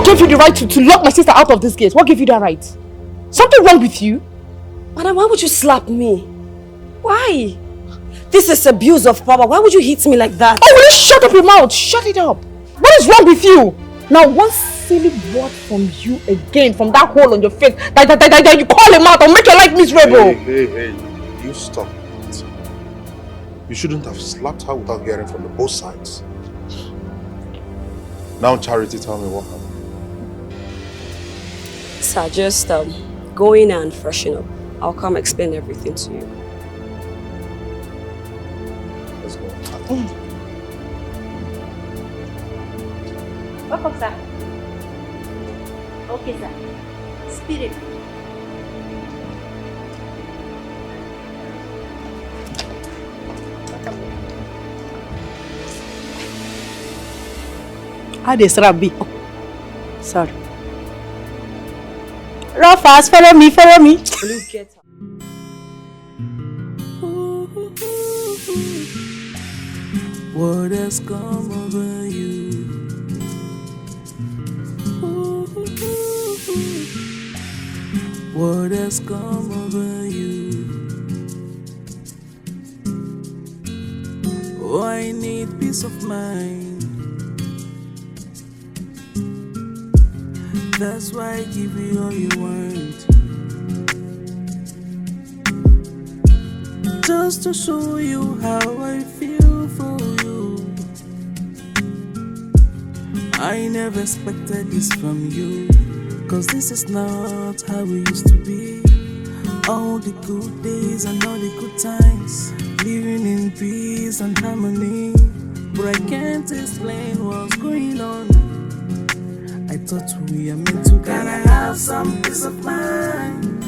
What gave you the right to lock my sister out of this gate? What gave you that right? Something wrong with you? Madam, why would you slap me? Why? This is abuse of power. Why would you hit me like that? Oh, will you shut up your mouth? Shut it up. What is wrong with you? Now, one silly word from you again, from that hole on your face, that you call him out, I'll make your life miserable. Hey, you stop it. You shouldn't have slapped her without hearing from the both sides. Now, Charity, tell me what happened. Sir, just go in and freshen up. I'll come explain everything to you. Let's go. Welcome, sir. Okay, sir. Spirit. How does Rabbi? Sorry. Run fast, follow me. Look, get her. What has come over you? What has come over you? Oh, I need peace of mind. That's why I give you all you want. Just to show you how I feel for you. I never expected this from you, 'cause this is not how we used to be. All the good days and all the good times, living in peace and harmony. But I can't explain what's going on. I thought we are meant to. Can I have some peace of mind?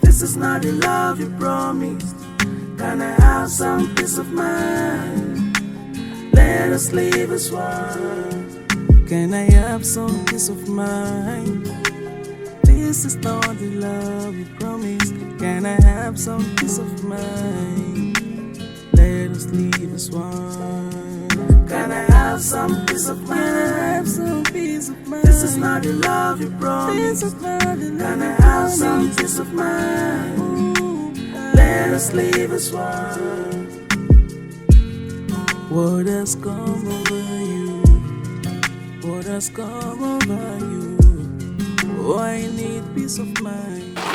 This is not the love you promised. Can I have some peace of mind? Let us live as one. Can I have some peace of mind? This is not the love you promised. Can I have some peace of mind? Let us live as one. Can I have some peace of mind? This is not the love you promised. Can I have some peace of mind? Let us live as one. What has come over you? What has come over you? Oh, I need peace of mind. That's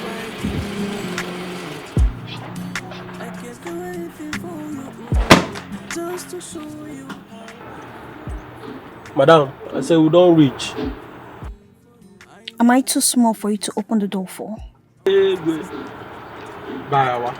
why I give you. I can't do anything for you, just to show you how. Madam, I said we don't reach. Am I too small for you to open the door for? Hey, good. Bye,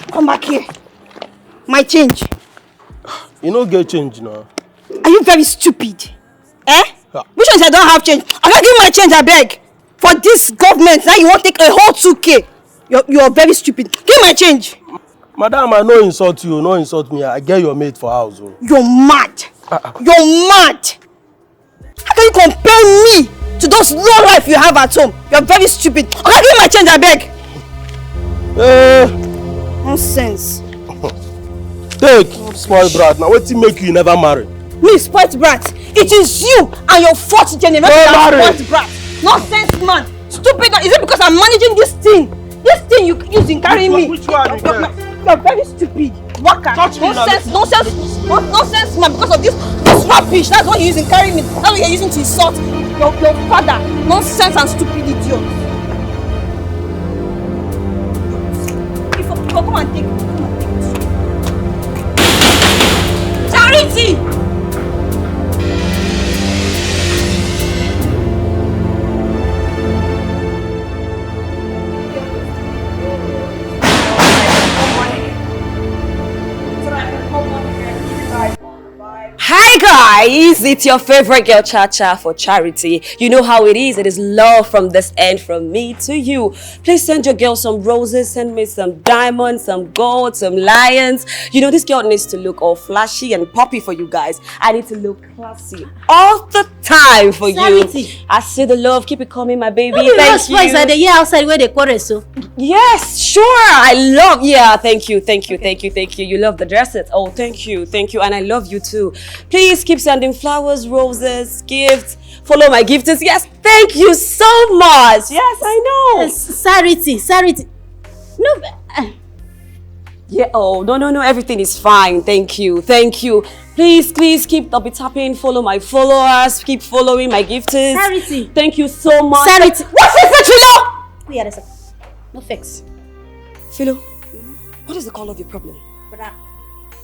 Come back here. My change. You don't get change now. Are you very stupid? Eh? Yeah. Which ones I don't have change? I can't give you my change, I beg. For this government, now you won't take a whole 2K. You're very stupid. Give my change. Madam, I no insult you, no insult me. I get your mate for house. Oh. You're mad. You're mad. How can you compare me to those low life you have at home? You're very stupid. I can't give you my change, I beg. Nonsense. Take, spoiled brat. Now, what make you never marry? Me, spoiled brat. It is you and your fourth generation spoiled brat. Nonsense, man. Stupid. Is it because I'm managing this thing? This thing you using carrying me? Which one? You're very stupid. Waka. Nonsense, man. Because of this rubbish. That's what you're using carrying me. That's what you're using to insult your father. Nonsense and stupid idiot. Come and take it. Charity! Hi guys, it's your favorite girl Cha-Cha for charity. You know how it is. It is love from this end, from me to you. Please send your girl some roses, send me some diamonds, some gold, some lions. You know, this girl needs to look all flashy and poppy for you guys. I need to look classy all the time for Charity. you. I see the love. Keep it coming, my baby. No, Thank you. Are the year outside where they quarrel so? Yes, sure. I love. Yeah, thank you. You love the dresses. Oh, thank you. And I love you too. Please keep sending flowers, roses, gifts. Follow my gifters. Yes, thank you so much. Yes, I know. Charity. No. Yeah. Oh, no. Everything is fine. Thank you. Please keep be tapping. Follow my followers. Keep following my gifters. Charity. Thank you so much. Charity. What's this, Philo? We are no fix. Philo, what is the call of your problem?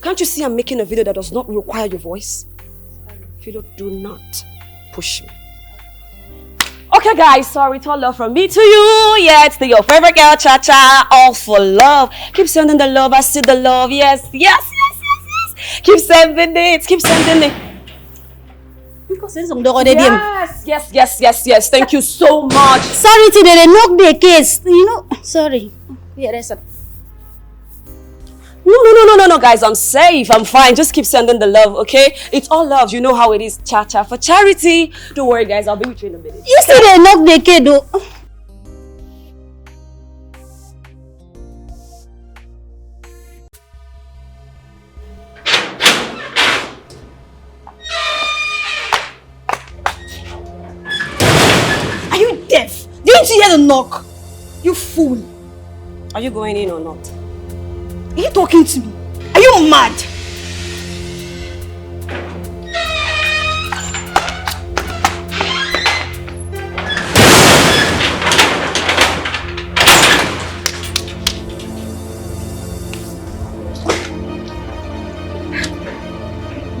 Can't you see I'm making a video that does not require your voice? Philo, do not push me. Okay, guys, sorry, it's all love from me to you. Yeah, it's your favorite girl, Cha-Cha, all for love. Keep sending the love, I see the love. Yes. Keep sending it. Yes. Thank you so much. Sorry, they knock the case. You know, sorry. We are No, guys, I'm safe. I'm fine. Just keep sending the love, okay? It's all love. You know how it is. Cha-Cha for charity. Don't worry, guys. I'll be with you in a minute. You see they knock the case though. Are you deaf? Didn't you hear the knock? You fool. Are you going in or not? Are you talking to me? Are you mad?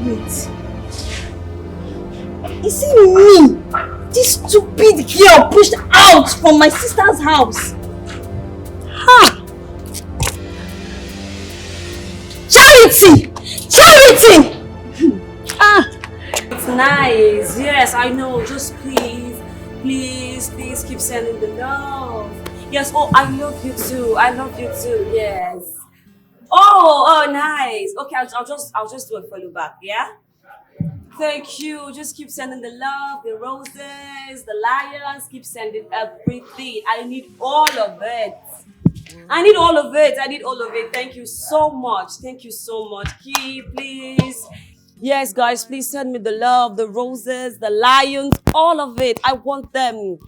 Wait. Is it me? This stupid girl pushed out from my sister's house. Ha! Charity! It's nice. Yes, I know. Just please keep sending the love. Yes. Oh, I love you too. Yes. Oh, nice. Okay, I'll just do a follow back. Yeah. Thank you. Just keep sending the love, the roses, the lions. Keep sending everything. I need all of it. Thank you so much. Keep, please. Yes, guys, please send me the love, the roses, the lions, all of it. I want them.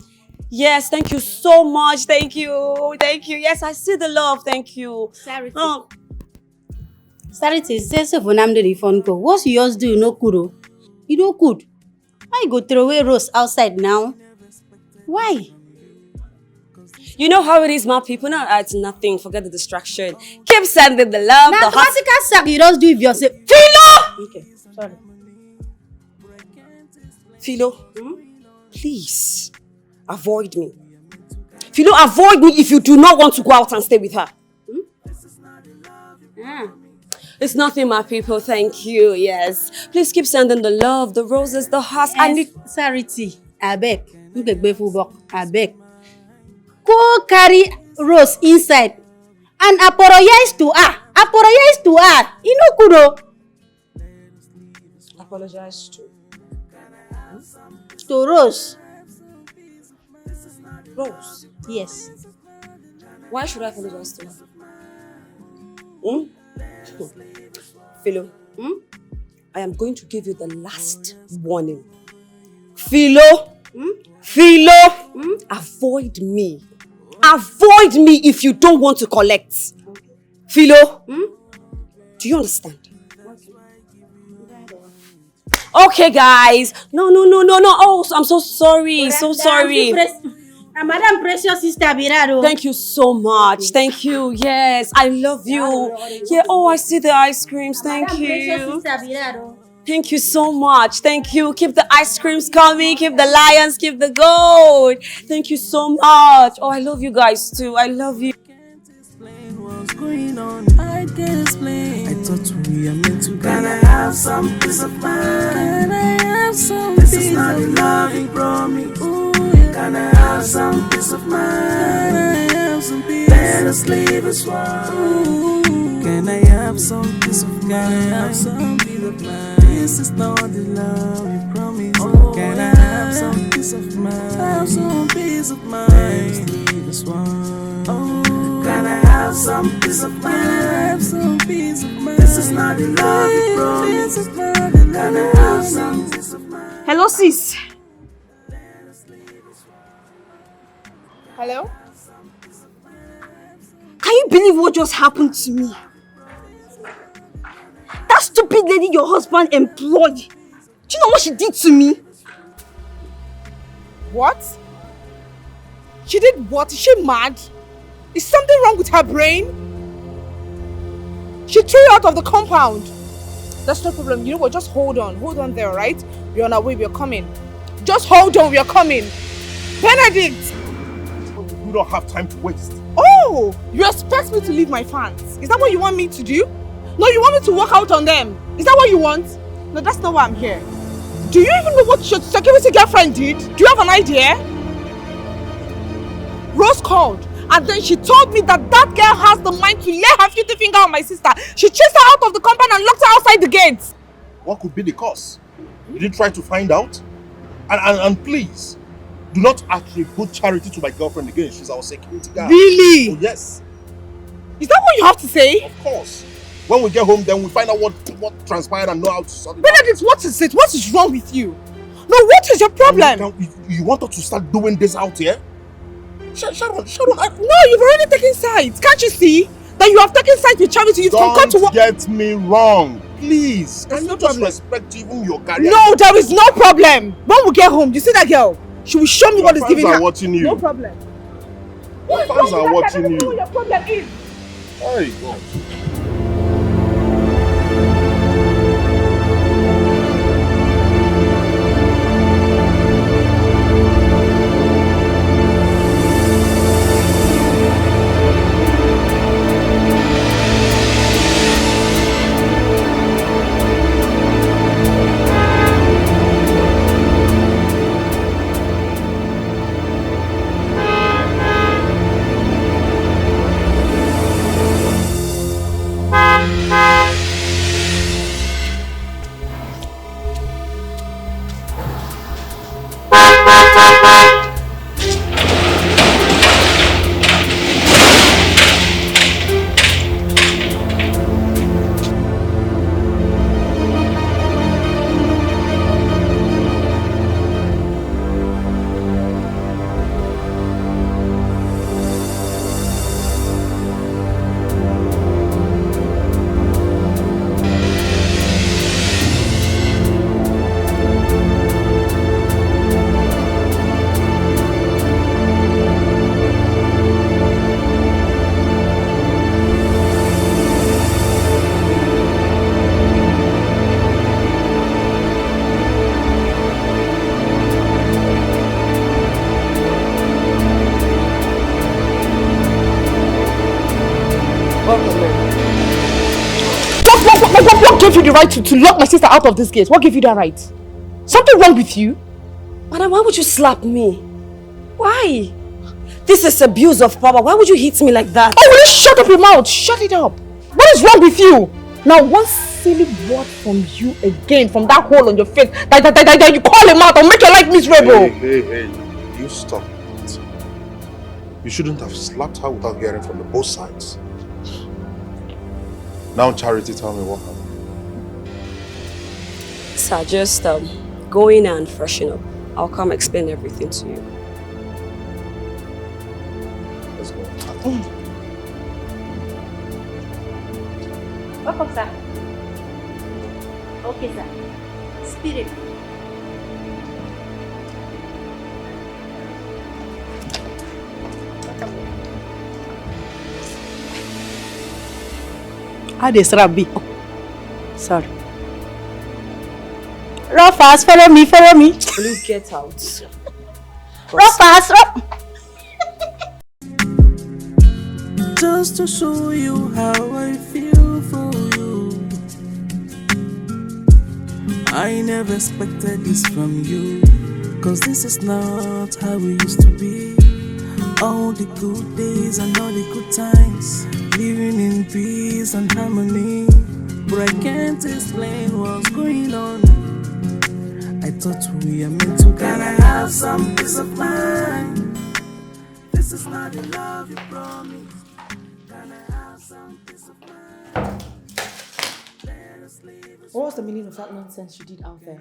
Yes, thank you so much. Thank you. Yes, I see the love. Thank you. Charity says so when I'm the phone call. What yours do? No kuro. You know good. I go throw away rose outside now. Why? You know how it is, my people. Now it's nothing. Forget the distraction. Keep sending the love. Now, the hot. sack you just do it yourself. Philo! Okay, sorry. Philo, please avoid me. Philo, avoid me if you do not want to go out and stay with her. It's nothing, my people. Thank you. Yes. Please keep sending the love, the roses, the hearts. I need Charity. I beg. You beg I beg. Go carry rose inside and apologize to her. You know kudo. Apologize to Rose. Rose. Yes. Why should I apologize to her? Philo, I am going to give you the last warning. Philo, avoid me. Avoid me if you don't want to collect. Philo, do you understand? Okay, guys. No. Oh, I'm so sorry. Madam Precious Sister Birado. Thank you so much. Thank you. Yes, I love you. Yeah. Oh, I see the ice creams. Thank you. Thank you so much. Thank you. Keep the ice creams coming. Keep the lions. Keep the gold. Thank you so much. Oh, I love you guys too. I love you. What's going on? I can't explain. I thought we are meant to. Can I have some peace of mind? Can I some this is not the love you promised. Can I have some peace of mind? Let us live as one. Can I have some peace of mind? This is not the love you promised. Can I have some peace of mind? Have some peace of mind. Let's live as one. Can I have some peace of mind? Have some peace of mind. This is not the love you promised. Can I have some peace of mind? Hello, sis. Hello? Can you believe what just happened to me? That stupid lady your husband employed. Do you know what she did to me? What? She did what? Is she mad? Is something wrong with her brain? She threw you out of the compound. That's no problem. You know what? Just hold on. Hold on there, right? We're on our way. We're coming. Just hold on. We're coming. Benedict! We don't have time to waste. Oh! You expect me to leave my fans? Is that what you want me to do? No, you want me to walk out on them? Is that what you want? No, that's not why I'm here. Do you even know what your security girlfriend did? Do you have an idea? Rose called and then she told me that that girl has the mind to lay her filthy finger on my sister. She chased her out of the compound and locked her outside the gates. What could be the cause? Did you try to find out? And please, do not attribute charity to my girlfriend again. She's our security guard. Really? Oh, yes. Is that what you have to say? Of course. When we get home, then we find out what transpired and know how to sort it out. Benedict, what is it? What is wrong with you? No, what is your problem? You want us to start doing this out here? Sharon. No, you've already taken sides. Can't you see that you have taken sides with charity? You've come to Don't get me wrong. Please, can you just problem. respect even your career? No, there is no problem. When we get home, you see that girl? She will show me what is giving her. Fans are watching you. No problem. Fans are watching you. I don't know what your problem is. Hey, God. What gave you the right to lock my sister out of this gate? What gave you that right? Something wrong with you? Madam, why would you slap me? Why? This is abuse of power. Why would you hit me like that? Oh, will you shut up your mouth? Shut it up. What is wrong with you? Now, one silly word from you again, from that hole on your face, that you call him out, I'll make your life miserable. Hey, you stop it. You shouldn't have slapped her without hearing from both sides. Now, Charity, tell me what happened. Sir, just go in and freshen up. I'll come explain everything to you. Let's go. Welcome, sir. Okay, sir. Spirit. How this Rabbi? Sorry. Rufus, follow me. Will you get out? Rufus, Just to show you how I feel for you, I I never expected this from you, cause this is not how we used to be. All the good days and all the good times, living in peace and harmony. But I can't explain what's going on. I thought we were meant to. Can I have some peace of mind? This is not the love you promised. Can I have some peace of mind? What was the meaning of that nonsense you did out there?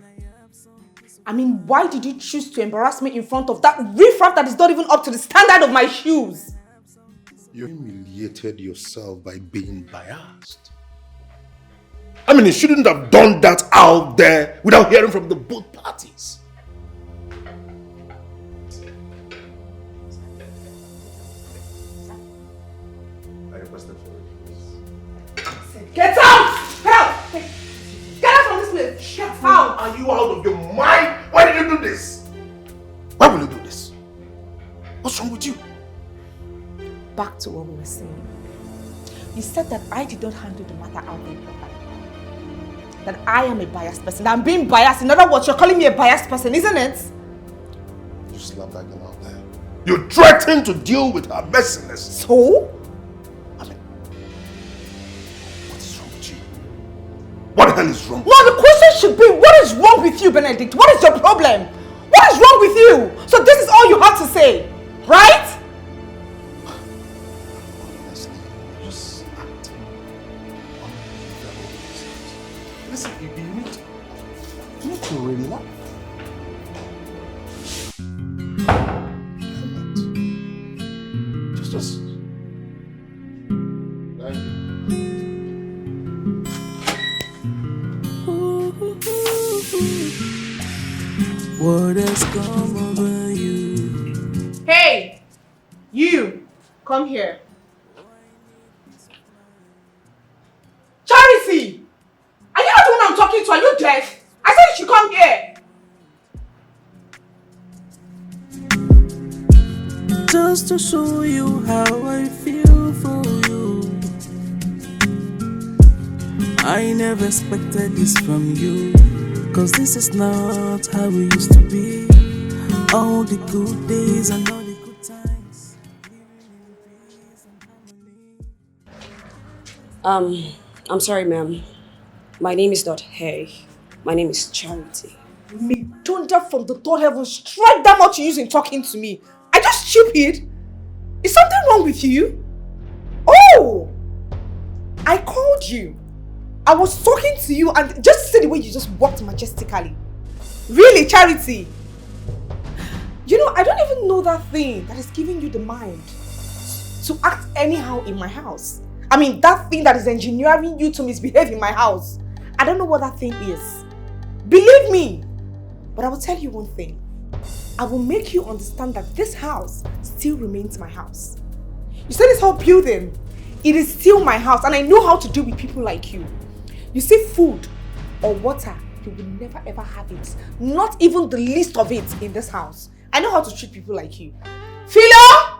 I mean, why did you choose to embarrass me in front of that riffraff that is not even up to the standard of my shoes? You humiliated yourself by being biased. I mean, you shouldn't have done that out there without hearing from the both parties. I requested for it. Get out! Help! Get out from this place! Get out! Are you out of your mind? Why did you do this? Why will you do this? What's wrong with you? Back to what we were saying. You said that I did not handle the matter out there properly. That I am a biased person. I'm being biased. In other words, you're calling me a biased person, isn't it? You slapped that girl out there. You threatened to deal with her messiness. So? I mean, what is wrong with you? What the hell is wrong? No, the question should be, what is wrong with you, Benedict? What is your problem? What is wrong with you? So this is all you have to say, right? Honestly, you're just acting unbelievable. Listen, you need to relax. Just. Thank you. What has come over you? Hey, you, come here. Charity, are you not the one I'm talking to? Are you deaf? I said you should come here. Just to show you how I feel for you. I never expected this from you, cause this is not how we used to be. All the good days and all the good times. I'm sorry, ma'am. My name is not Hey. My name is Charity. May thunder from the third heaven strike that much you use in talking to me. Are you stupid? Is something wrong with you? Oh! I called you. I was talking to you and just see the way you just walked majestically. Really, Charity? You know, I don't even know that thing that is giving you the mind to act anyhow in my house. I mean, that thing that is engineering you to misbehave in my house. I don't know what that thing is. Believe me. But I will tell you one thing. I will make you understand that this house still remains my house. You see this whole building? It is still my house and I know how to deal with people like you. You see, food or water, you will never ever have it. Not even the least of it in this house. I know how to treat people like you. Philo!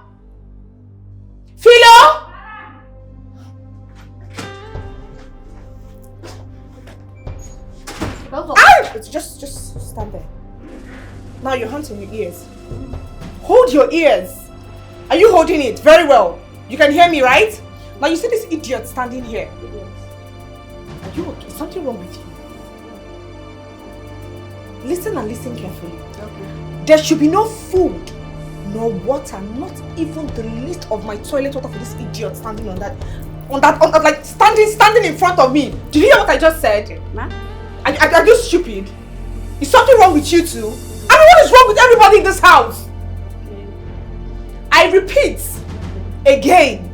Philo! Just stand there. Now your hands on your ears. Hold your ears. Are you holding it? Very well. You can hear me, right? Now you see this idiot standing here. Are you okay? Is something wrong with you? Listen and listen carefully. Okay. There should be no food, no water, not even the least of my toilet water for this idiot standing on that, like standing in front of me. Did you hear what I just said? Ma? Are you stupid? Is something wrong with you too? I mean, what is wrong with everybody in this house? I repeat, again,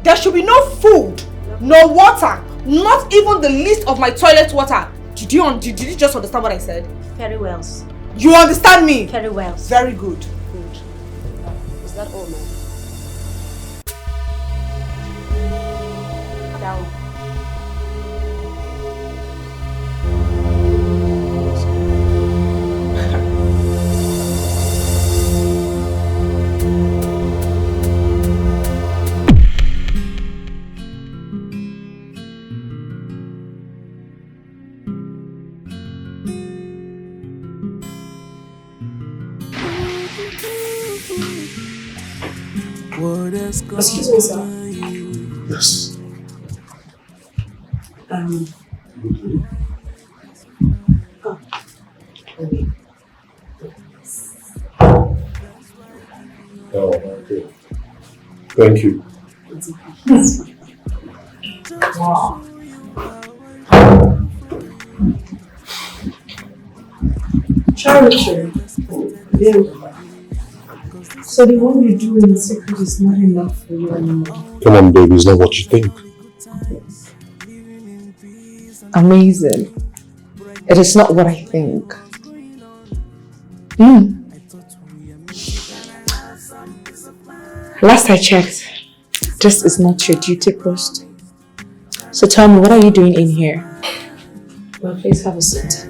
there should be no food, no water, not even the least of my toilet water. Did you just understand what I said? Very well. You understand me? Very well. Very good. Good. Is that all, ma'am? Down. Excuse me, sir. Yes. Oh, okay. Thank you. Wow. Charity. Yeah. So the one you do in secret is not enough for you anymore. Come on, baby, it's not what you think. Amazing. It is not what I think. Last I checked, this is not your duty post. So tell me, what are you doing in here? Well, please have a seat.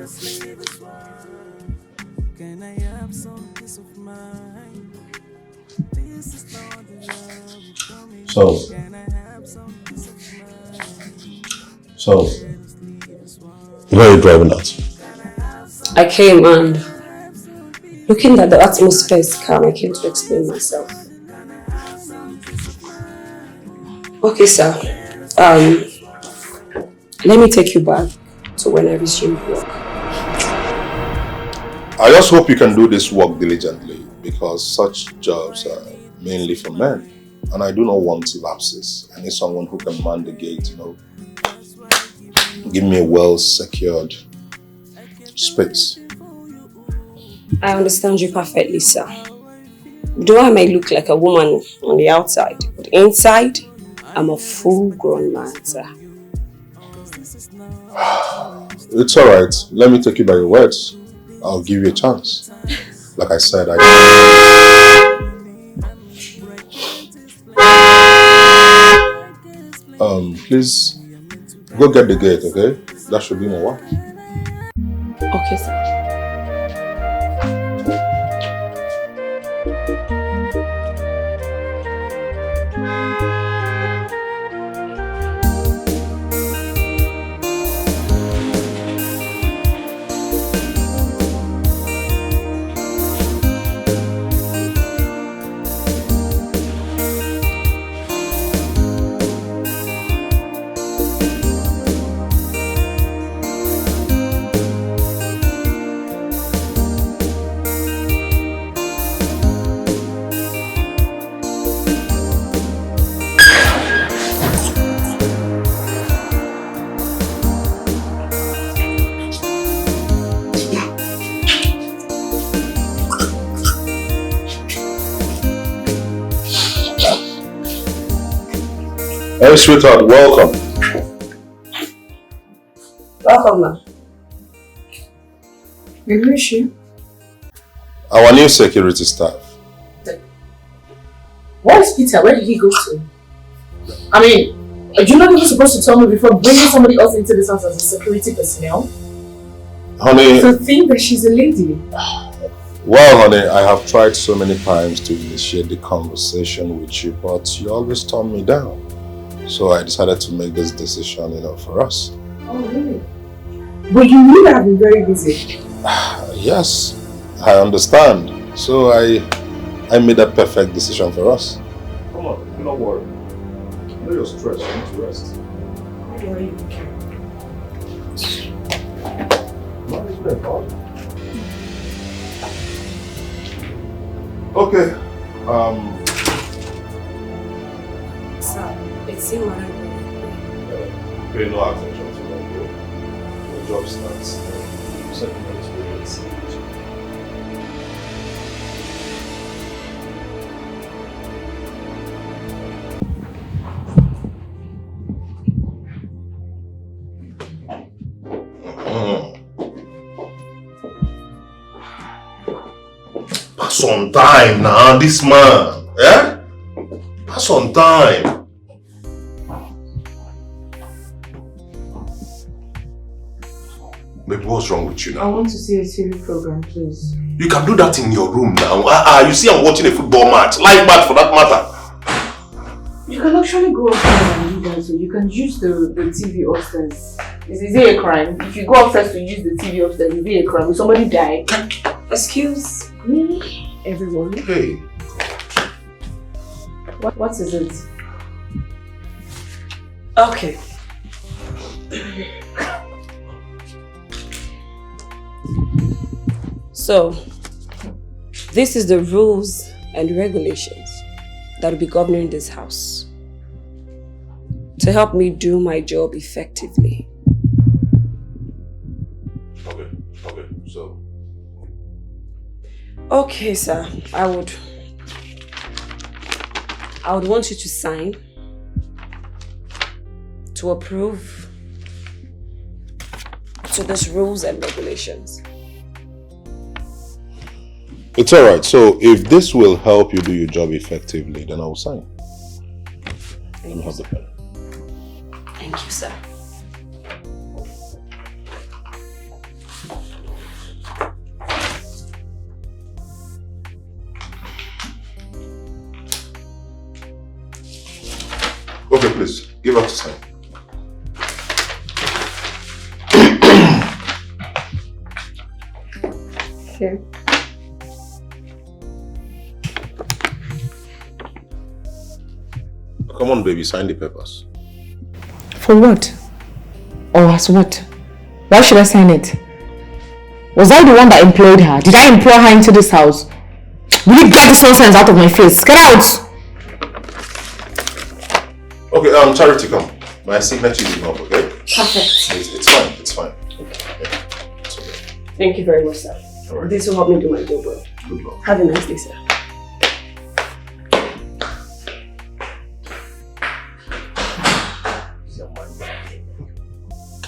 So, where are you driving at? I came and looking at the atmosphere is calm, I came to explain myself. Okay, sir. Let me take you back to when I resumed work. I just hope you can do this work diligently because such jobs are mainly for men. And I do not want lapses. I need someone who can man the gate, Give me a well-secured space. I understand you perfectly, sir. Though I may look like a woman on the outside, but inside, I'm a full-grown man, sir. It's alright. Let me take you by your words. I'll give you a chance. Like I said, please go get the gate, okay? That should be my wife. Okay, sir. Hey, sweetheart, welcome. Welcome, ma'am. Who is she? Our new security staff. Where is Peter? Where did he go to? I mean, are you not even supposed to tell me before bringing somebody else into this house as a security personnel? Honey. To think that she's a lady. Well, honey, I have tried so many times to initiate the conversation with you, but you always turn me down. So I decided to make this decision, for us. Oh, really? But you knew that I've been very busy. Yes, I understand. So I made a perfect decision for us. Come on, do not worry. I know you're stressed, you need to rest. Why do I even care? Management, huh? Okay. Sir, it's in my Pay no attention to that. Your job starts. Second experience. Pass on time now, this man. Eh? Pass on time. Baby, what's wrong with you now? I want to see a TV program, please. You can do that in your room now. You see I'm watching a football match. Live match for that matter. You can actually go upstairs and do that, so you can use the TV upstairs. Is it a crime? If you go upstairs to use the TV upstairs, is it a crime? Will somebody die? Excuse me, everyone. Hey. What is it? Okay. So, this is the rules and regulations that will be governing this house to help me do my job effectively. Okay, so. Okay, sir. I would want you to sign to approve to these rules and regulations. It's alright. So if this will help you do your job effectively, then I will sign. Thank you, sir. Thank you, sir. Okay, please, give us a sign. Okay. Come on, baby, sign the papers. For what? Or as what? Why should I sign it? Was I the one that employed her? Did I employ her into this house? Will you get this nonsense out of my face? Get out! Okay, Charity, come. My signature is enough, okay? Perfect. It's fine, it's fine. Yeah, it's okay. Thank you very much, sir. All right. This will help me do my job well. Good luck. Have a nice day, sir.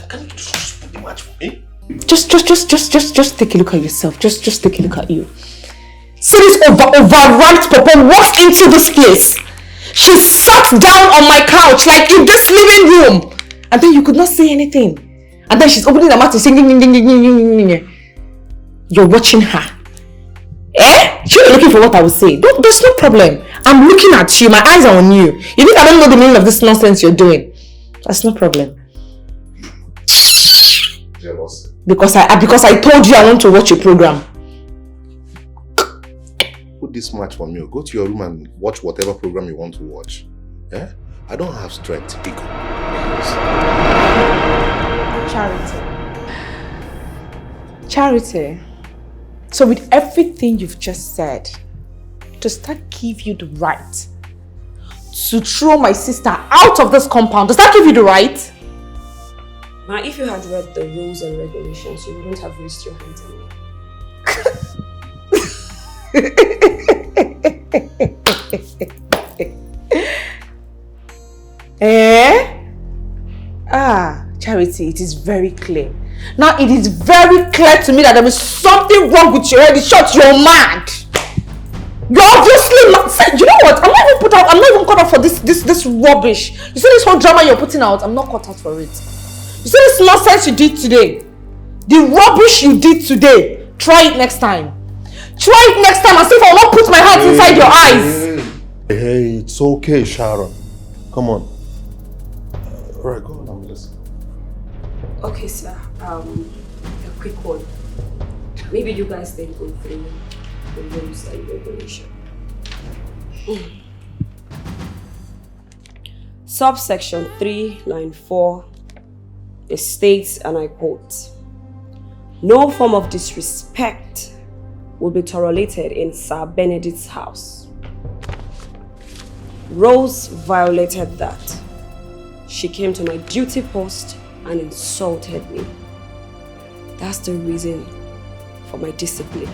Can you just put the match for me? Just take a look at yourself. Just take a look at you. See this overwrought papa walks into this place. She sat down on my couch like in this living room. And then you could not say anything. And then she's opening her mouth and saying, you're watching her. Eh? You're looking for what I would say. There's no problem. I'm looking at you. My eyes are on you. You think I don't know the meaning of this nonsense you're doing? That's no problem. Jealous. Because I told you I want to watch a program. Put this match for me. Go to your room and watch whatever program you want to watch. Yeah? I don't have strength. Pick up. Charity. So with everything you've just said, does that give you the right to throw my sister out of this compound? Does that give you the right? Now, if you had read the rules and regulations, you wouldn't have raised your hand to me. Charity, it is very clear. Now it is very clear to me that there is something wrong with your head. In short, you're mad. You're obviously not. You know what? I'm not even caught up for this rubbish. You see this whole drama you're putting out? I'm not caught out for it. You see this nonsense you did today? The rubbish you did today. Try it next time. Try it next time and see if I will not put my hands inside your eyes. Hey, it's okay, Sharon. Come on. Alright, go on. I'm listening. Okay, sir. A quick one. Maybe you guys then go through the rules and regulations. Subsection 3, line 4, it states, and I quote, "No form of disrespect will be tolerated in Sir Benedict's house." Rose violated that. She came to my duty post and insulted me. That's the reason for my discipline.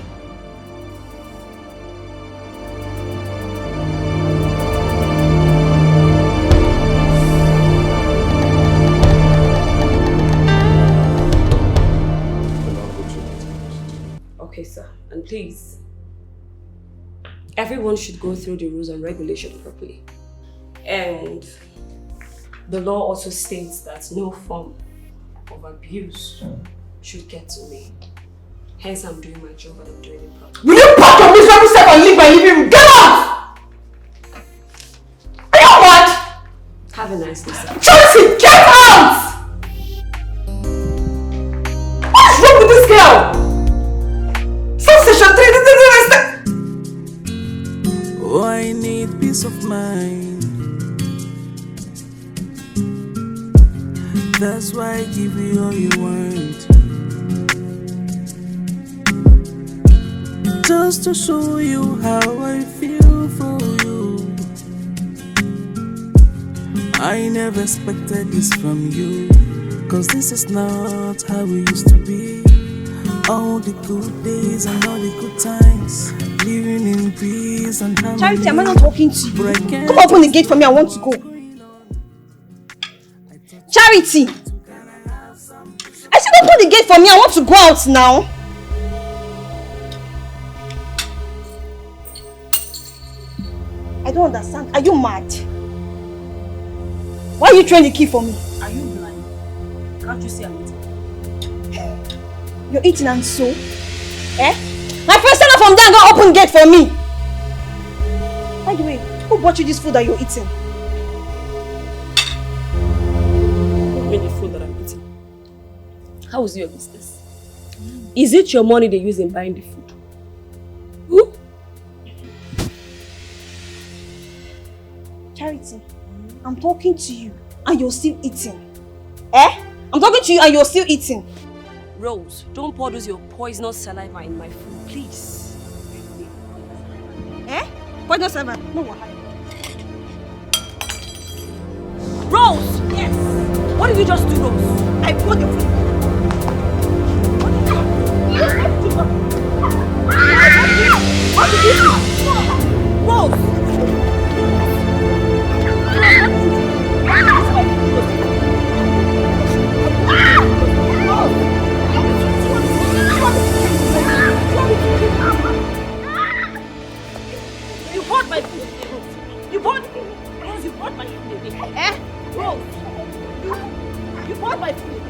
Okay, sir. And please, everyone should go through the rules and regulations properly. And the law also states that no form of abuse should get to me. Hence, I'm doing my job and I'm doing it properly. Will you pack your miserable self and leave my living room? Get out! Are you mad? Have a nice day, sir. Chelsea, get out! What's wrong with this girl? Subsection 3, Oh, I need peace of mind. I give you all you want? Just to show you how I feel for you. I never expected this from you, cause this is not how we used to be. All the good days and all the good times, living in peace and harmony. Charity, am I not talking to you? Come open the gate for me, I want to go. Charity! I said open the gate for me, I want to go out now. I don't understand. Are you mad? Why are you trying the key for me? Are you blind? Can't you see I'm eating? You're eating and so? Eh? My friend, stand up from there and go open gate for me. By the way, who bought you this food that you're eating? What made the food that I'm eating? How is your business? Is it your money they use in buying the food? Who? Charity, I'm talking to you and you're still eating. Eh? I'm talking to you and you're still eating. Rose, don't pour those your poisonous saliva in my food, please. Eh? Poisonous saliva? No, what? Rose! Yes! What did you just do, Rose? I poured the food. What did you do? Rose! You bought my food, Rose. You bought my food. Eh? Rose! You bought my food.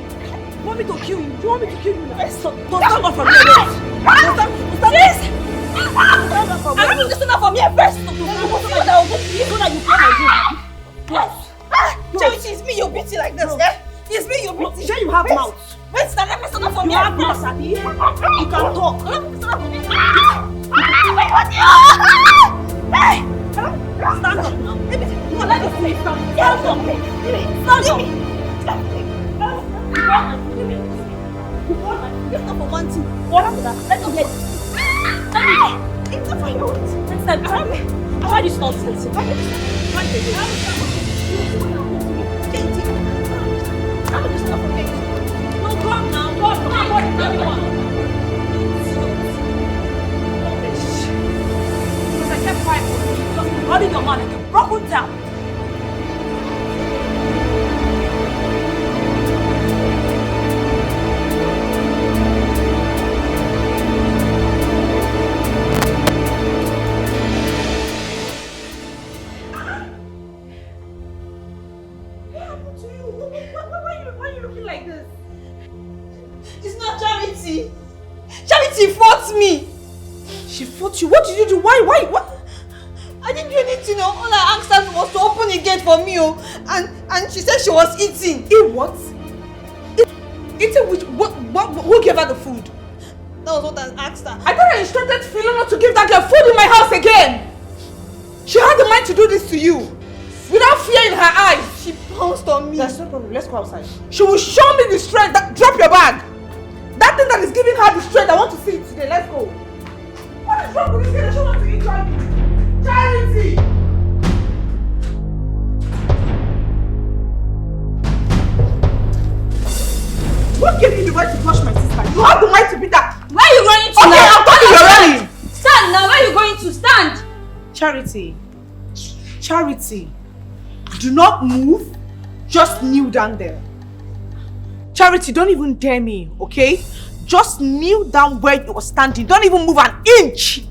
You want me to kill you? Do you want me to kill you now? Don't stand up from here, Rose. Don't stand up from here. I want you to stand up from here first. So that you come and do. Rose. Charity, it's me you're beating like this, eh? It's me you're beating. Sure you have mouth. Wait, stand up from You here. have mouth, Abi. You can talk. Stand up from here. Stand up now. Let me see. Stand up. It's not for one thing. What after that? Let me get it. It's not for you. Next time, try this nonsense. Try this. No, come now. Come on. Because I kept quiet for you. Just running your mouth like a broken down. Why are you looking like this? It's not Charity. Charity fought me. She fought you? What did you do? Why? What? I didn't do anything. All I asked her was to open the gate for me. And she said she was eating. Eat what? Eating which? What? Who gave her the food? That was what I asked her. I thought I instructed Philmond to give that girl food in my house again. She had the mind to do this to you. Without fear in her eyes. She pounced on me. That's no problem. Let's go outside. She will show me the strength. Drop your bag. That thing that is giving her the strength. I want to see it today. Let's go. What is wrong with this girl? She wants to eat Charity. What gave you the right to touch my sister? You have the right to be that. Where are you going to now? now? I'm talking you're running. Stand now. Where are you going to? Stand. Charity, do not move. Just kneel down there. Charity, don't even dare me, okay? Just kneel down where you are standing. Don't even move an inch.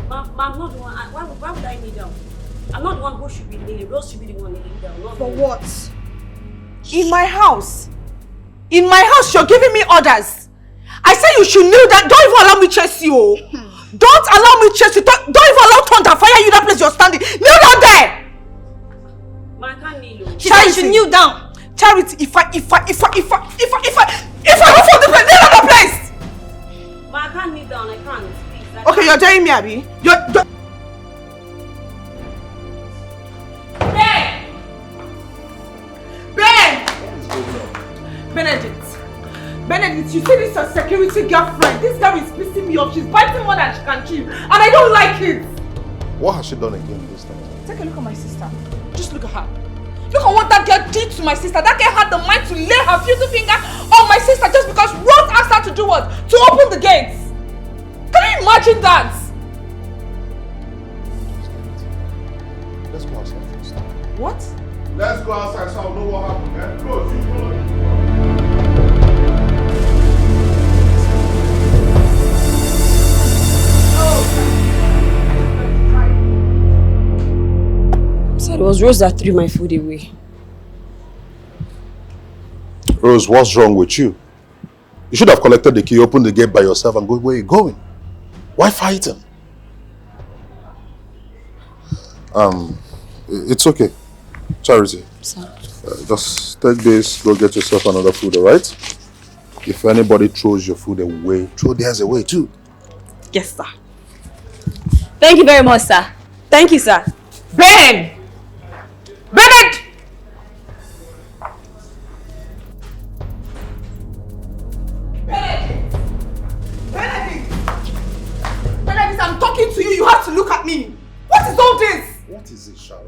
Ma'am, I'm not the one. Why would I kneel down? I'm not the one who should be kneeling. Rose should be the one kneeling down. Not For me. what? In my house. In my house, you're giving me orders. I say you should kneel down. Don't even allow me chase you. Don't allow me chase you. Don't even allow Tonto fire you that place you're standing. Kneel down there. Ma, I can't kneel. She said you should kneel down. Charity, if I go for the place, kneel on the place. Ma, I can't kneel down. I can't. Please. Okay, you're daring me, Abby. Ben! Benedict, you see this security girlfriend. This girl is pissing me off. She's biting more than she can chew. And I don't like it. What has she done again this time? Take a look at my sister. Just look at her. Look at what that girl did to my sister. That girl had the mind to lay her filthy finger on my sister just because Rose asked her to do what? To open the gates. Can you imagine that? Let's go outside first. What? Let's go outside so I'll know what happened, man. Go, you follow me. So it was Rose that threw my food away. Rose, what's wrong with you? You should have collected the key, opened the gate by yourself and go where you're going. Why fighting? It's okay. Charity. Sir. Just take this, go get yourself another food, alright? If anybody throws your food away, throw theirs away too. Yes, sir. Thank you very much, sir. Thank you, sir. Ben! Benedict! Benedict, I'm talking to you. You have to look at me. What is all this? What is it, Sharon?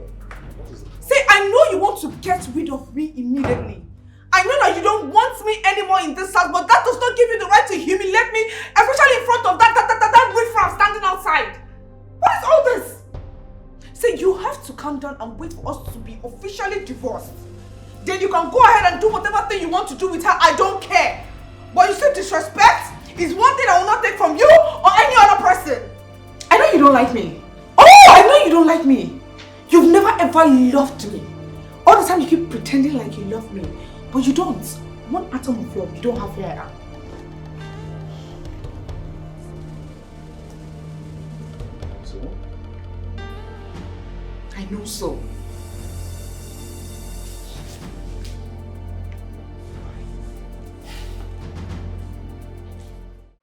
What is it? See, I know you want to get rid of me immediately. I know that you don't want me anymore in this house, but that does not give you the right to humiliate me, especially in front of that riffraff standing outside. What is all this? See, you have to calm down and wait for us to be officially divorced. Then you can go ahead and do whatever thing you want to do with her. I don't care. But you see, disrespect is one thing I will not take from you or any other person. I know you don't like me. Oh, I know you don't like me. You've never ever loved me. All the time you keep pretending like you love me, but you don't. One atom of love you don't have where I am. So? I know so.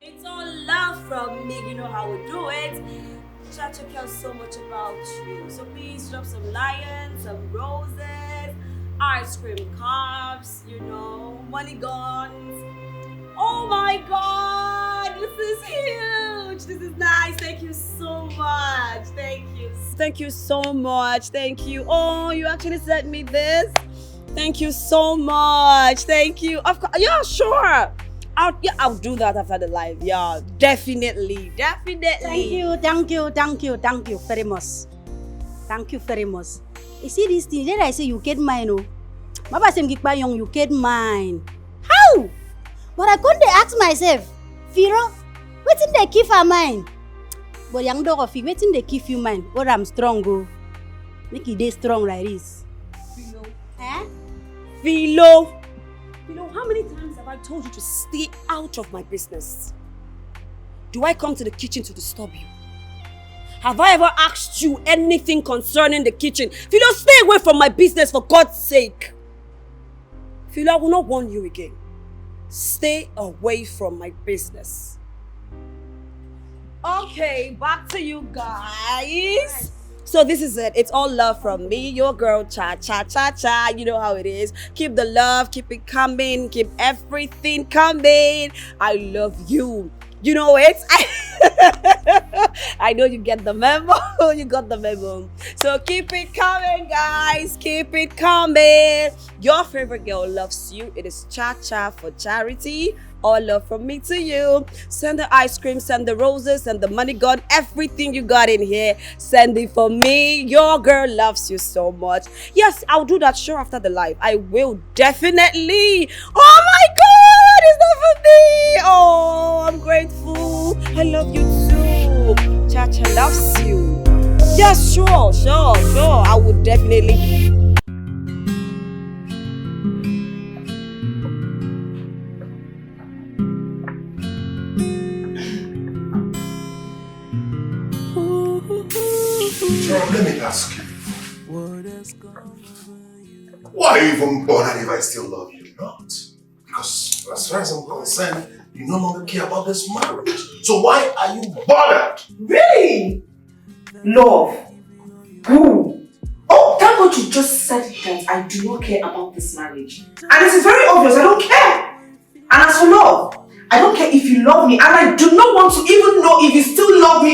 It's all love from me, you know how we do it. Chacha cares so much about you. So please drop some lions, some roses, ice cream cups, you know, money guns. Oh my god, this is huge. This is nice. Thank you so much. Thank you. Thank you so much. Thank you. Oh, you actually sent me this. Thank you so much. Thank you. Of course. Yeah, sure. I'll do that after the live. Yeah, definitely. Thank you very much. Thank you very much. You see this thing, then I say you get mine, oh. Mama say you get mine. How? But I couldn't ask myself, Firo, what's in the key for mine? But young dog of you, what's in the key for mine? But I'm strong, go. Make it day strong like this. Philo. Eh? Philo. You know, how many times have I told you to stay out of my business? Do I come to the kitchen to disturb you? Have I ever asked you anything concerning the kitchen? Philo, stay away from my business for God's sake. Philo, I will not warn you again. Stay away from my business. Okay, back to you guys. So this is it. It's all love from me, your girl, cha. You know how it is. Keep the love, keep it coming, keep everything coming. I love you. You know it. I know you get the memo. You got the memo. So keep it coming, guys. Keep it coming. Your favorite girl loves you. It is Cha for charity. All love from me to you. Send the ice cream, send the roses, send the money gun, everything you got in here. Send it for me. Your girl loves you so much. Yes, I'll do that show after the live. I will definitely. Oh my God, it's not for me. Oh, I'm grateful. I love you too. Chacha loves you. Yes, sure. I would definitely. Let me ask you. Why are you even bothered if I still love you or not? Because as far as I'm concerned, you no longer care about this marriage. So why are you bothered? Really? Love? Who? Oh, thank God you just said that I do not care about this marriage. And it is very obvious, I don't care.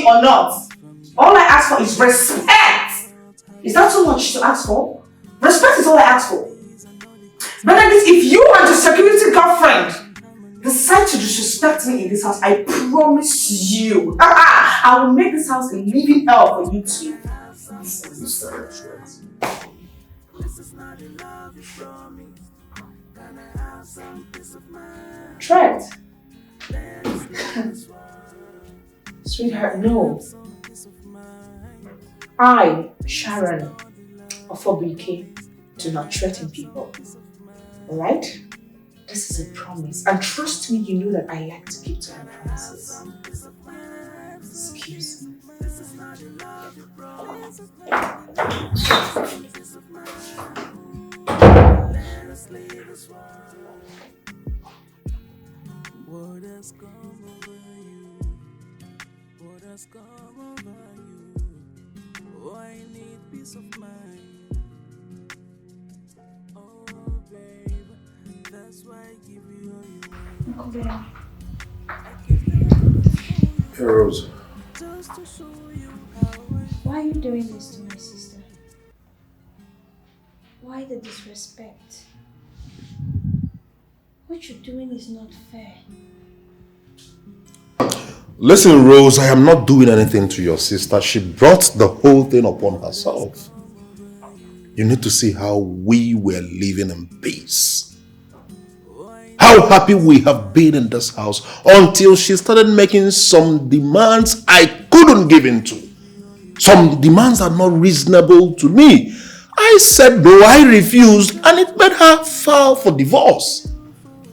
me or not, all I ask for is respect. Is that too much to ask for? Respect is all I ask for. But at least if you and your security girlfriend decide to disrespect me in this house, I promise you, I will make this house a living hell for you two. Threat? Sweetheart, no. I, Sharon, of Obike, do not threaten people. Alright? This is a promise. And trust me, you know that I like to keep to my promises. Excuse me. What has come over you? What has come over you? Oh, I need peace of mind. Oh, babe, that's why I give you all you want. Hey, Rose. Why are you doing this to my sister? Why the disrespect? What you're doing is not fair. Listen, Rose, I am not doing anything to your sister. She brought the whole thing upon herself. You need to see how we were living in peace. How happy we have been in this house until she started making some demands I couldn't give in to. Some demands are not reasonable to me. I said no, I refused, and it made her file for divorce.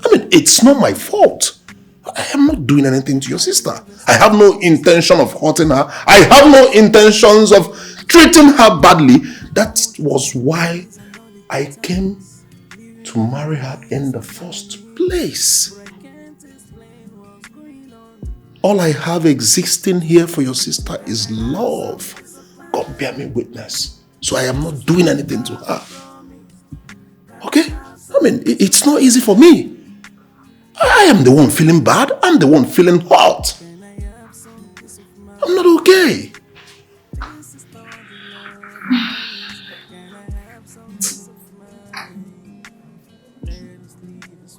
I mean, it's not my fault. I am not doing anything to your sister. I have no intention of hurting her. I have no intentions of treating her badly. That was why I came to marry her in the first place. All I have existing here for your sister is love. God bear me witness. So I am not doing anything to her. Okay? I mean, it's not easy for me. I am the one feeling bad. I'm the one feeling hot. I'm not okay.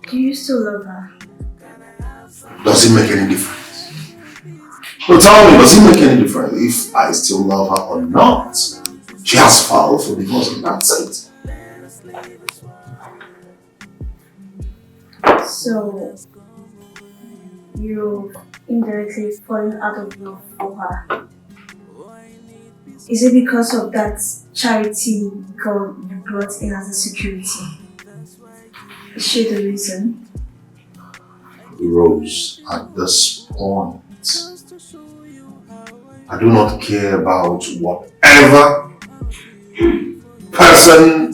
Do you still love her? Does it make any difference? Well, tell me, does it make any difference if I still love her or not? She has filed for divorce and that's it. So, you're indirectly falling out of love for her. Is it because of that charity girl you brought in as a security? Is she the reason? Rose, at this point, I do not care about whatever person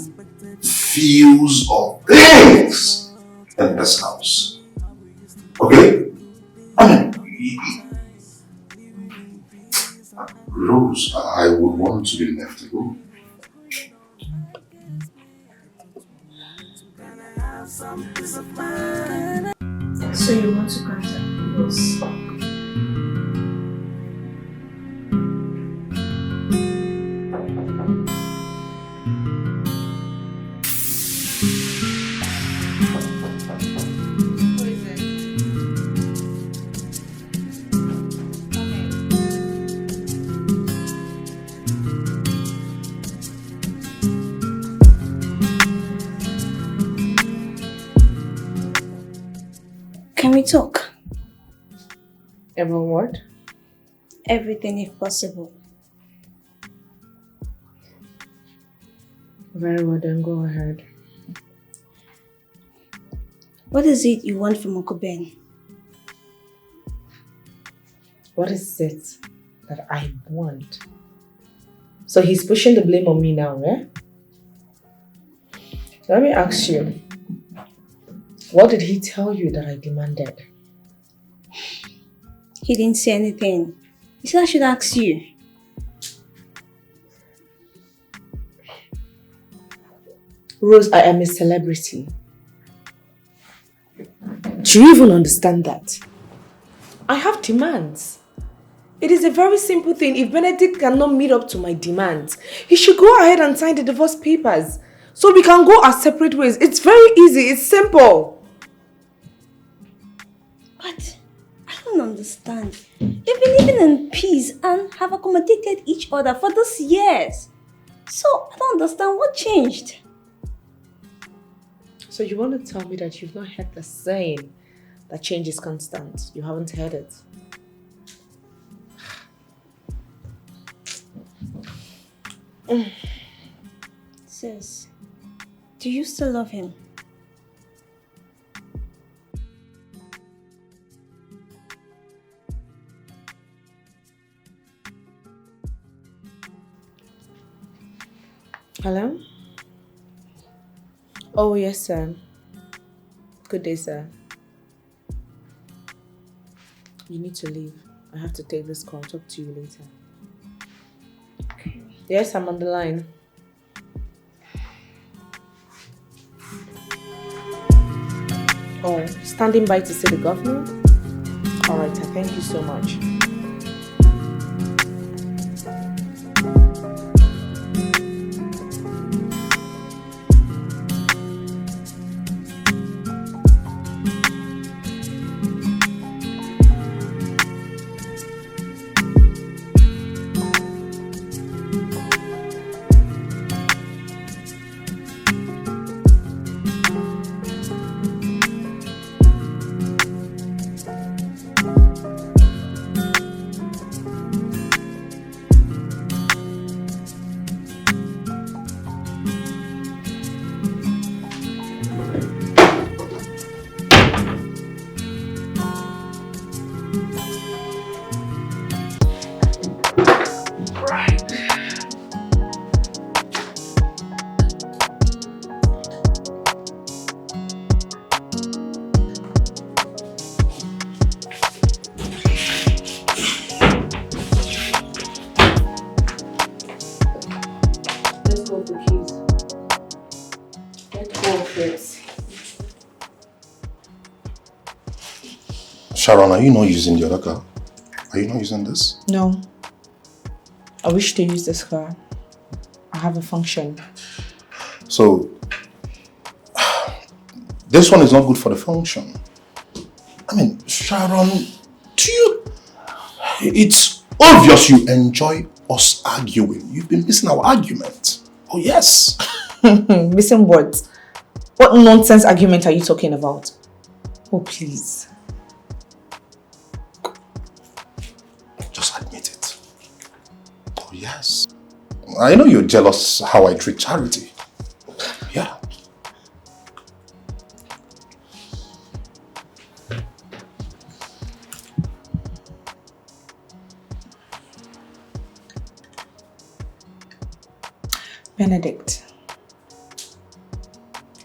feels or thinks in this house. Okay? I mean, Rose, I would want to be left alone. So you want to contact us? Can we talk? Every word? Everything if possible. Very well, then go ahead. What is it you want from Uncle Ben? What is it that I want? So he's pushing the blame on me now, eh? Let me ask you. What did he tell you that I demanded? He didn't say anything. He said I should ask you. Rose, I am a celebrity. Do you even understand that? I have demands. It is a very simple thing. If Benedict cannot meet up to my demands, he should go ahead and sign the divorce papers. So we can go our separate ways. It's very easy. It's simple. But I don't understand. You've been living in peace and have accommodated each other for those years. So I don't understand what changed. So you want to tell me that you've not heard the saying that change is constant? You haven't heard it? Sis, do you still love him? Hello? Oh, yes, sir. Good day, sir. You need to leave. I have to take this call. Talk to you later. Okay. Yes, I'm on the line. Oh, standing by to see the governor? Alright, thank you so much. Sharon, are you not using the other car? Are you not using this? No. I wish to use this car. I have a function. So, this one is not good for the function. I mean, Sharon, it's obvious you enjoy us arguing. You've been missing our argument. Oh, yes. Missing what? What nonsense argument are you talking about? Oh, please. Just admit it. Oh, yes. I know you're jealous how I treat Charity. Yeah. Benedict,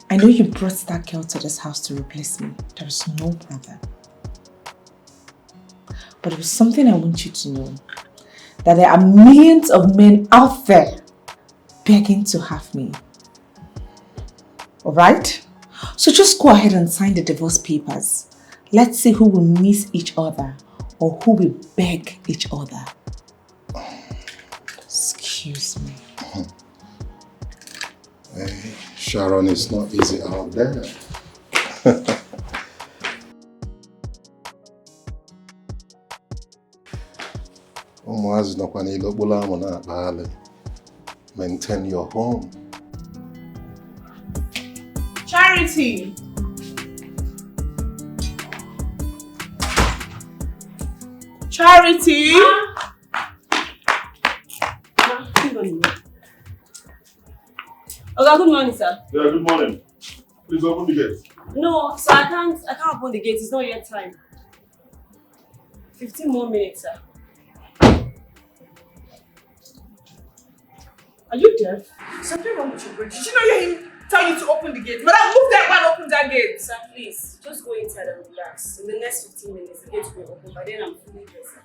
I know you brought that girl to this house to replace me. There is no problem. But there is something I want you to know. That there are millions of men out there begging to have me. Alright? So just go ahead and sign the divorce papers. Let's see who will miss each other or who will beg each other. Excuse me. Hey, Sharon, it's not easy out there. Maintain your home. Charity! Charity! Okay, good morning, sir. Yeah, good morning. Please open the gate. No, sir, I can't open the gate. It's not yet time. 15 more minutes, sir. Are you deaf? Something wrong with your brain. Did you not hear him tell you to open the gate? Madam, move that man, open that gate. Sir, please, just go inside and relax. In the next 15 minutes, the gate will be open. By then, I'm fully dressed.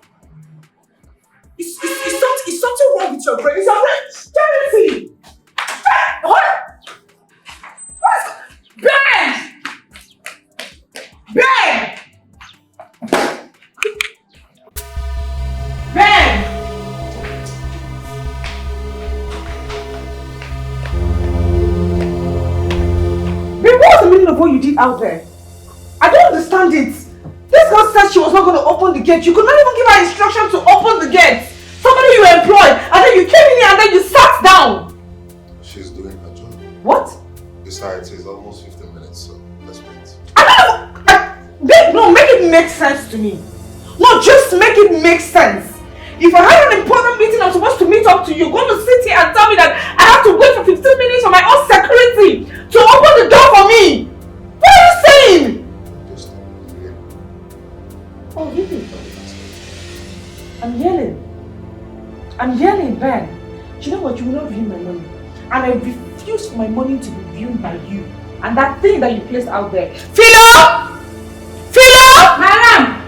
Is something wrong with your brain? Is your brain? Charity! What? Ben! Ben! Ben! it out there? I don't understand it. This girl said she was not going to open the gate. You could not even give her instructions to open the gate. Somebody you employed, and then you came in here and then you sat down. She's doing her job. What? Besides, it's almost 15 minutes, so let's wait. No, make it make sense to me. No, just make it make sense. If I had an important meeting I'm supposed to meet up to, you're going to sit here and tell me that I have to wait for 15 minutes for my own security to open the door for me. What are you saying? Just here. Oh, really? I'm yelling, Ben. Do you know what? You will not view my money. And I refuse for my money to be viewed by you. And that thing that you placed out there. Philo! Madam!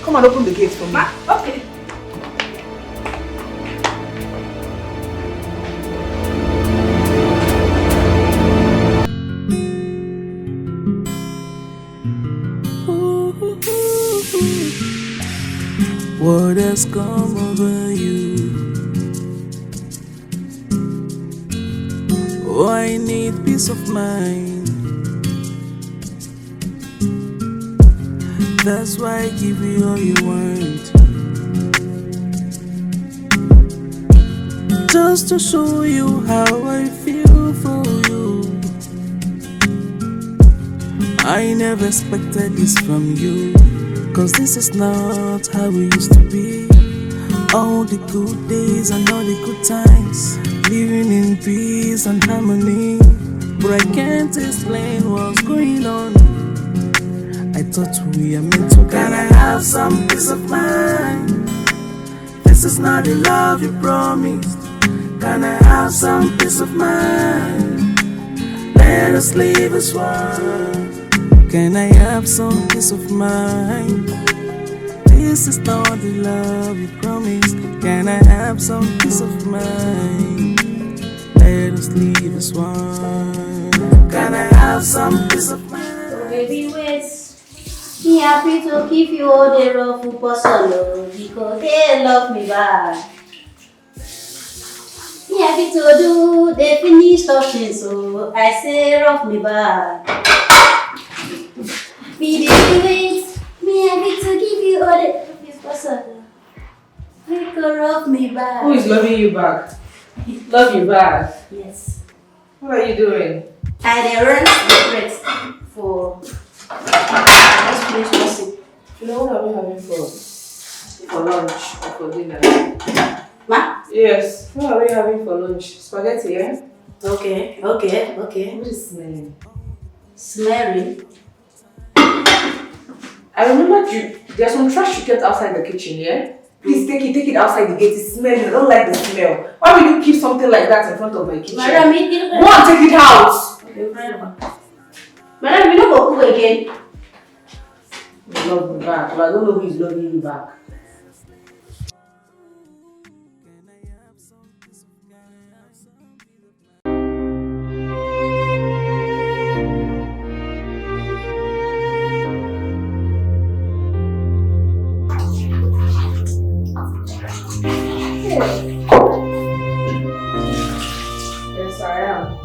Come and open the gate for me. Okay. What has come over you? Oh, I need peace of mind. That's why I give you all you want. Just to show you how I feel for you. I never expected this from you, 'cause this is not how we used to be. All the good days and all the good times, living in peace and harmony. But I can't explain what's going on. I thought we are meant to. Can I have some peace of mind? This is not the love you promised. Can I have some peace of mind? Let us live as one. Can I have some peace of mind? This is not the love you promised. Can I have some peace of mind? Let us live as one. Can I have some peace of mind? Oh, baby, wait. Me happy to give you all the rough person because they love me back. Me happy to do the finished talking, so I say rough me back. Me wait. Me happy to give you all the rough person. Make a rough me back. Who is loving you back? Love you back? Yes. What are you doing? I run secret for. You know what are we having for lunch or for dinner? Ma? Yes. What are we having for lunch? Spaghetti, yeah? Okay. What is smelling? Smelling? I remember there's some trash you kept outside the kitchen, yeah? Please take it outside the gate. It's smelling. I don't like the smell. Why will you keep something like that in front of my kitchen? Madam, go and take it out! Okay, Madam, you don't go cook again. You love me back, but I don't know who is loving you back. Yes, I am.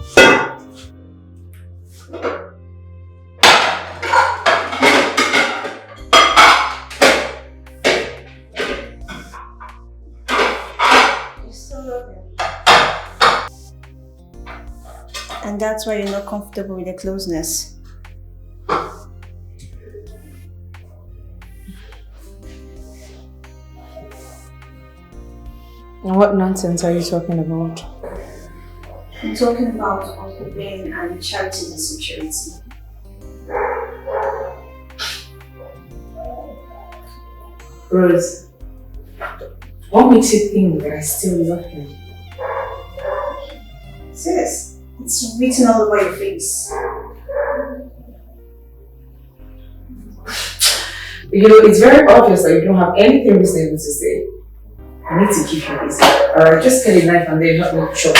And that's why you're not comfortable with the closeness. What nonsense are you talking about? I'm talking about Uncle Ben and Charity's insecurity. Rose, what makes you think that I still love him? Sis, it's written all over your face. You know, it's very obvious that you don't have anything reasonable to say. I need to keep you busy. Alright, just get a knife and then help me chop.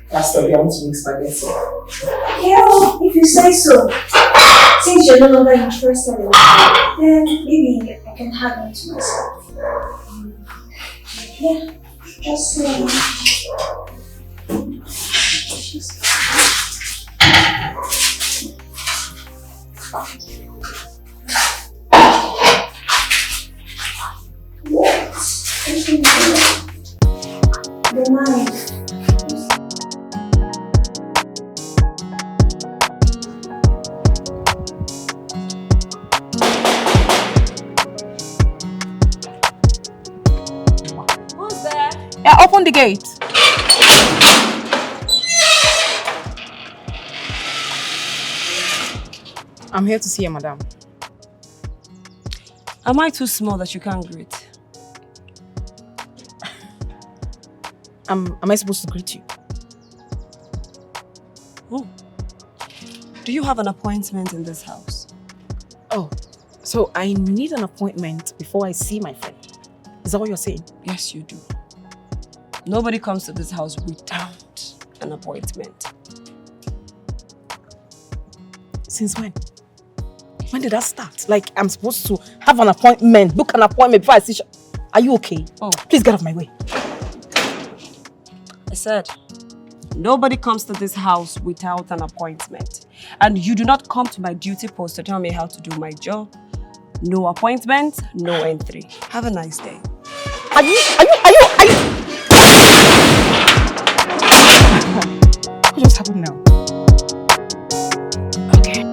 Pastor, I want to make spaghetti. Yeah, well, if you say so. Since you're no longer interested in me, then maybe I can have it to myself. Yeah, just The knife. Who's there? Yeah, open the gate. I'm here to see you, madam. Am I too small that you can't greet? Am I supposed to greet you? Oh. Do you have an appointment in this house? Oh, so I need an appointment before I see my friend. Is that what you're saying? Yes, you do. Nobody comes to this house without an appointment. Since when? When did that start? Like, I'm supposed to have an appointment, book an appointment before I see... Are you okay? Oh. Please get off my way. I said, nobody comes to this house without an appointment. And you do not come to my duty post to tell me how to do my job. No appointment, no entry. Have a nice day. Are you... What just happened now? Okay.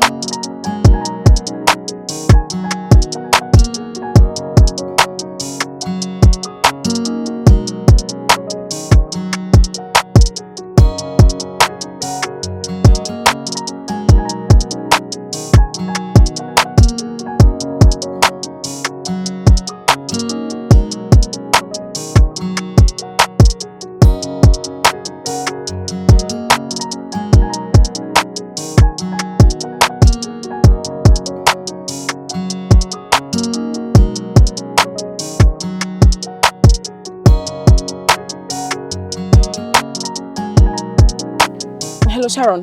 Hello, Sharon.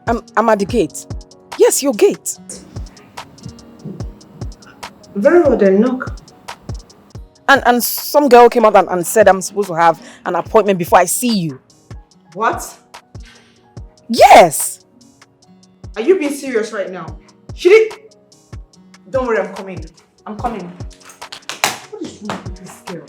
I'm at the gate. Yes, your gate. Very well then, knock. And some girl came out and said I'm supposed to have an appointment before I see you. What? Yes! Are you being serious right now? She did... Don't worry, I'm coming. I'm coming. What is wrong with this girl?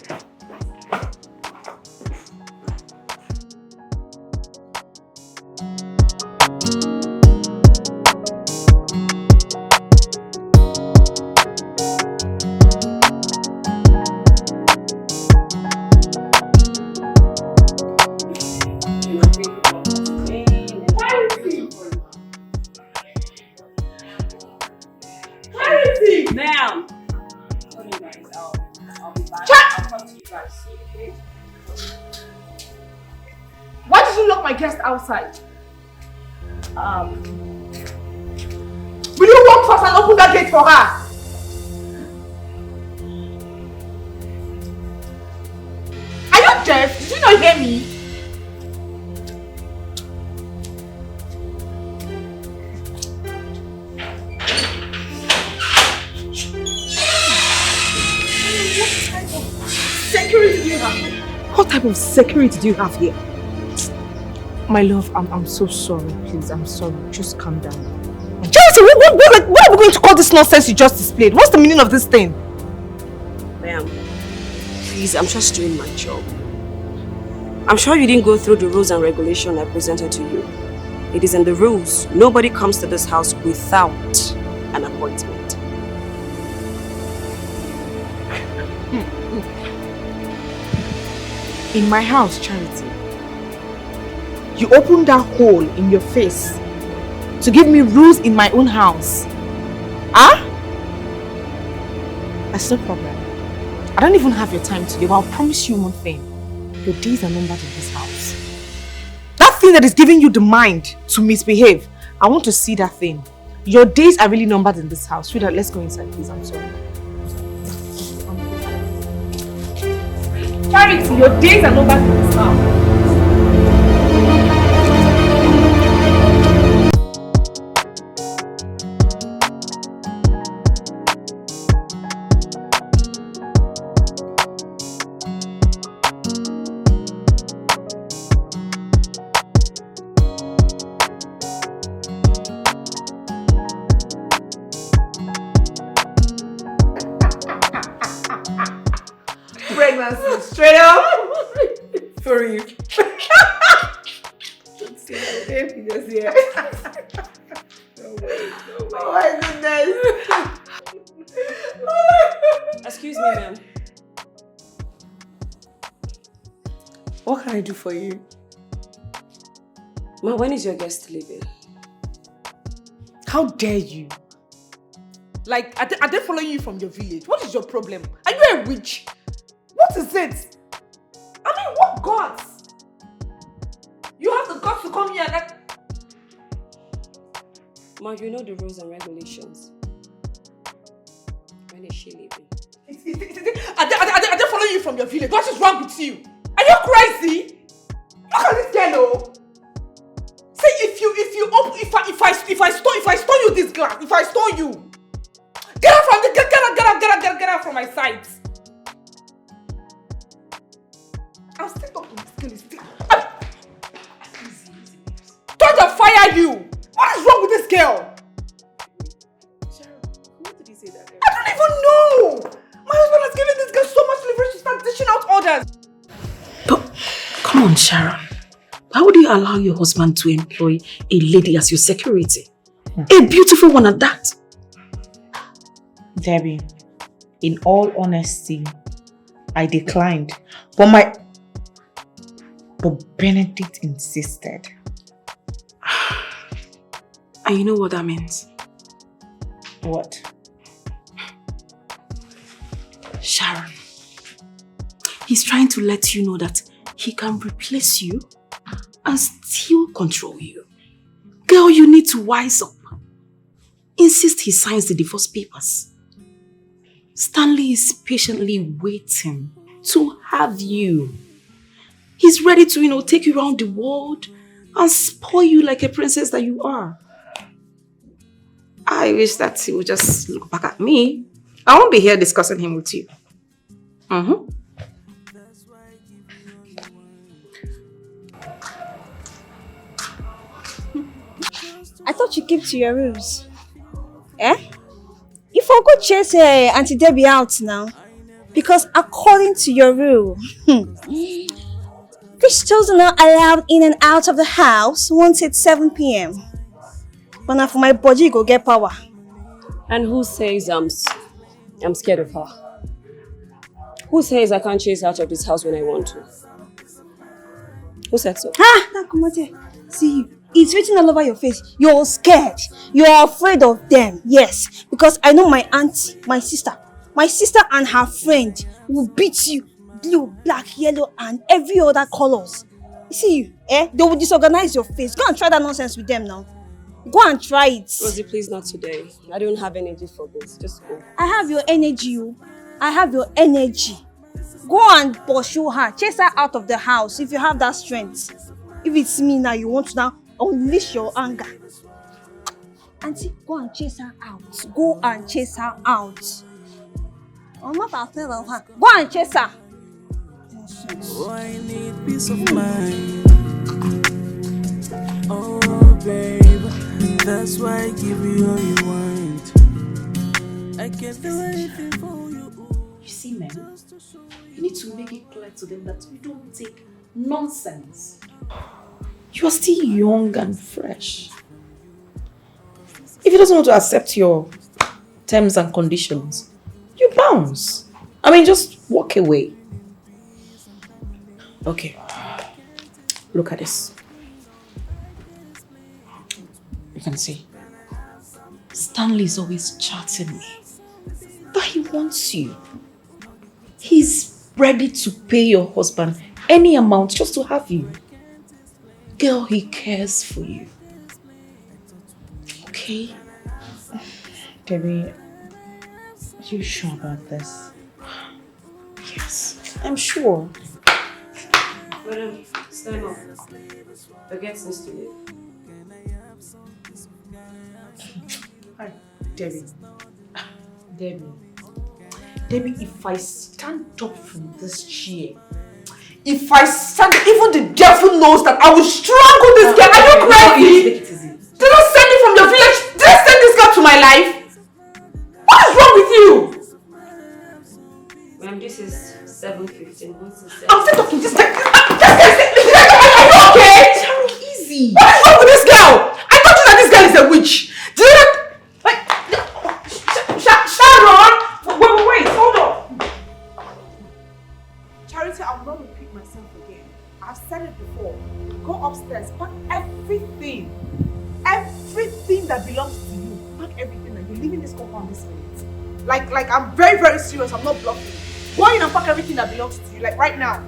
Ma'am! Why did you lock my guest outside? Will you walk fast and open that gate for her? Are you deaf? Did you not hear me? Security do you have? What type of security do you have here? My love, I'm so sorry. Please, I'm sorry. Just calm down. Charity, what are we going to call this nonsense you just displayed? What's the meaning of this thing? Ma'am, please, I'm just doing my job. I'm sure you didn't go through the rules and regulations I presented to you. It is in the rules. Nobody comes to this house without an appointment. In my house, Charity, you opened that hole in your face to give me rules in my own house. Huh? That's no problem. I don't even have your time today, but I'll promise you one thing. Your days are numbered in this house. That thing that is giving you the mind to misbehave, I want to see that thing. Your days are really numbered in this house. Sweetheart, let's go inside, please. I'm sorry. Charity, your days are numbered in this house. Straight up. For you. Just here. Oh my goodness. Excuse me, ma'am. What can I do for you? Ma, when is your guest leaving? How dare you? Like, are they following you from your village? What is your problem? Are you a witch? What is it? I mean, what gods? You have the guts to come here and like... Ma, you know the rules and regulations. When is she leaving? Are they following you from your village? What is wrong with you? Are you crazy? Look at this girl, say if I stole you this glass, if I stole you, get out from my sight. I'm still talking to this girl. Don't just fire you. What is wrong with this girl? Sharon, who did he say that? I don't even know. My husband has given this girl so much leverage to start dishing out orders. But come on, Sharon. Why would you allow your husband to employ a lady as your security? A beautiful one at that. Debbie, in all honesty, I declined. But Benedict insisted. And you know what that means? What? Sharon, he's trying to let you know that he can replace you and still control you. Girl, you need to wise up. Insist he signs the divorce papers. Stanley is patiently waiting to have you. He's ready to, take you around the world and spoil you like a princess that you are. I wish that he would just look back at me. I won't be here discussing him with you. I thought you kept to your rules. Eh? You forgot chase Auntie Debbie out now. Because according to your rule, Crystals are not allowed in and out of the house once it's 7 p.m. But now for my body, go get power. And who says I'm scared of her? Who says I can't chase her out of this house when I want to? Who said so? Now come on here. See you. It's written all over your face. You're scared. You're afraid of them. Yes. Because I know my auntie, my sister and her friend will beat you blue, black, yellow, and every other colors. You see you, They will disorganize your face. Go and try that nonsense with them now. Go and try it. Rosie, please not today. I don't have energy for this. Just go. I have your energy. I have your energy. Go and pursue her. Chase her out of the house if you have that strength. If it's me now, you want to now unleash your anger. Auntie, go and chase her out. Go and chase her out. I'm not afraid of her. Go and chase her. Oh, I need peace of mind. Oh, babe, that's why I give you all you want. I can't do anything for you. You see, men, you need to make it clear to them that we don't take nonsense. You are still young and fresh. If he doesn't want to accept your terms and conditions, you bounce. I mean, just walk away. Okay. Look at this. You can see. Stanley is always chatting me. But he wants you. He's ready to pay your husband any amount just to have you. Girl, he cares for you. Okay? Debbie, are you sure about this? Yes, I'm sure. Madam, stand up. The guest needs to leave. Hi, Debbie. Debbie, if I stand up from this chair, If I stand, even the devil knows that I will strangle this girl. Are you crazy? Take it easy. Did I send you from your village? Did I send this girl to my life? What is wrong with you? Ma'am, this is 7:15. I'm still talking. This guy. Are you okay? Sharon, easy. What is wrong with this girl? I told you that this girl is a witch. Do you know? Sharon! Wait, hold on. Charity, I will not repeat myself again. I've said it before. Go upstairs, pack everything. Everything that belongs to you. Pack everything and you're leaving this compound this minute. Like I'm very, very serious. I'm not bluffing. Go in and pack everything that belongs to you, like right now.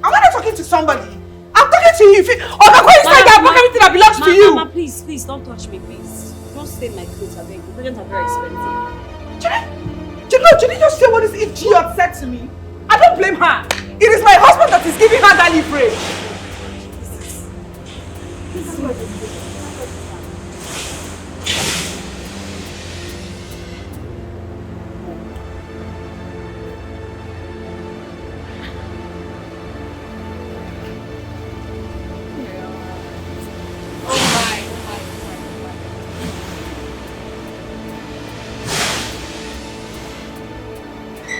I'm not talking to somebody. I'm talking to you. Go inside and pack everything that belongs to you. Mama, please, don't touch me, please. Don't stain my clothes, I beg. The ingredients are very expensive. Did you just say what this idiot said to me? I don't blame her. It is my husband that is giving her that leverage. This is what it is.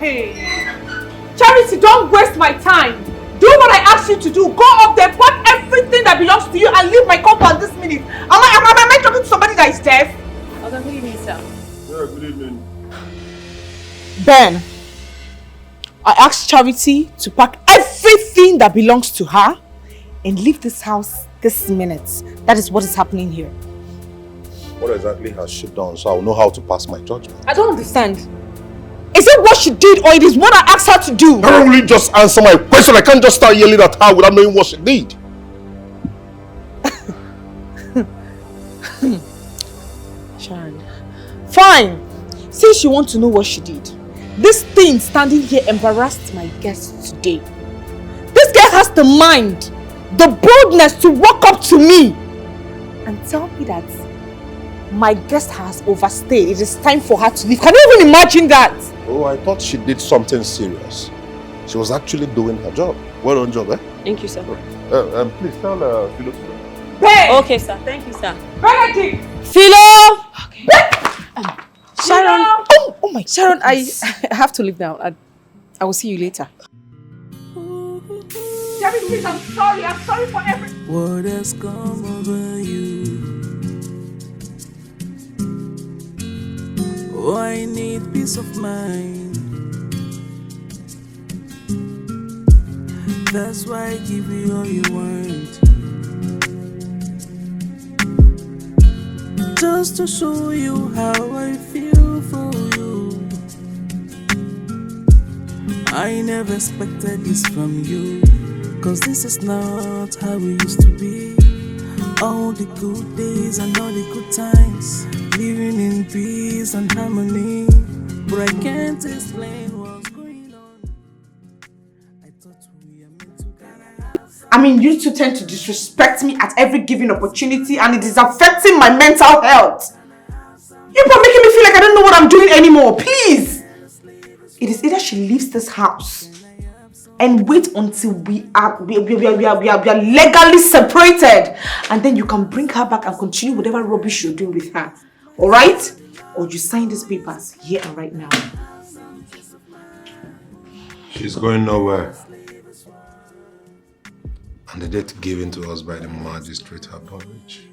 Hey, Charity, don't waste my time. Do what I asked you to do. Go up there, pack everything that belongs to you and leave my compound this minute. Am I talking to somebody that is deaf? Okay, good evening, sir. Yeah, good evening. Ben, I asked Charity to pack everything that belongs to her and leave this house this minute. That is what is happening here. What exactly has she done so I'll know how to pass my judgment? I don't understand. Is it what she did or it is what I asked her to do? Don't really just answer my question. I can't just start yelling at her without knowing what she did. Sharon. Fine. Since you want to know what she did, this thing standing here embarrassed my guest today. This girl has the mind, the boldness to walk up to me and tell me that my guest has overstayed. It is time for her to leave. Can you even imagine that? Oh, I thought she did something serious. She was actually doing her job. Well done job, eh? Thank you, sir. Please tell Philo to go. Ben! Okay, sir. Thank you, sir. Benedict! Philo! Okay. Sharon! Oh my, Sharon, I have to leave now. I will see you later. Jerry, please, I'm sorry. I'm sorry for everything. What has come over you? Oh, I need peace of mind. That's why I give you all you want. Just to show you how I feel for you. I never expected this from you, 'cause this is not how we used to be. All the good days and all the good times, living in peace and harmony. But I can't explain what's going on. I thought we are meant to be. I mean, you two tend to disrespect me at every given opportunity and it is affecting my mental health. You're making me feel like I don't know what I'm doing anymore. Please! It is either she leaves this house and wait until we are legally separated, and then you can bring her back and continue whatever rubbish you're doing with her. Alright? Or you sign these papers here and right now. She's going nowhere. And the date given to us by the magistrate are published.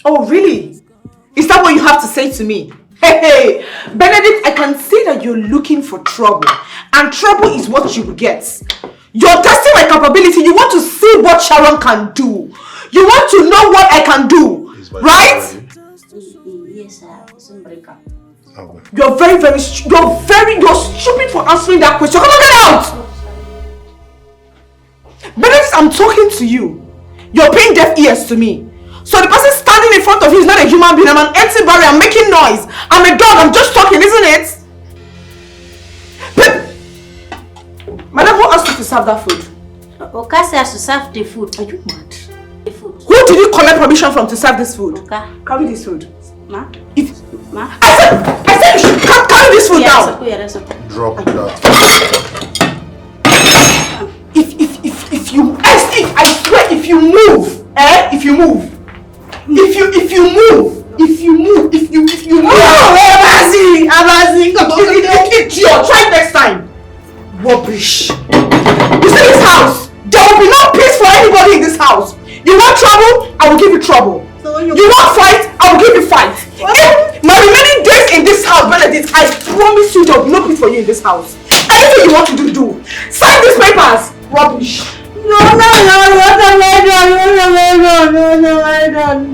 Oh, really? Is that what you have to say to me? Hey, Benedict, I can see that you're looking for trouble. And trouble is what you get. You're testing my capability. You want to see what Sharon can do. You want to know what I can do. Right? Yes, sir. You're you're stupid for answering that question. Come on, get out! Benedict, I'm talking to you. You're paying deaf ears to me. So the person standing in front of you is not a human being. I'm an empty barrier. I'm making noise. I'm a dog. I'm just talking, isn't it? Madam, who asked you to serve that food? Okasi has to serve the food. Are you mad? The food. Who did you collect permission from to serve this food? Okay. Carry this food. Ma? Ma? I said you should carry this food down. Drop that. I swear, if you move, if you move, oh, Amazing, come on, You want fight? I will give you fight. If my remaining days in this house, Benedict, I promise you there will be no peace for you in this house. Anything you want to do, do. Sign these papers. Rubbish. No, I don't.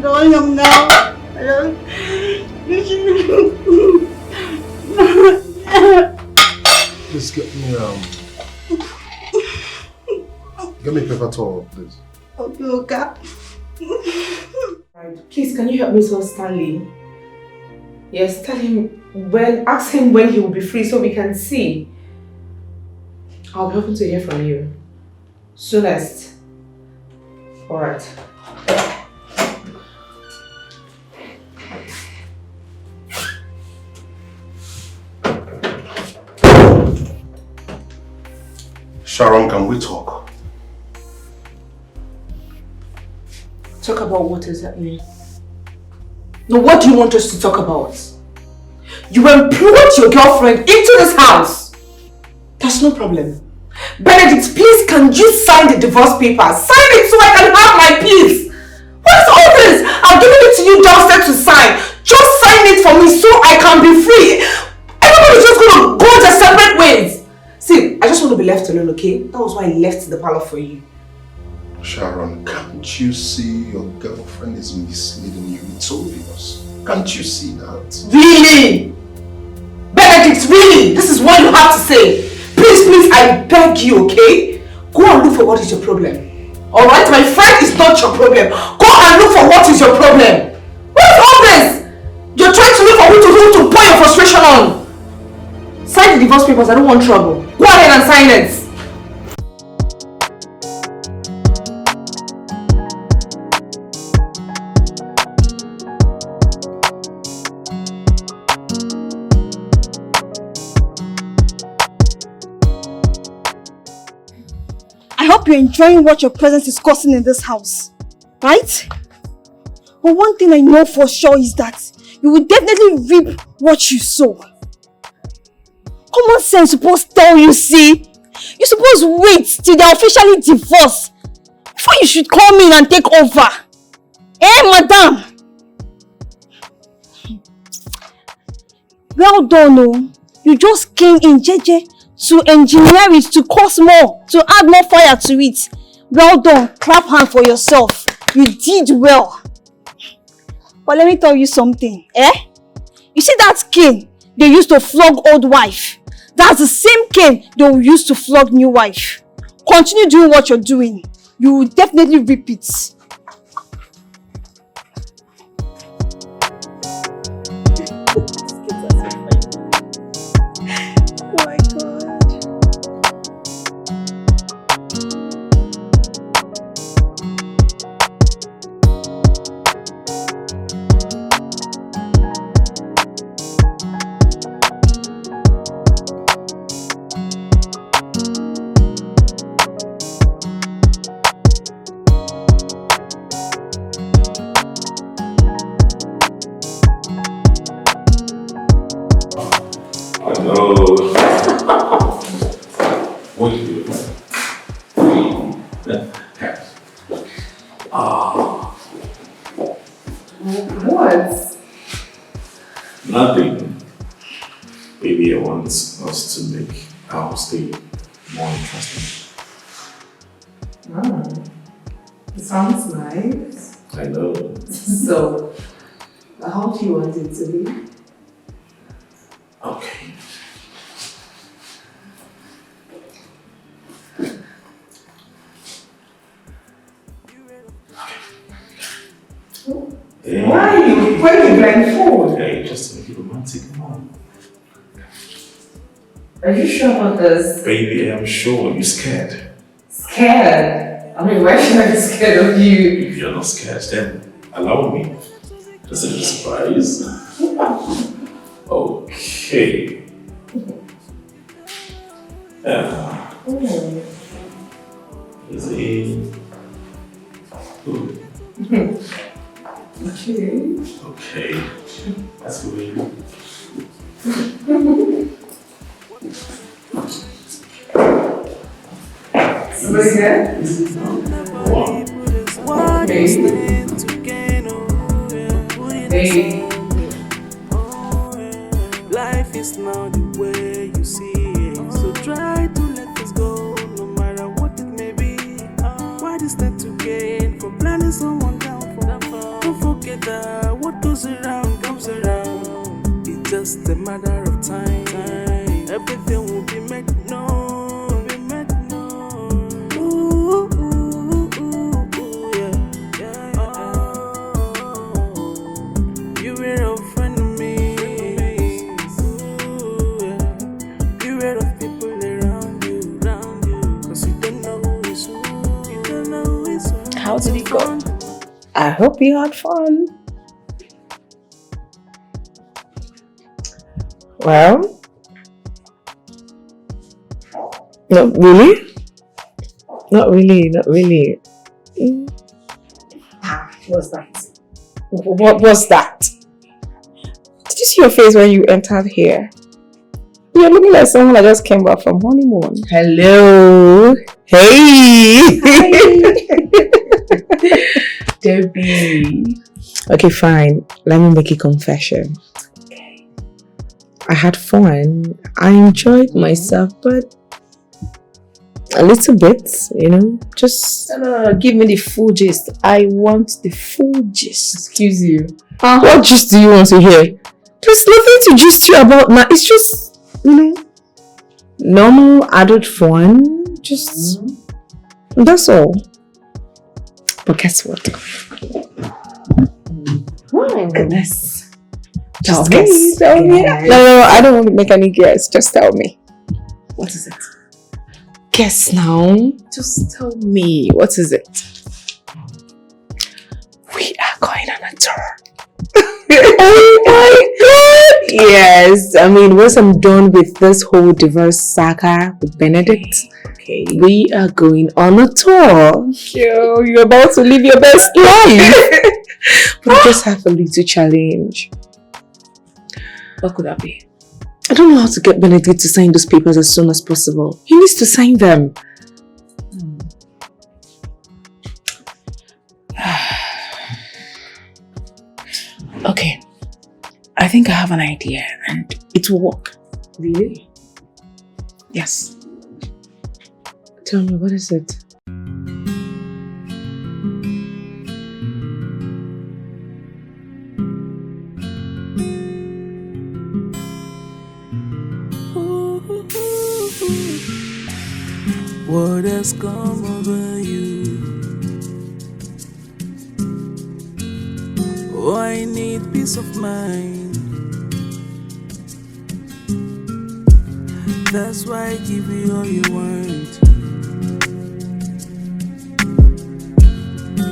Please get me a paper towel, please. Okay. Please, can you help me tell Stanley? Yes, tell him ask him when he will be free so we can see. I'll be hoping to hear from you. Soonest. Alright. Sharon, can we talk? Talk about what exactly? No, what do you want us to talk about? You employed your girlfriend into this house. That's no problem. Benedict, please, can you sign the divorce papers? Sign it so I can have my peace. What is all this? I'm giving it to you downstairs to sign. Just sign it for me so I can be free. Everybody's just going to go their separate ways. See, I just want to be left alone, okay? That was why I left the parlor for you. Sharon, can't you see your girlfriend is misleading you? It's obvious. Can't you see that? Really? Benedict, really? This is what you have to say. Please, I beg you, okay? Go and look for what is your problem. Alright? My friend is not your problem. Go and look for what is your problem. What is all this? You're trying to look for who to pour your frustration on. Sign the divorce papers, I don't want trouble. Go ahead and sign it. I hope you're enjoying what your presence is causing in this house, right? But one thing I know for sure is that you will definitely reap what you sow. Common sense supposed to tell you, see? You're supposed to wait till they're officially divorced before you should come in and take over. Eh, madam? Well done, oh. You just came in, JJ, to engineer it, to cause more, to add more fire to it. Well done. Clap hand for yourself. You did well. But let me tell you something, eh? You see that cane they used to flog old wife? That's the same cane they will use to flog new wife. Continue doing what you're doing. You will definitely reap it. Oh my God. What do you do? What? Nothing. Maybe I want us to make our stay more interesting. It sounds nice. I know. So, how do you want it to be? Okay. Yeah. Why are you wearing blindfold? Hey, just to make it romantic, come on. Are you sure about this? Baby, I'm sure you're scared. Scared? I mean, why should I be scared of you? If you're not scared, then allow me. Just a surprise. Okay. Is it? Ooh. Okay. Okay. That's good. Somebody here? Wow. Okay. Hey. Life is not the way you see it. So try to let this go, no matter what it may be. Why this start to gain from planning someone down for? Don't forget that what goes around comes around. It's just a matter of time. Everything will be made known. Be made known. Ooh, ooh, ooh, ooh, yeah. You were a friend of me. Ooh, yeah. Beware of people around you. Cause you don't know who is who. You don't know who is who. How did it go? I hope you had fun. Well, not really. Not really. What's that? What was that? Did you see your face when you entered here? You're looking like someone that just came back from honeymoon. Hello. Hey. Debbie. Okay, fine. Let me make a confession. Okay. I had fun. I enjoyed myself, but a little bit, just give me the full gist. I want the full gist. Excuse you. What gist do you want to hear? There's nothing to gist you about now. It's just, normal adult fun. Just, that's all. But guess what? Oh, goodness. Just guess. Tell me. No, I don't want to make any guess. Just tell me. What is it? Guess now. Just tell me. What is it? We are going on a tour. Oh my god! Yes, I mean, once I'm done with this whole divorce saga with Benedict, okay, we are going on a tour. Yo, you're about to live your best life. But I just have a little challenge. What could that be? I don't know how to get Benedict to sign those papers as soon as possible. He needs to sign them. Okay. I think I have an idea and it will work. Really? Yes. Tell me, what is it? What has come over you? Oh, I need peace of mind. That's why I give you all you want.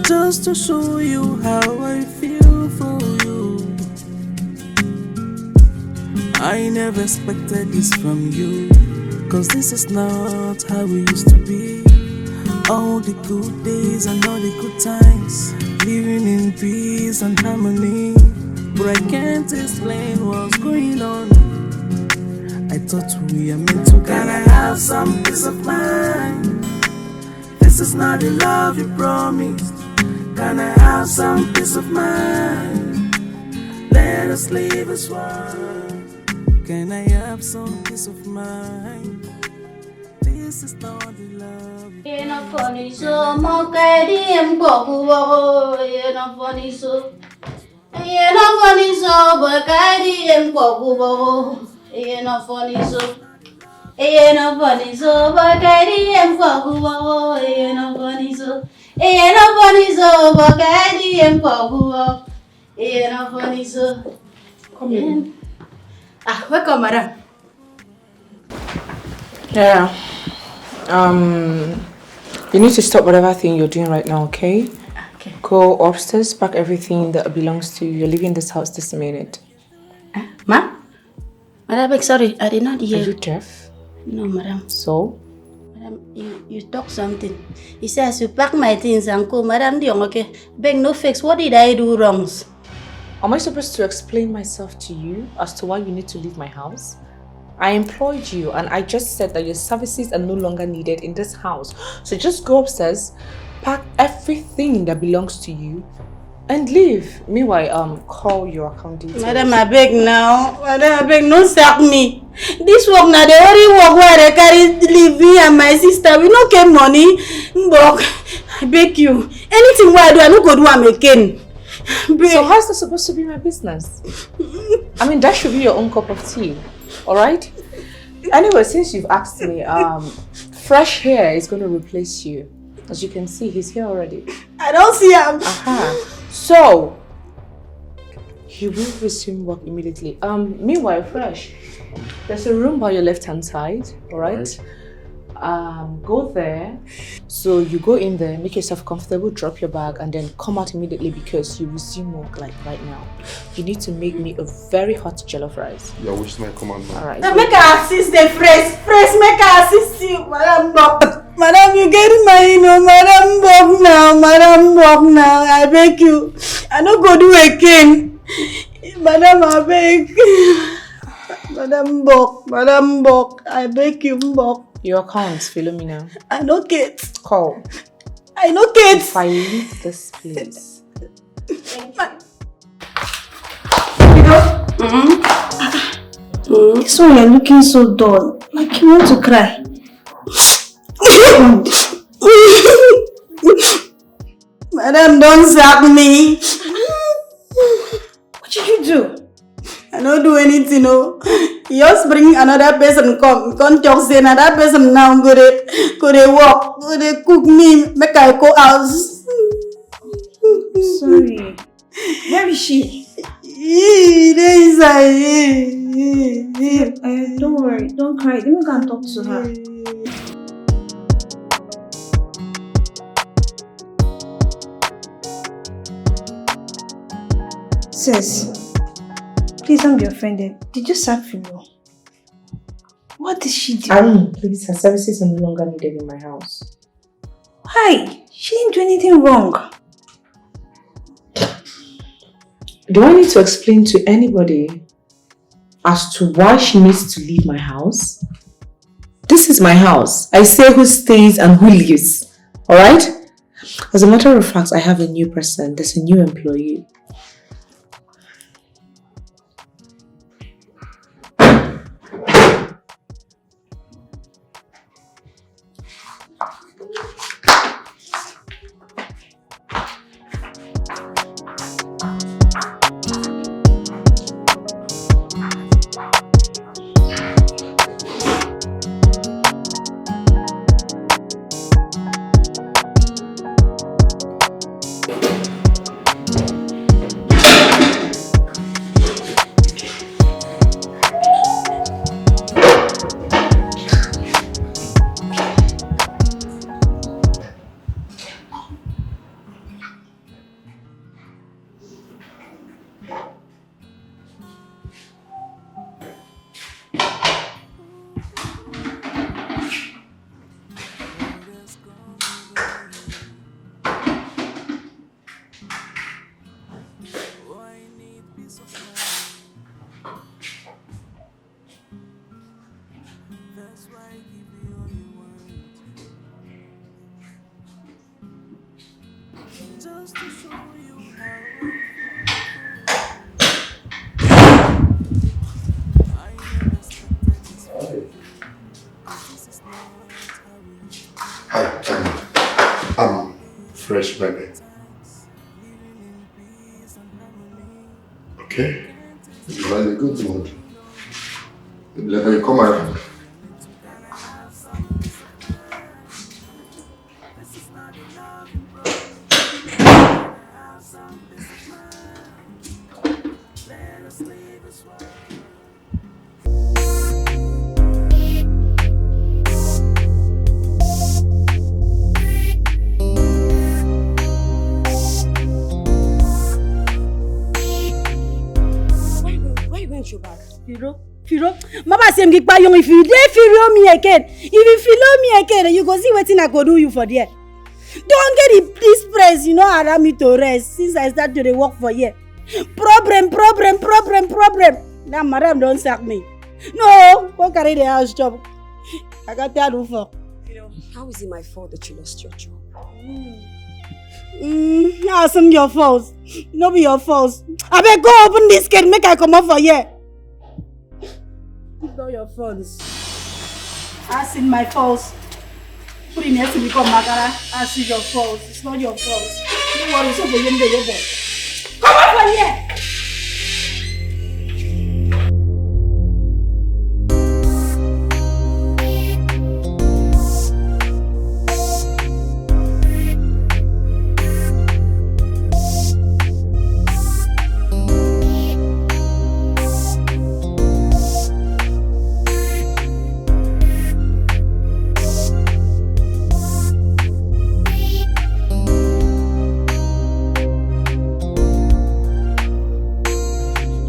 Just to show you how I feel for you. I never expected this from you. Cause this is not how we used to be. All the good days and all the good times, living in peace and harmony. But I can't explain what's going on. I thought we are meant to. Can I have some peace of mind? This is not the love you promised. Can I have some peace of mind? Let us live as one. Can I have some peace of mind? This is not the love. You're not funny, so Monkey, I'm you're not funny, so you're not funny, so but I'm you're not funny, so you're not funny, so but I'm you're not funny, so you're not funny, so but I'm you're not funny, so come in. Welcome, madam. Yeah. You need to stop whatever thing you're doing right now, okay? Okay. Go upstairs, pack everything that belongs to you. You're leaving this house this minute. Ma? Madam, sorry, I did not hear. Are you deaf? No, madam. So? Madam, you talk something. He says you pack my things and go. Madam, okay? Beg no fix. What did I do wrong? Am I supposed to explain myself to you as to why you need to leave my house? I employed you and I just said that your services are no longer needed in this house. So just go upstairs, pack everything that belongs to you And leave. Meanwhile, call your account details. Madam, I beg now. Madam, I beg, no sack me. This work now, the only work where they carry leave me and my sister. We no get money. But I beg you. Anything where I do, I no go do am again. So how's that supposed to be my business? I mean, that should be your own cup of tea. Alright? Anyway, since you've asked me, fresh hair is going to replace you. As you can see, he's here already. I don't see him. So, he will resume work immediately. Meanwhile, Fresh, there's a room by your left-hand side, alright? Go there. So you go in there, make yourself comfortable, drop your bag, and then come out immediately because you resume work like right now. You need to make me a very hot jollof rice. Yeah, which is my command now. Alright. Now make her assist the Fresh. Fresh, make her assist you, Madam Bob. Madam, you get my Madam Bob now. Madam Bob now. I beg you. I don't go do again. Madam, I beg. Madam Bob, I beg you, Bob. Your account, Philomena. I no get. Call. I no get. If I leave this place. So you're looking so dull, like you want to cry. Madam, don't sack me. What did you do? I don't do anything, no. You just bring another person come talk, say another person now go they walk, go they cook me, make I go out. Sorry. Where is she? There inside. Don't worry, don't cry. Let me go and talk to her. Sis, please don't be offended. Did you sack Philo? What did she do? Please, her services are no longer needed in my house. Why? She didn't do anything wrong. Do I need to explain to anybody as to why she needs to leave my house? This is my house. I say who stays and who leaves. Alright? As a matter of fact, I have a new person. There's a new employee. I'm fresh, baby. Okay? You are in a good mood. Let me come around. Mama say if you dey follow me again, you go see wetin I go do you for there. Don't get this press, allow me to rest since I start to work for here. Problem. Now madam don't sack me. No, go carry the house job. I got that for. How is it my fault that you lost your job? Ask your fault. No be your fault. I beg go open this gate, make I come out for here. It's not your fault. Ask in my fault. Put in here to become Magara. Ask your fault. It's not your fault. Don't worry, so for you, come out for here.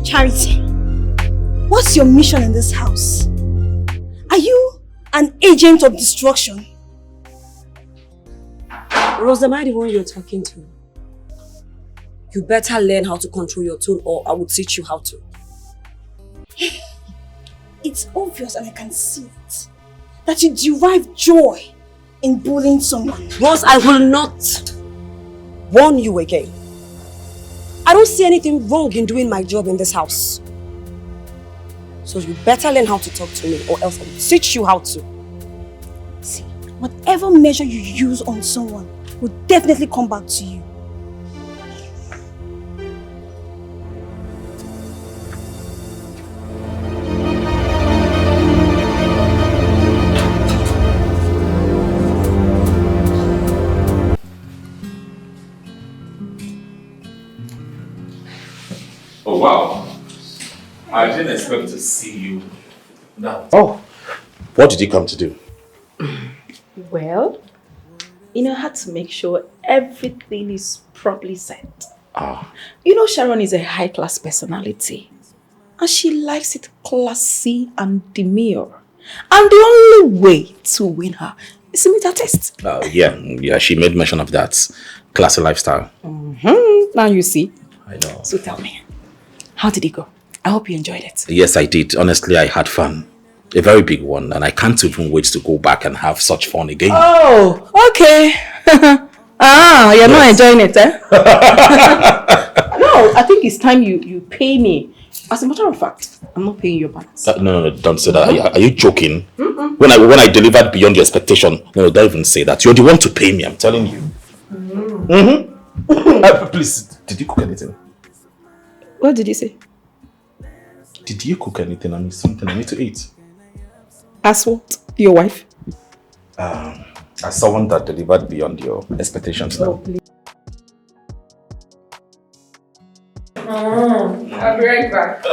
Charity, what's your mission in this house? Are you an agent of destruction? Rose, am I the one you're talking to? You better learn how to control your tone or I will teach you how to. It's obvious and I can see it, that you derive joy in bullying someone. Rose, I will not warn you again. I don't see anything wrong in doing my job in this house. So you better learn how to talk to me or else I will teach you how to. See, whatever measure you use on someone will definitely come back to you. Oh wow. I didn't expect to see you now. Oh, what did you come to do? Well, I had to make sure everything is properly set. Sharon is a high-class personality. And she likes it classy and demure. And the only way to win her is to meet her taste. Yeah, she made mention of that. Classy lifestyle. Now you see. I know. So tell me, how did it go? I hope you enjoyed it. Yes, I did. Honestly, I had fun. A very big one. And I can't even wait to go back and have such fun again. Oh, okay. You're not enjoying it, eh? No, I think it's time you pay me. As a matter of fact, I'm not paying your balance. No, don't say that. Are you joking? When I delivered beyond your expectation, no, don't even say that. You're the one to pay me, I'm telling you. Please, did you cook anything? What did you say? Did you cook anything? I need something I need to eat. As what? Your wife? As someone that delivered beyond your expectations now. Oh, please. I'll be right back.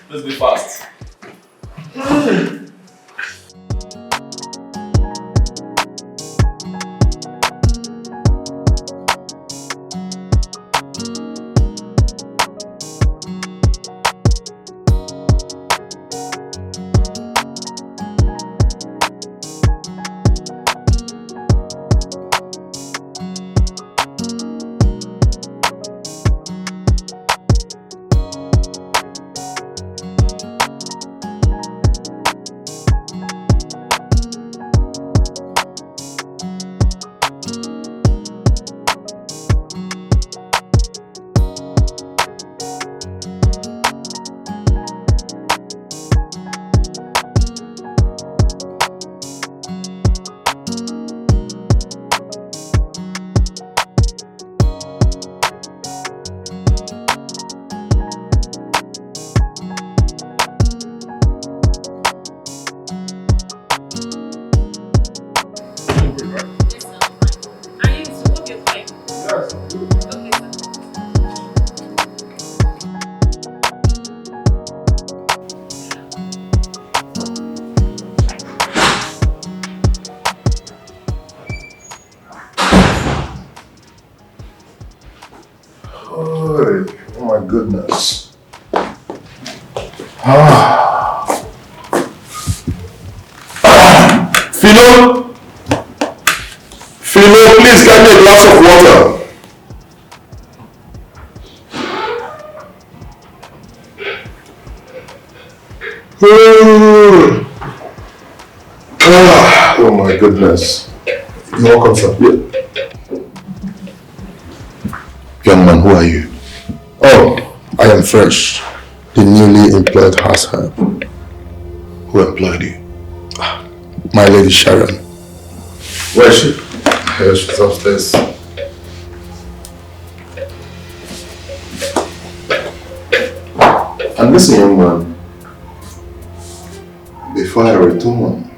Let's be fast. Goodness. Philo, please get me a glass of water. Oh my goodness. You're welcome, sir. Yeah. who are you? Oh, I am Fresh, the newly employed house help. Who employed you? My lady Sharon. Where is she? Here, she's upstairs. And listen, young man, before I return,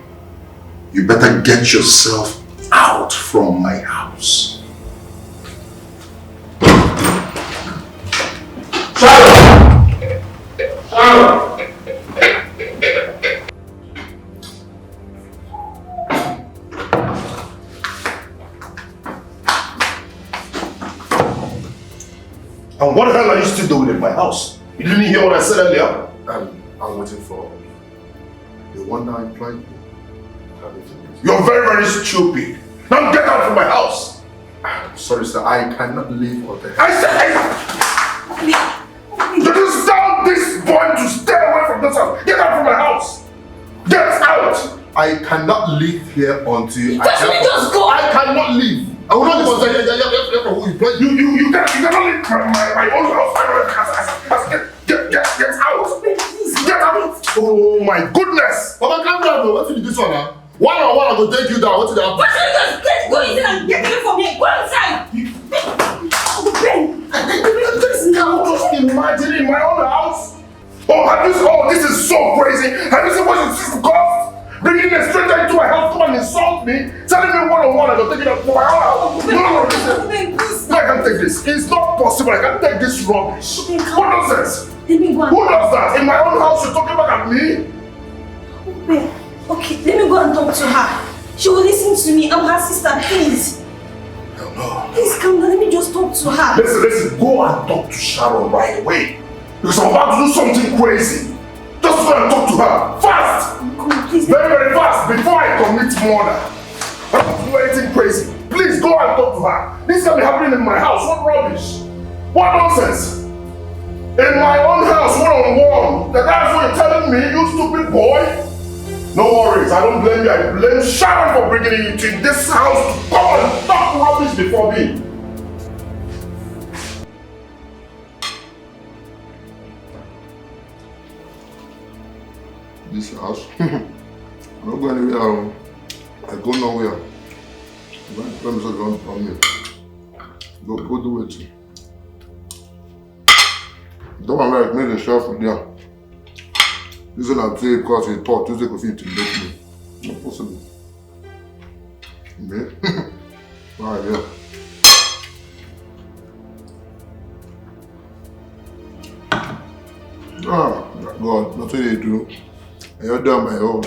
you better get yourself out from my house. And what the hell are you still doing in my house? You didn't hear what I said earlier? I'm waiting for the one that employed me. You're very, very stupid. Now get out from my house. Sorry, sir. I cannot leave or the I said you just tell this boy to stay away from this house. Get out from my house. Get out. I cannot leave here until just go. I cannot leave. I will not leave until you cannot leave my own house. Get out. Get out. Oh my goodness. Papa, calm down. What did this one now? One on one, I will take you down. What did happen? But let's go inside and get away from here. Go inside. Now just imagine in my own house. This is so crazy. Have you seen what your sister cost? Bringing a stranger into my house, come and insult me, telling me one on one, and you're taking it for my own house. No, I can't take this. It's not possible. I can't take this rubbish. What nonsense? Who does that? In my own house, you're talking about at me? Okay, let me go and talk to her. She will listen to me. I'm her sister, please. Hell no. Please come down, let me just talk to her. Listen, go and talk to Sharon right away. Because I'm about to do something crazy. Just go and talk to her. Fast! Come on, please. Very, very fast before I commit murder. I'm about to do anything crazy. Please go and talk to her. This can be happening in my house. What rubbish? What nonsense? In my own house, one-on-one. That's what you're telling me, you stupid boy? No worries, I don't blame you. I blame Sharon for bringing you to this house to come and talk rubbish before me. This house? I'm not going anywhere. I go nowhere. Let me just run from here. Go do it. Don't want to make the shelf for there. This one I'm saying because he thought Tuesday could fit to make me. Not possible. Me? Alright, yeah. Ah, God, that's what they do. And you're done my own.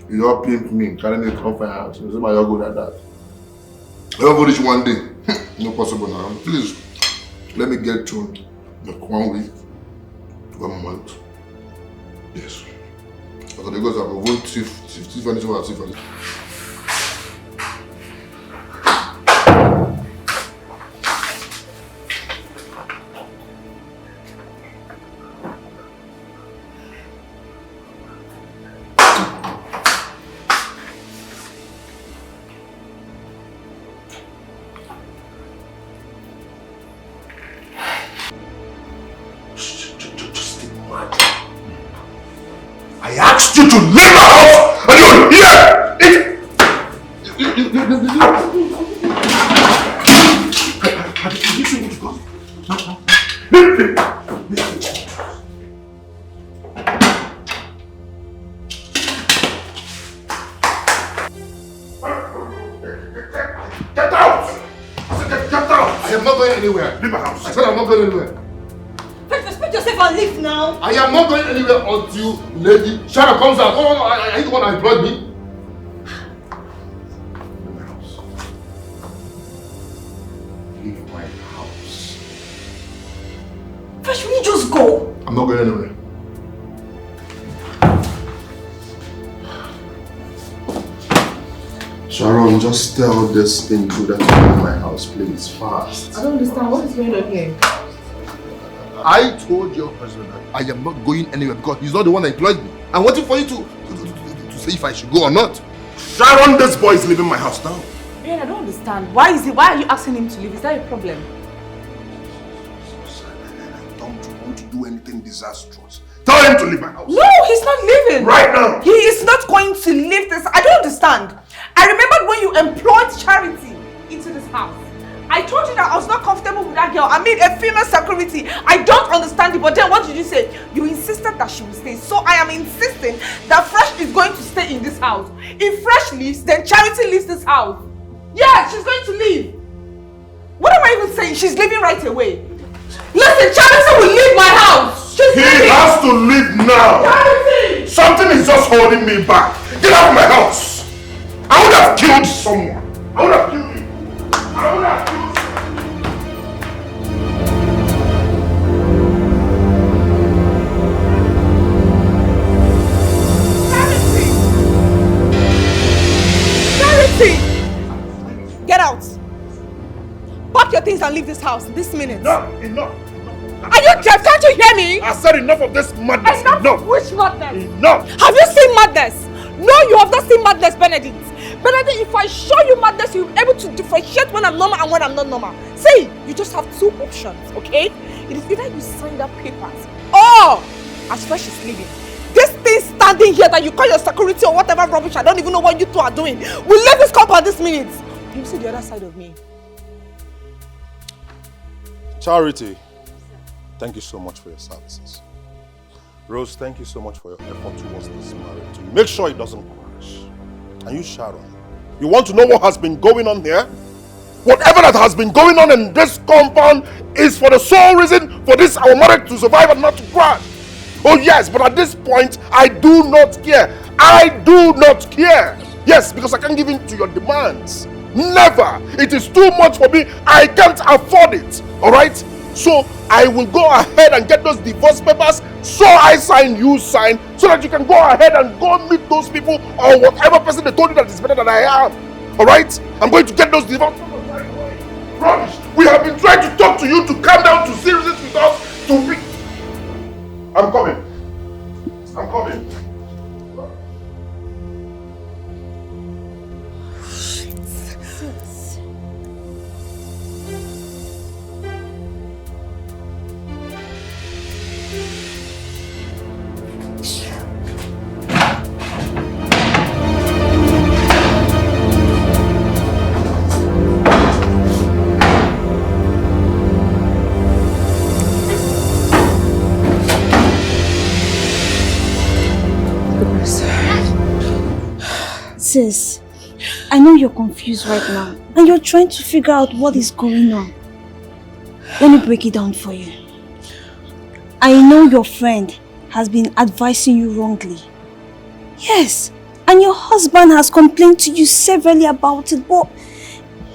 You don't pimp me, carry me come for your house. You say my you're good at that. I don't finish one day. Not possible now. Please, let me get to like 1 week, 1 month. Yes. Because they go to a good chief furniture or chief furniture. I asked you to leave my house and you're here! Get out! I said get out! I am not going anywhere. Leave my house. I said I'm not going anywhere. Respect yourself and leave now. I am not going anywhere until Lady Sharon comes out. Oh, no, I ain't the one that employed me. Leave my house. Leave my house. Fresh, will you just go? I'm not going anywhere. Sharon, just tell this intruder to leave my house, please, fast. I don't understand. What is going on here? I told your husband that I am not going anywhere because he's not the one that employed me. I'm waiting for you to say if I should go or not. Sharon, this boy is leaving my house now. Man, I don't understand. Why are you asking him to leave? Is that a problem? do anything disastrous. Tell him to leave my house. No, he's not leaving. Right now. He is not going to leave this. I don't understand. I remembered when you employed Charity into this house. I told you that I was not comfortable with that girl. I mean, a female security. I don't understand it, but then what did you say? You insisted that she will stay. So I am insisting that Fresh is going to stay in this house. If Fresh leaves, then Charity leaves this house. Yeah, she's going to leave. What am I even saying? She's leaving right away. Listen, Charity will leave my house. She's leaving. He has to leave now. Charity! Something is just holding me back. Get out of my house. I would have killed someone. I would have killed you. I would have killed you. Get out! Pack your things and leave this house this minute. No, enough. Are you deaf? Can't you hear me? I said enough of this madness. Enough. Which madness? Enough. Have you seen madness? No, you have not seen madness, Benedict. Benedict, if I show you madness, you'll be able to differentiate when I'm normal and when I'm not normal. See, you just have two options, okay? It is either you sign the papers or as Fresh is leaving. This thing standing here that you call your security or whatever rubbish, I don't even know what you two are doing. We'll leave this compound this minute. You see the other side of me. Charity, thank you so much for your services. Rose, thank you so much for your effort towards this marriage. To make sure it doesn't crash. And you, Sharon, you want to know what has been going on here? Whatever that has been going on in this compound is for the sole reason for this our marriage to survive and not to crash. Oh yes, but at this point, I do not care. I do not care. Yes, because I can't give in to your demands. Never. It is too much for me. I can't afford it. Alright? So I will go ahead and get those divorce papers. So I sign, you sign, so that you can go ahead and go meet those people or whatever person they told you that is better than I am. Alright? I'm going to get those divorce papers right away. Rubbish. We have been trying to talk to you to calm down, to seriousness with us, to be. I'm coming. I'm coming. Sis, I know you're confused right now and you're trying to figure out what is going on. Let me break it down for you. I know your friend has been advising you wrongly. Yes, and your husband has complained to you severally about it, but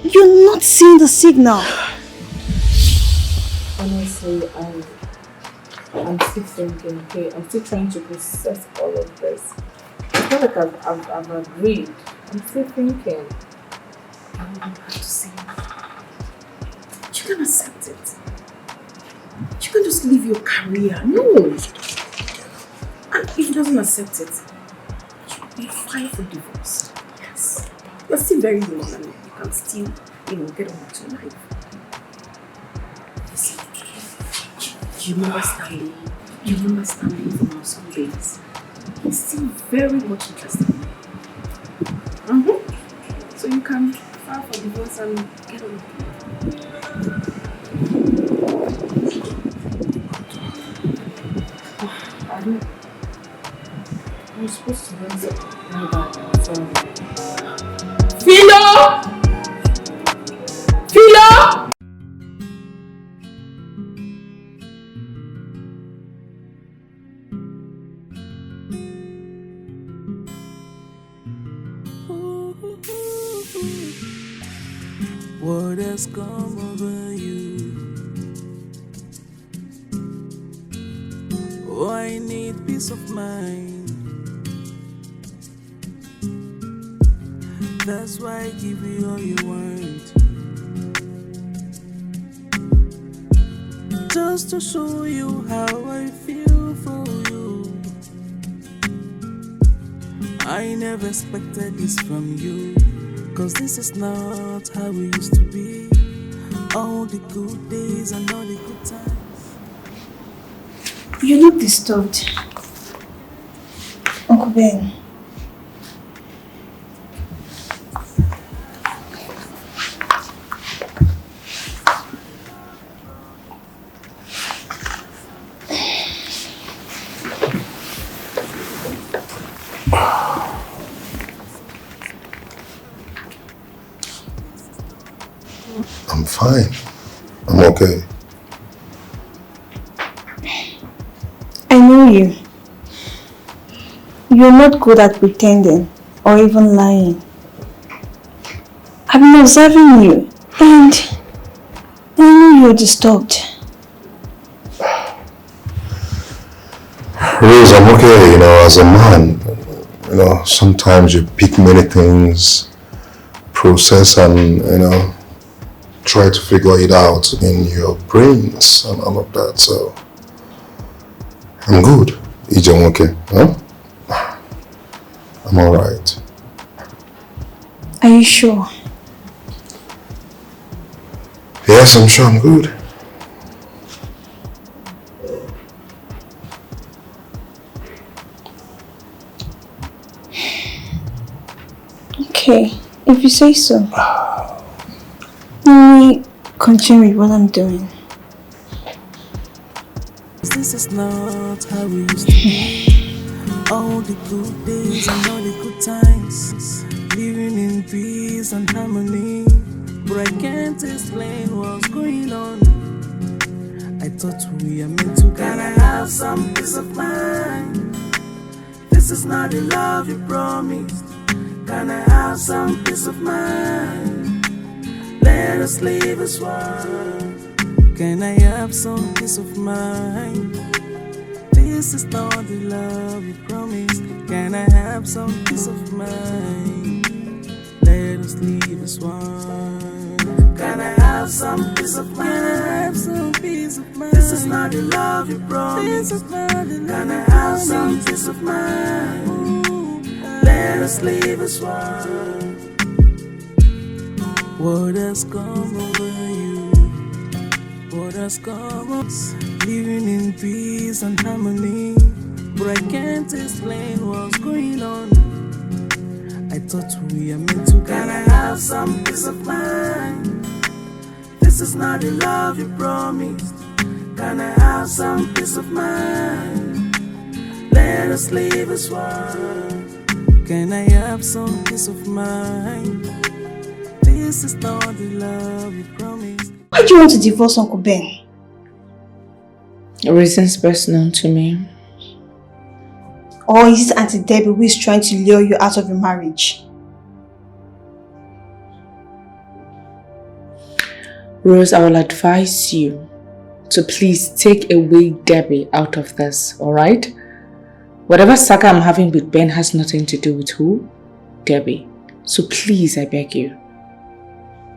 you're not seeing the signal. Honestly, I'm still thinking, okay? I'm still trying to process all of this. It's not like I've agreed. I'm still thinking. I don't know how to say it. You can accept it. You can just leave your career. No. And if he doesn't accept it, you file for divorce. Yes. You're still very young and you can still, get on with your life. Listen, you remember Stanley? You remember Stanley from our school days? He's still very much interested in you. So you can file for divorce and get on with it. I'm supposed to run my bag. Sorry. Philo! Philo! What has come over you? Oh, I need peace of mind. That's why I give you all you want. Just to show you how I feel for you. I never expected this from you. 'Cause this is not how we used to be. All the good days and all the good times. You look disturbed. Uncle Ben. I'm fine. I'm okay. I know you. You're not good at pretending or even lying. I've been observing you and I know you're disturbed. Rose, I'm okay, as a man. Sometimes you pick many things, process and, try to figure it out in your brains and all of that, so I'm good. I'm okay, huh? I'm alright. Are you sure? Yes, I'm sure I'm good. Okay, if you say so. Let me continue with what I'm doing. This is not how we used to be. All the good days and all the good times, living in peace and harmony. But I can't explain what's going on. I thought we are meant to. Can I have some peace of mind? This is not the love you promised. Can I have some peace of mind? Let us live as one. Can I have some peace of mind? This is not the love you promised. Can I have some peace of mind? Let us live as one. Can I have some peace of mind? Can I have some peace of mind? This is not the love you promised. This is not the love. Can I have some peace of mind? Ooh, let us live as one. What has come over you? What has come over us? Living in peace and harmony. But I can't explain what's going on. I thought we are meant to. Can I have some peace of mind? This is not the love you promised. Can I have some peace of mind? Let us live as one. Can I have some peace of mind? This is not the love you promised. Why do you want to divorce Uncle Ben? Reasons best known to me. Or is it Auntie Debbie who is trying to lure you out of your marriage? Rose, I will advise you to please take away Debbie out of this, alright? Whatever saga I'm having with Ben has nothing to do with who? Debbie. So please, I beg you.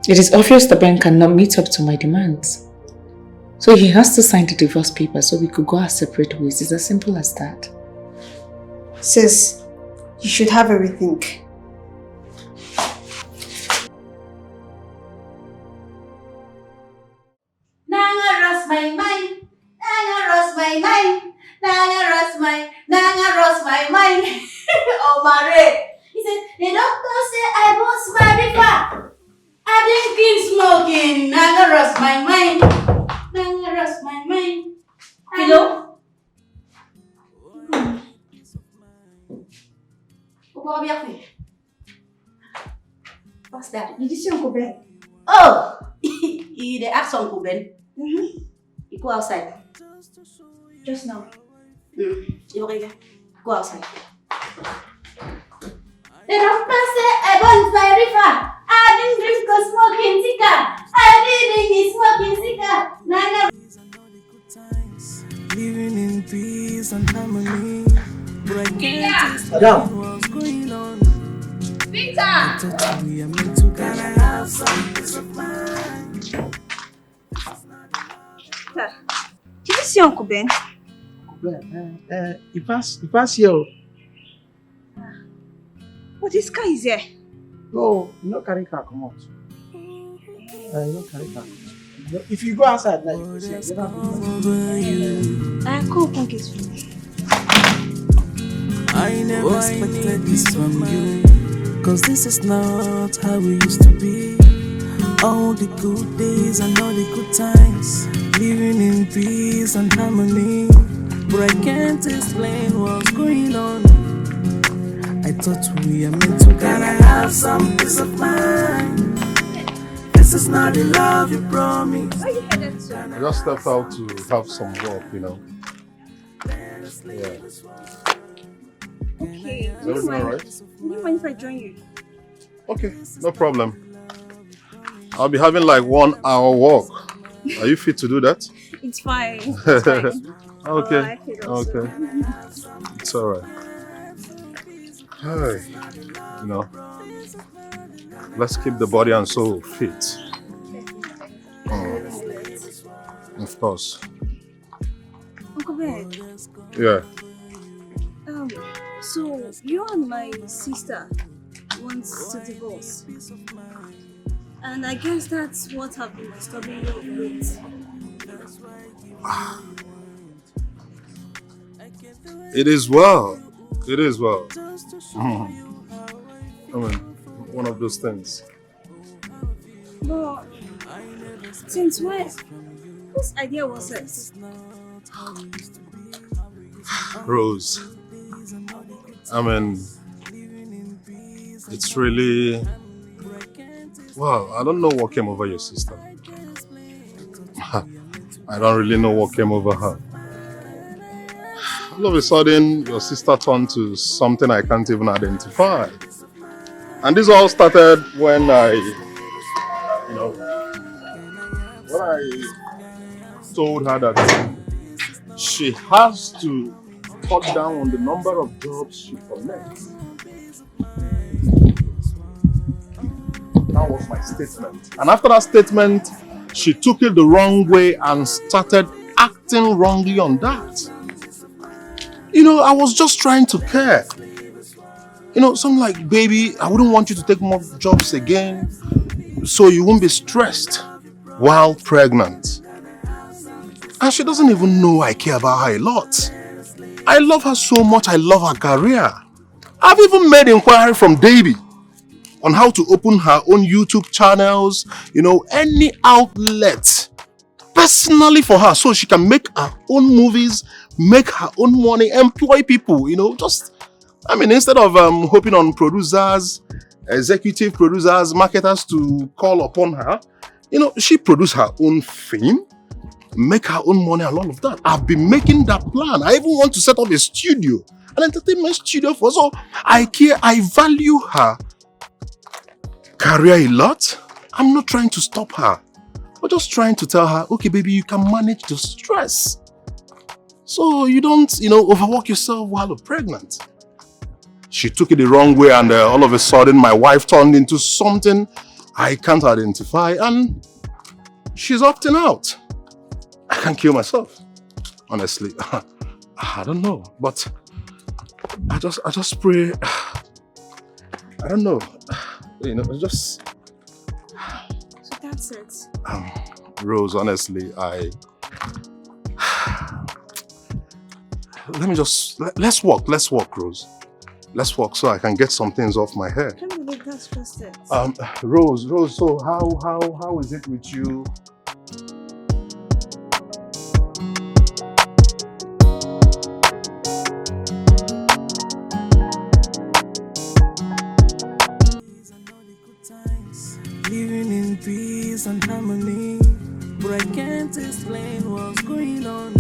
It is obvious that Ben cannot meet up to my demands. So he has to sign the divorce paper so we could go our separate ways. It's as simple as that. Sis, you should have a rethink. Nanga roast my mind. Nanga roast my mind. Nanga roast my mind. Oh, Mare. He said, the doctor said I was married far. I didn't clean smoking. Nanga roast my mind. Nanga roast my mind. Hello? What's that? Did you see Uncle Ben? Oh! They asked Uncle Ben. You go outside. Just now. You okay? Go outside. The doctor said I want my river. I didn't drink or smoking cigar. I didn't smoking cigar. Nana. Living in peace and harmony. But I can't explain what's going on. Victor! I thought we are meant to. Can I have some peace of mind? Did you see Uncle Ben? He passed here. But this guy is here. No, carry car, come out. You don't carry car. If you go outside now, you will see. You never I can't get it. I never expected this from you, cause this is not how we used to be. All the good days and all the good times, living in peace and harmony. But I can't explain what's going on. I thought we were meant to. Can I have some peace of mind? This is not the love you promised. I just stepped out to have some work, you know. Yeah. Okay. Is everything alright? Do you mind if I join you? Okay, no problem. I'll be having like 1 hour walk. Are you fit to do that? It's fine. It's fine. Okay. I like it also. Okay. It's alright. Hey, you know, let's keep the body and soul fit. Of course. Uncle Ben. Yeah. So you and my sister wants to divorce. And I guess that's what have been disturbing you of late. It is well. It is well. I mean, one of those things. But since when? Whose idea was it? Rose. I mean, it's really... Well, I don't know what came over your sister. I don't really know what came over her. All of a sudden, your sister turned to something I can't even identify. And this all started when when I told her that she has to cut down on the number of jobs she collects. That was my statement. And after that statement, she took it the wrong way and started acting wrongly on that. You know, I was just trying to care. You know, something like, baby, I wouldn't want you to take more jobs again so you won't be stressed while pregnant. And she doesn't even know I care about her a lot. I love her so much, I love her career. I've even made inquiry from Davy on how to open her own YouTube channels, you know, any outlet personally for her so she can make her own movies, make her own money, employ people, you know, just, I mean, instead of hoping on producers, executive producers, marketers to call upon her, you know, she produced her own fame, make her own money and all of that. I've been making that plan. I even want to set up a studio, an entertainment studio for her. So I care, I value her career a lot. I'm not trying to stop her, but just trying to tell her, okay, baby, you can manage the stress. So you don't, you know, overwork yourself while you're pregnant. She took it the wrong way and all of a sudden my wife turned into something I can't identify and she's opting out. I can kill myself, honestly. I don't know, but I just pray. I don't know, you know, just. So that's it. Rose, honestly, let's walk, Rose. Let's walk so I can get some things off my head. I can't believe that's just it. Rose, so how is it with you? Living in peace and harmony, but I can't explain what's going on.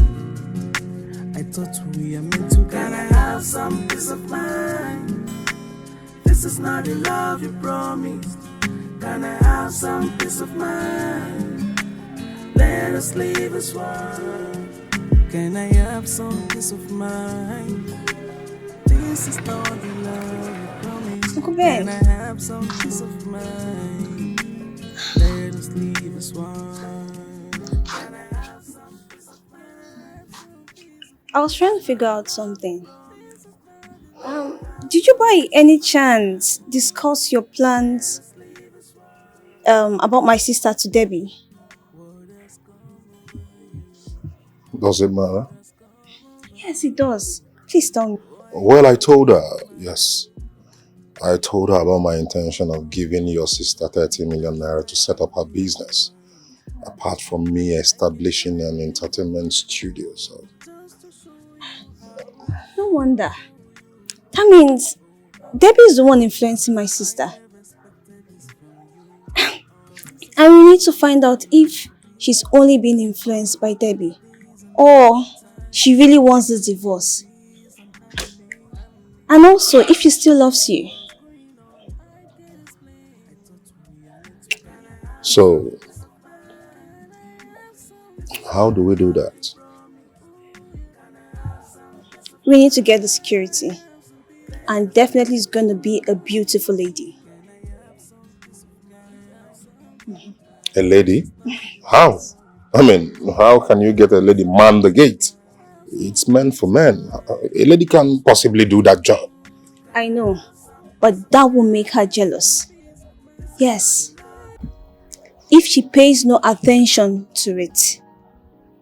I thought we were meant to. Can I have some peace of mind? This is not the love you promised. Can I have some peace of mind? Let us live as one. Can I have some peace of mind? This is not the love you promised. Uncle Ben. Can I have some peace of mind? Let us live as one. I was trying to figure out something. Did you by any chance discuss your plans about my sister to Debbie? Does it matter? Yes, it does. Please tell me. Well, I told her, yes. I told her about my intention of giving your sister 30 million naira to set up her business. Apart from me establishing an entertainment studio, so. No wonder. That means Debbie is the one influencing my sister. And we need to find out if she's only being influenced by Debbie or she really wants this divorce. And also, if she still loves you. So, how do we do that? We need to get the security. And definitely it's going to be a beautiful lady. A lady? How? I mean, how can you get a lady man the gate? It's meant for men. A lady can't possibly do that job. I know, but that will make her jealous. Yes. If she pays no attention to it,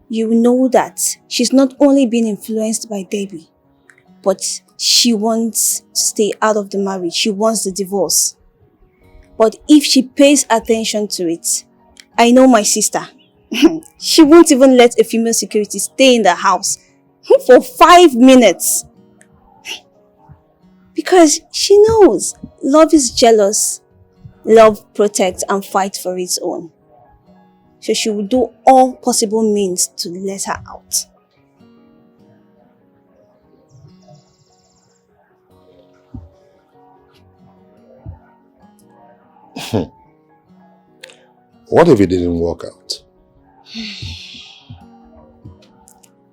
you know that she's not only being influenced by Debbie, but she wants to stay out of the marriage. She wants the divorce. But if she pays attention to it, I know my sister. She won't even let a female security stay in the house for 5 minutes. Because she knows love is jealous, love protects and fights for its own. So she will do all possible means to let her out. What if it didn't work out?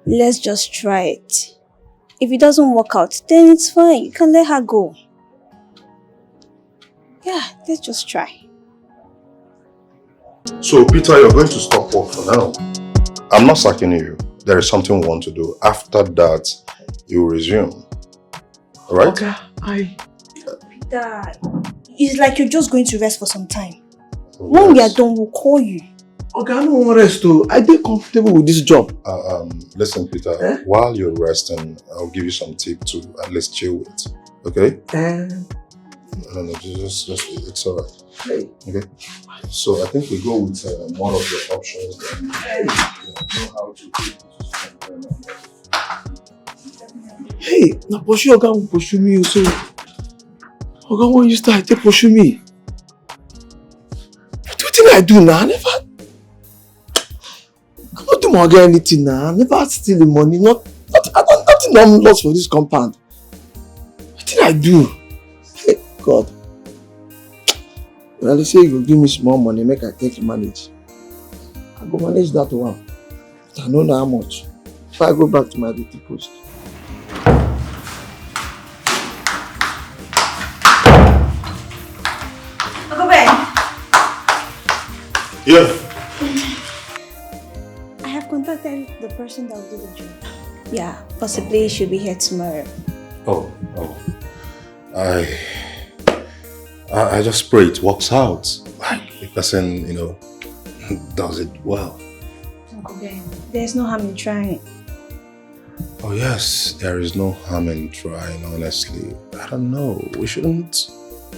Let's just try it. If it doesn't work out, then it's fine. You can let her go. Yeah, let's just try. So, Peter, you're going to stop work for now. I'm not sacking you. There is something we want to do. After that, you resume. Alright? Okay, Peter, it's like you're just going to rest for some time. When we are done, we'll call you. Okay, I don't want rest too. I feel comfortable with this job. Listen, Peter, while you're resting, I'll give you some tip to at least chill with. Okay? No, just it's alright. Okay? So I think we go with one of the options that you know how to do. Hey, now pursue Oga will pursue me also. Oga won't you start to pursue me? What do I do now? I not do my Oga anything now. I never steal the money. Nothing I'm lost for this compound. What did I do? Hey, God. Well, they say you give me small money, make I take manage. I go manage that one. But I don't know how much. If I go back to my duty post. Uncle Ben. Yeah. I have contacted the person that will do the job. Yeah, possibly she'll be here tomorrow. Oh. I just pray it works out. Like the person, does it well. Uncle Ben, there's no harm in trying. Oh yes, there is no harm in trying, honestly. I don't know. We shouldn't,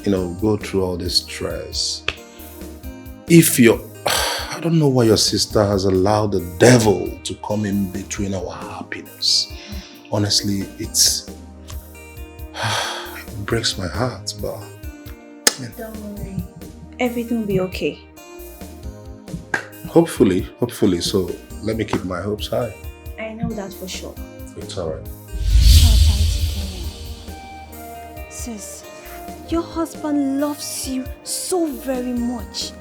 go through all this stress. I don't know why your sister has allowed the devil to come in between our happiness. Honestly, it breaks my heart, but... Don't worry. Everything will be okay. Hopefully. So let me keep my hopes high. I know that for sure. It's alright. Sis, your husband loves you so very much.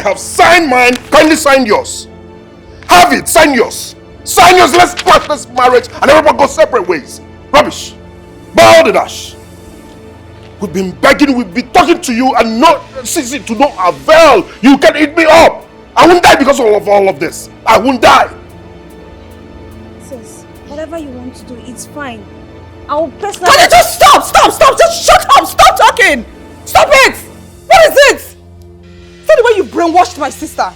have signed mine, kindly sign yours. Have it, sign yours. Sign yours, let's squash this marriage and everyone go separate ways. Rubbish. Bow the dash. We've been begging, we've been talking to you and not ceasing to no avail. You can eat me up. I won't die because of all of this. I won't die. Sis, whatever you want to do, it's fine. I'll personally... Can you just stop! Just shut up! Stop talking! Stop it! What is it? Is that the way you brainwashed my sister?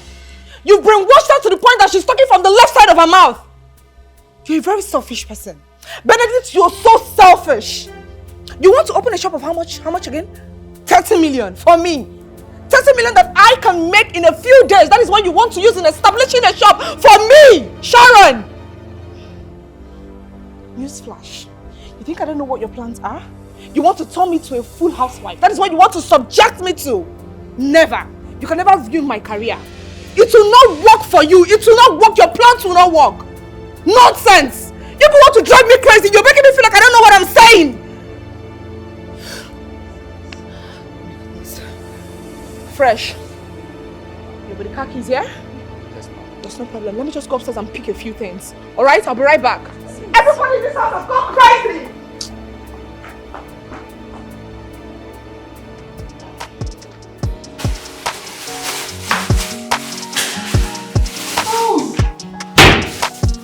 You brainwashed her to the point that she's talking from the left side of her mouth. You're a very selfish person. Benedict, you're so selfish. You want to open a shop of how much again? 30 million for me. 30 million that I can make in a few days. That is what you want to use in establishing a shop for me, Sharon. Newsflash. You think I don't know what your plans are? You want to turn me to a full housewife. That is what you want to subject me to. Never. You can never ruin my career. It will not work for you. It will not work. Your plans will not work. Nonsense. You people want to drive me crazy. You're making me feel like I don't know what I'm saying. Fresh. You with the car keys, yeah? There's no problem. Let me just go upstairs and pick a few things. Alright? I'll be right back. Everybody in this house has gone crazy!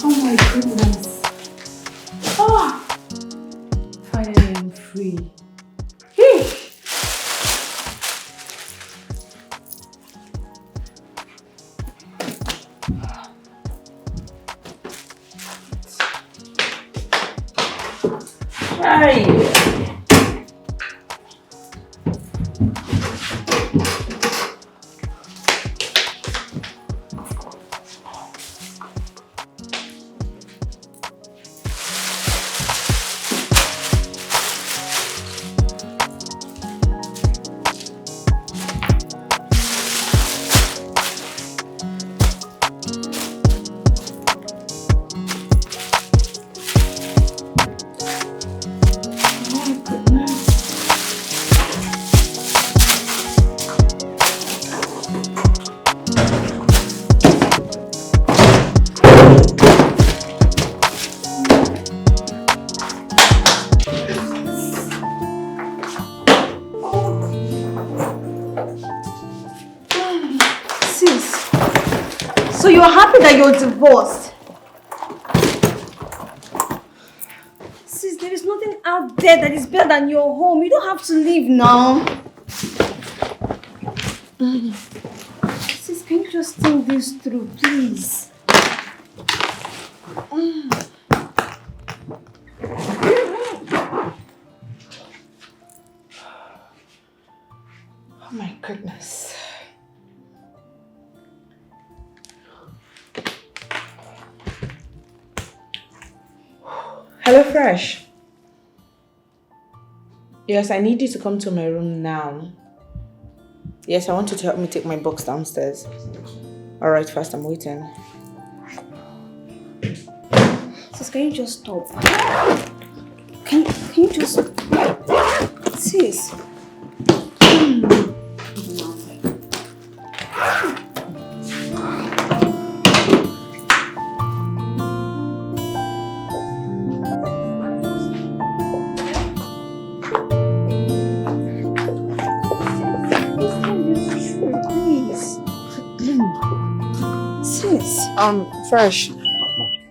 Oh my goodness. Oh, finally I'm free. Hey. You're happy that you're divorced. Sis, there is nothing out there that is better than your home. You don't have to leave now. Sis, can you just think this through, please? Oh my goodness. Hello, Fresh. Yes, I need you to come to my room now. Yes, I want you to help me take my box downstairs. Alright, first I'm waiting. Sis, can you just stop? Can you just... Sis. Fresh.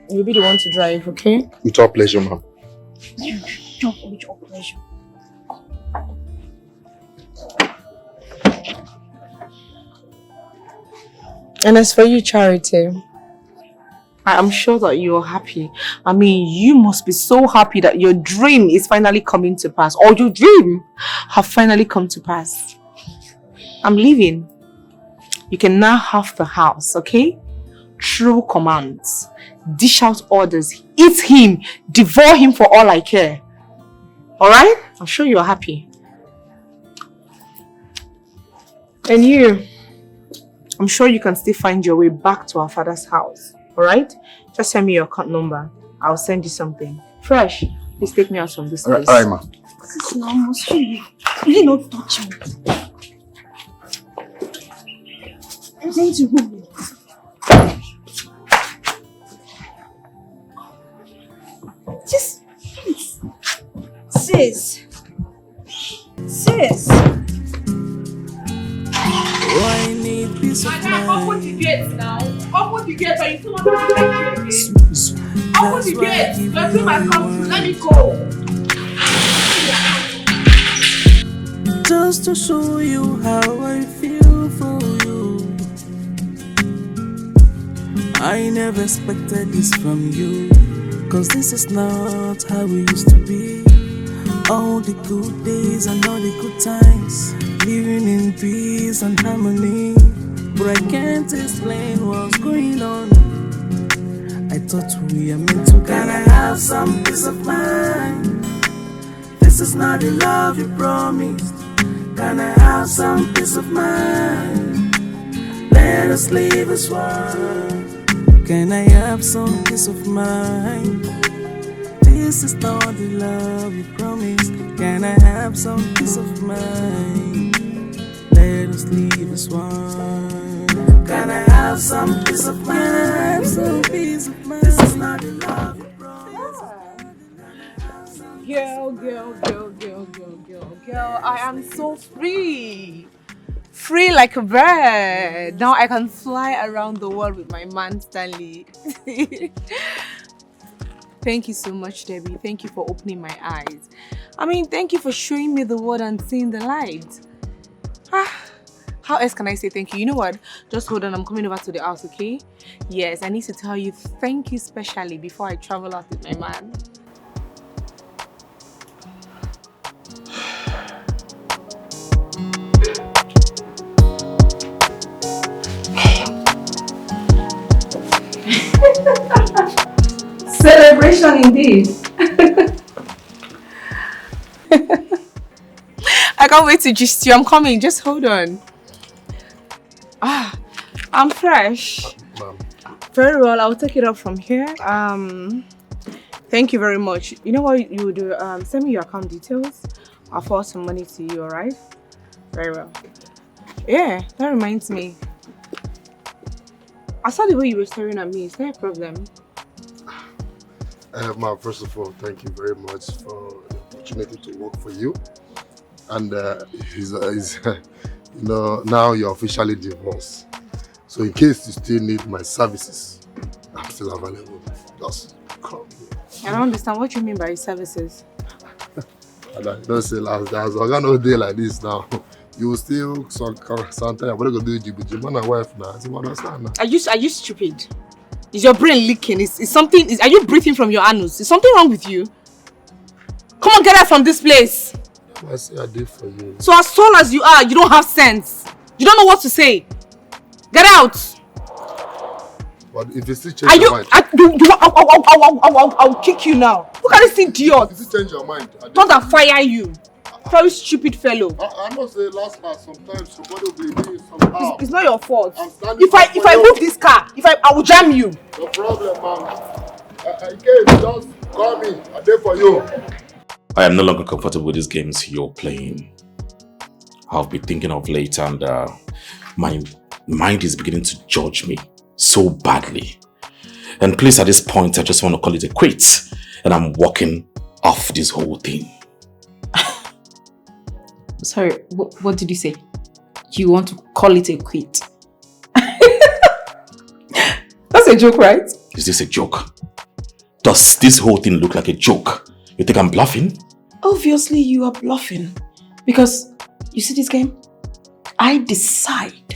You'll be the one to drive, okay? With all pleasure, ma'am. With your pleasure. And as for you, Charity, I am sure that you're happy. I mean, you must be so happy that your dream is finally coming to pass. Or your dream have finally come to pass. I'm leaving. You can now have the house, okay? True commands. Dish out orders. Eat him. Devour him for all I care. Alright? I'm sure you're happy. And you, I'm sure you can still find your way back to our father's house. Alright? Just send me your account number. I'll send you something. Fresh, please take me out from this place. Alright, ma. Sis, now must you not touch me. going to room. Just, sis. I need peace of mind. Open the gate now. Open the gate, or you still want to like you again. Open the gate. Your team has come to. Let me go. Just to show you how I feel for you. I never expected this from you, 'cause this is not how we used to be. All the good days and all the good times, living in peace and harmony. But I can't explain what's going on. I thought we are meant to. Can I have some peace of mind? This is not the love you promised. Can I have some peace of mind? Let us live as one. Can I have some peace of mind? This is not the love you promised. Can I have some peace of mind? Let us live as one. Can I have some peace of mind? Some peace of mind. This is not the love you promised. Girl, I am so free. Free like a bird. Now I can fly around the world with my man Stanley. Thank you so much, Debbie. Thank you for opening my eyes. I mean, thank you for showing me the world and seeing the light. How else can I say thank you? You know what? Just hold on, I'm coming over to the house, okay? Yes, I need to tell you thank you specially before I travel out with my man. Celebration indeed. I can't wait to gist you. I'm coming. Just hold on. I'm fresh. Very well. I'll take it up from here. Thank you very much. You know what you do? Send me your account details. I'll forward some money to you. All right? Very well. Yeah, that reminds me. I saw the way you were staring at me. Is there a problem? Ma, first of all, thank you very much for the opportunity to work for you. And you know, now you're officially divorced. So in case you still need my services, I'm still available. Just call me. I don't understand what you mean by services. And I don't say last day. So I'm gonna day like this now. You will still sometimes I'm gonna do Djibouti. Man and wife now. I understand now. Are you stupid? Is your brain leaking? Is something? Are you breathing from your anus? Is something wrong with you? Come on, get out from this place. I say I did for you. So as tall as you are, you don't have sense. You don't know what to say. Get out. But if you still change your mind, I'll kick you now. Look at this idiot. if you change your mind, Don't I fire you? Very stupid fellow. I must say last part sometimes somebody will be doing somehow. It's not your fault. If I move this car, I will jam you. No problem, man. Again, just call me. I'm there for you. I am no longer comfortable with these games you're playing. I've been thinking of late and my mind is beginning to judge me so badly. And please, at this point, I just want to call it a quit. And I'm walking off this whole thing. Sorry, what did you say? You want to call it a quit? That's a joke, right? Is this a joke? Does this whole thing look like a joke? You think I'm bluffing? Obviously, you are bluffing. Because, you see this game? I decide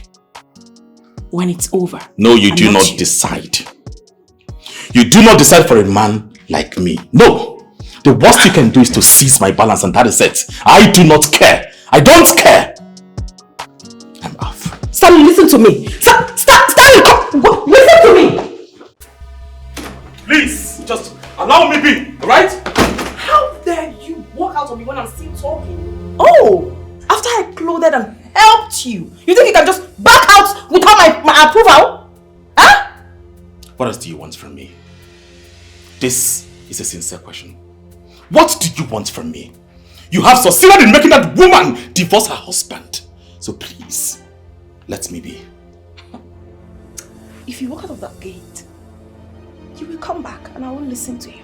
when it's over. No, you do not decide. You do not decide for a man like me. No! The worst you can do is to seize my balance and that is it. I do not care. I don't care! I'm off. Stanley, listen to me. Stanley, listen to me. Please, just allow me be, alright? How dare you walk out on me when I'm still talking? Oh, after I clothed and helped you, you think you can just back out without my approval? Huh? What else do you want from me? This is a sincere question. What do you want from me? You have succeeded in making that woman divorce her husband. So please, let me be. if you walk out of that gate, you will come back and I will listen to you.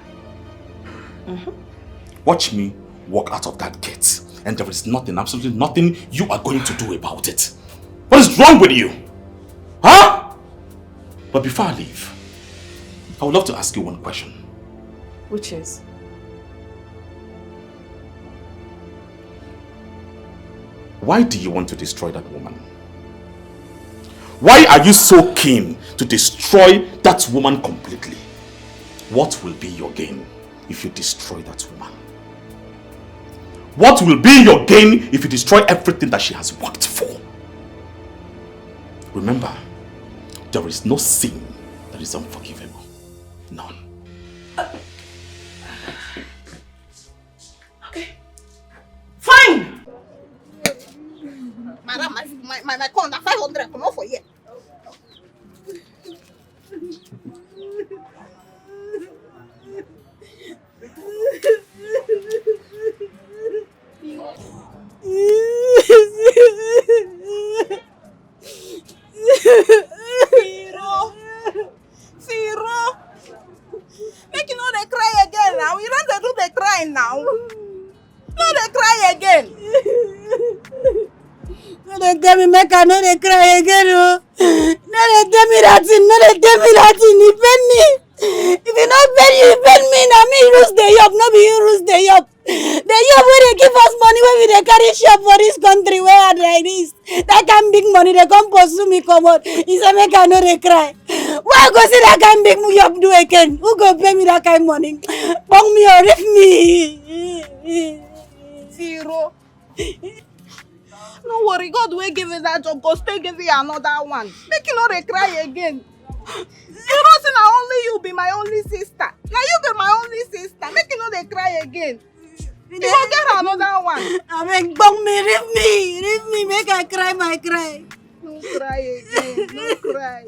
Watch me walk out of that gate and there is nothing, absolutely nothing you are going to do about it. What is wrong with you? Huh? But before I leave, I would love to ask you one question. Which is? Why do you want to destroy that woman? Why are you so keen to destroy that woman completely? What will be your gain if you destroy that woman? What will be your gain if you destroy everything that she has worked for? Remember, there is no sin that is unforgivable. None. Okay. Fine! Madam, my corn, 500, come on for you. Firo! Make you know they cry again now. You don't do the crying now. No, they cry again. No, they tell me make I no they cry again. Oh. No, they tell me that thing. No, they tell me that thing. He bend me. If you not bend you, bend me. Now me lose the job. No be you lose the job. The job where they give us money when we they carry shop for this country where I like this. That kind big money they come pursue me come out. He say make I no they cry. Why go see that kind big job do again? Who go pay me that kind money? Bong me or riff me. Firo. No worry, God will give you that job, go stay give you another one. Make you not cry again. You know, say now only you be my only sister. Now you be my only sister. Make you not cry again. You will get another one. I mean, bong me, leave me, make I cry my cry. No cry again, no cry.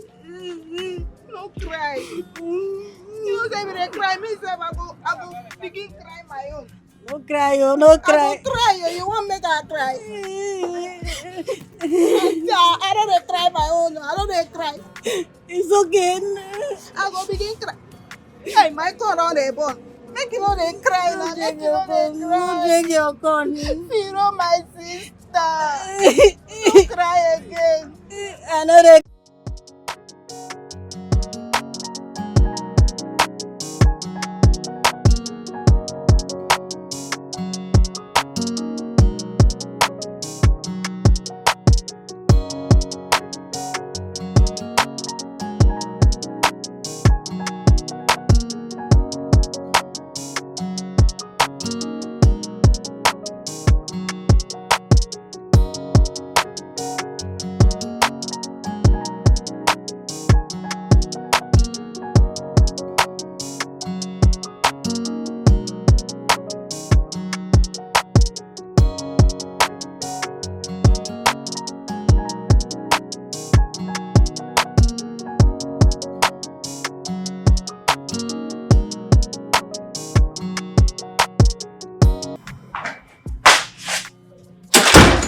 No cry. You know, say when they cry, me say I go begin cry my own. No cry, oh, no cry. I go cry, you want make I cry? I don't cry my own. I don't cry. It's okay. I go begin cry. Hey, my corn on the bone. Make you know they cry. No drink your corn. No drink your corn. Firo, my sister. Don't cry again. I know they.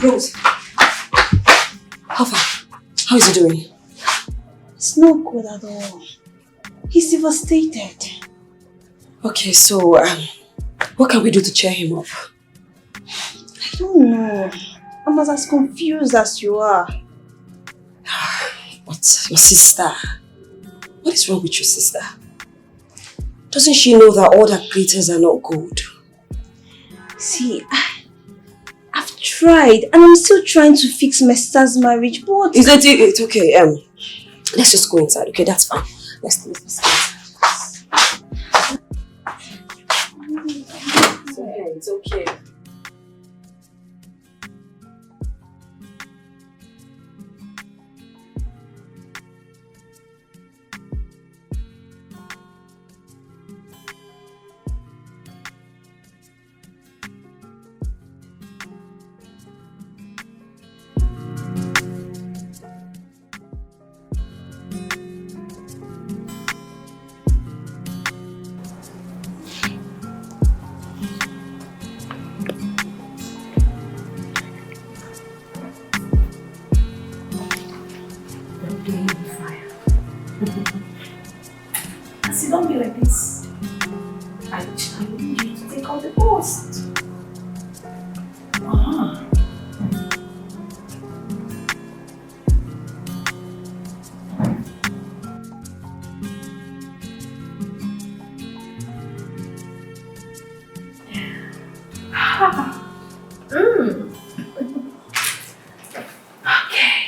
Rose, how far? How is he doing? It's not good at all. He's devastated. Okay, so what can we do to cheer him up? I don't know. I'm as confused as you are. But your sister, what is wrong with your sister? Doesn't she know that all that glitters are not gold? See, I've tried and I'm still trying to fix my sister's marriage, but... It's okay, let's just go inside, okay? That's fine. Let's go inside. It's okay. I need you to take out the post. Ah. Okay.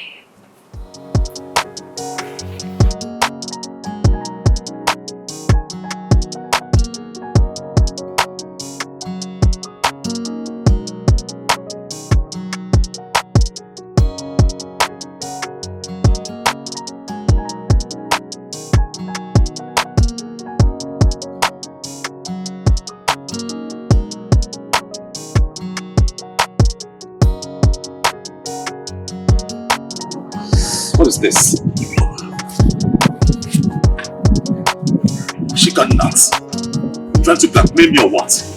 What is this? She got nuts. Trying to blackmail me or what?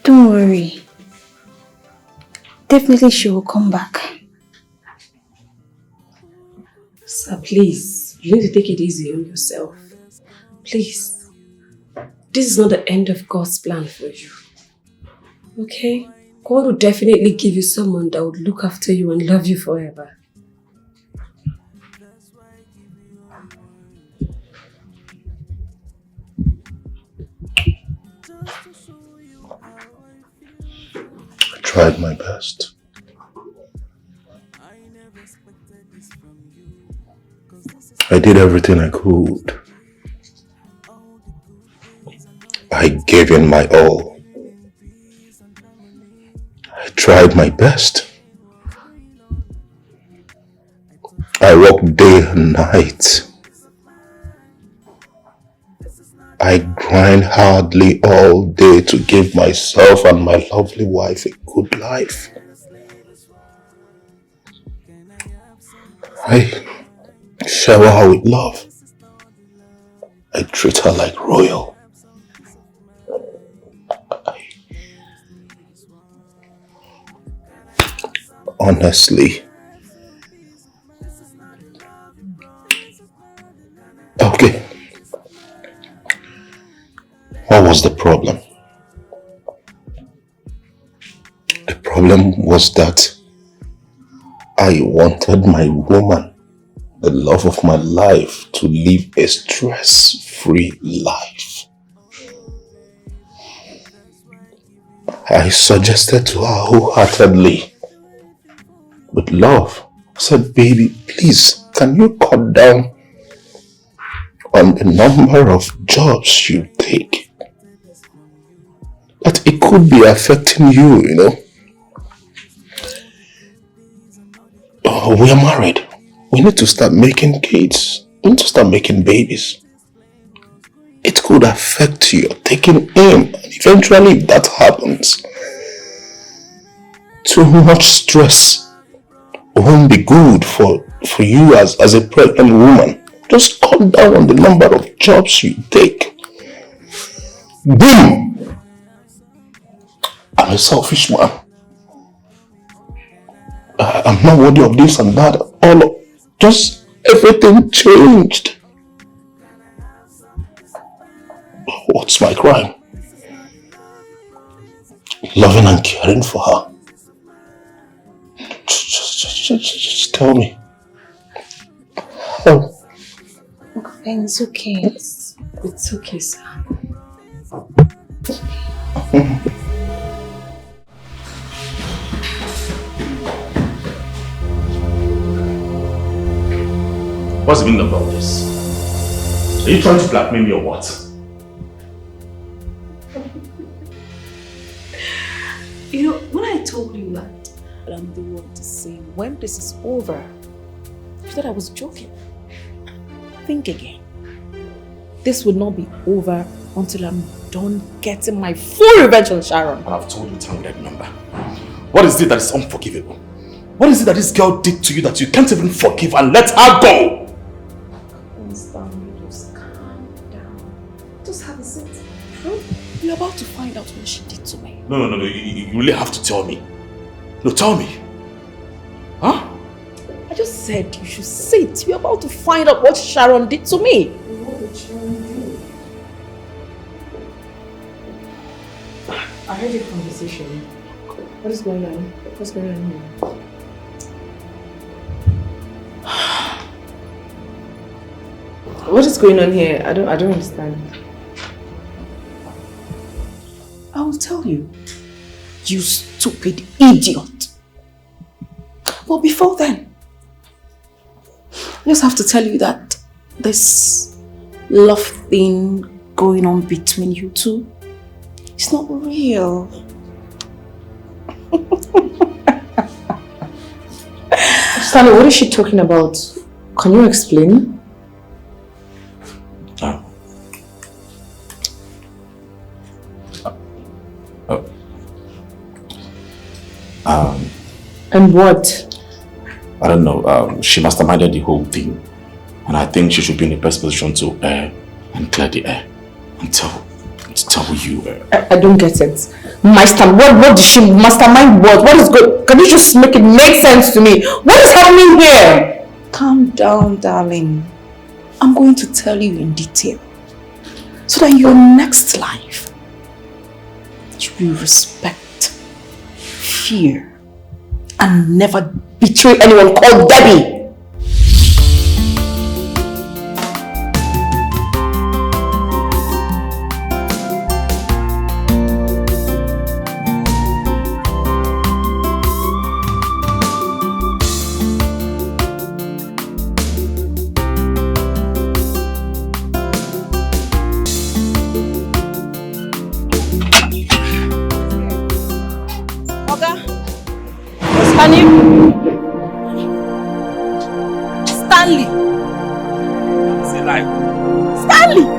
Don't worry. Definitely she will come back. Sir, please, you need to take it easy on yourself. Please. This is not the end of God's plan for you. Okay? God will definitely give you someone that would look after you and love you forever. I tried my best. I did everything I could. I gave in my all. I tried my best. I worked day and night. I grind hardly all day to give myself and my lovely wife a good life. I shower her with love. I treat her like royal. Honestly. Okay. What was the problem? The problem was that I wanted my woman, the love of my life, to live a stress-free life. I suggested to her wholeheartedly, with love, I said, baby, please, can you cut down on the number of jobs you take? But it could be affecting you, you know. Oh, we are married. We need to start making kids. We need to start making babies. It could affect you taking in. And eventually, if that happens, too much stress won't be good for you as a pregnant woman. Just cut down on the number of jobs you take. Boom! I'm a selfish man. I'm not worthy of this and that. Just everything changed. What's my crime? Loving and caring for her. Just tell me. Oh. It's okay. It's okay, sir. What's the meaning about this? Are you trying to blackmail me or what? You know, when I told you that I'm the one to say when this is over, you thought I was joking. Think again. This will not be over until I'm done getting my full revenge on Sharon. And I've told you to hang that number. What is it that is unforgivable? What is it that this girl did to you that you can't even forgive and let her go? Just calm down. Just have a seat. You're about to find out what she did to me. No. You really have to tell me. No, tell me. Huh? I just said you should sit. You're about to find out what Sharon did to me. What did Sharon do? I heard your conversation. What is going on? What's going on here? What is going on here? I don't understand. I will tell you. You stupid idiot. But before then, I just have to tell you that this love thing going on between you two, it's not real. Stanley, what is she talking about? Can you explain? And what? I don't know. She masterminded the whole thing. And I think she should be in the best position to air and clear the air and tell you. I don't get it. What did she mastermind? What is good? Can you just make it make sense to me? What is happening here? Calm down, darling. I'm going to tell you in detail. So that in your next life, you will respect, fear, and never betray anyone called Debbie.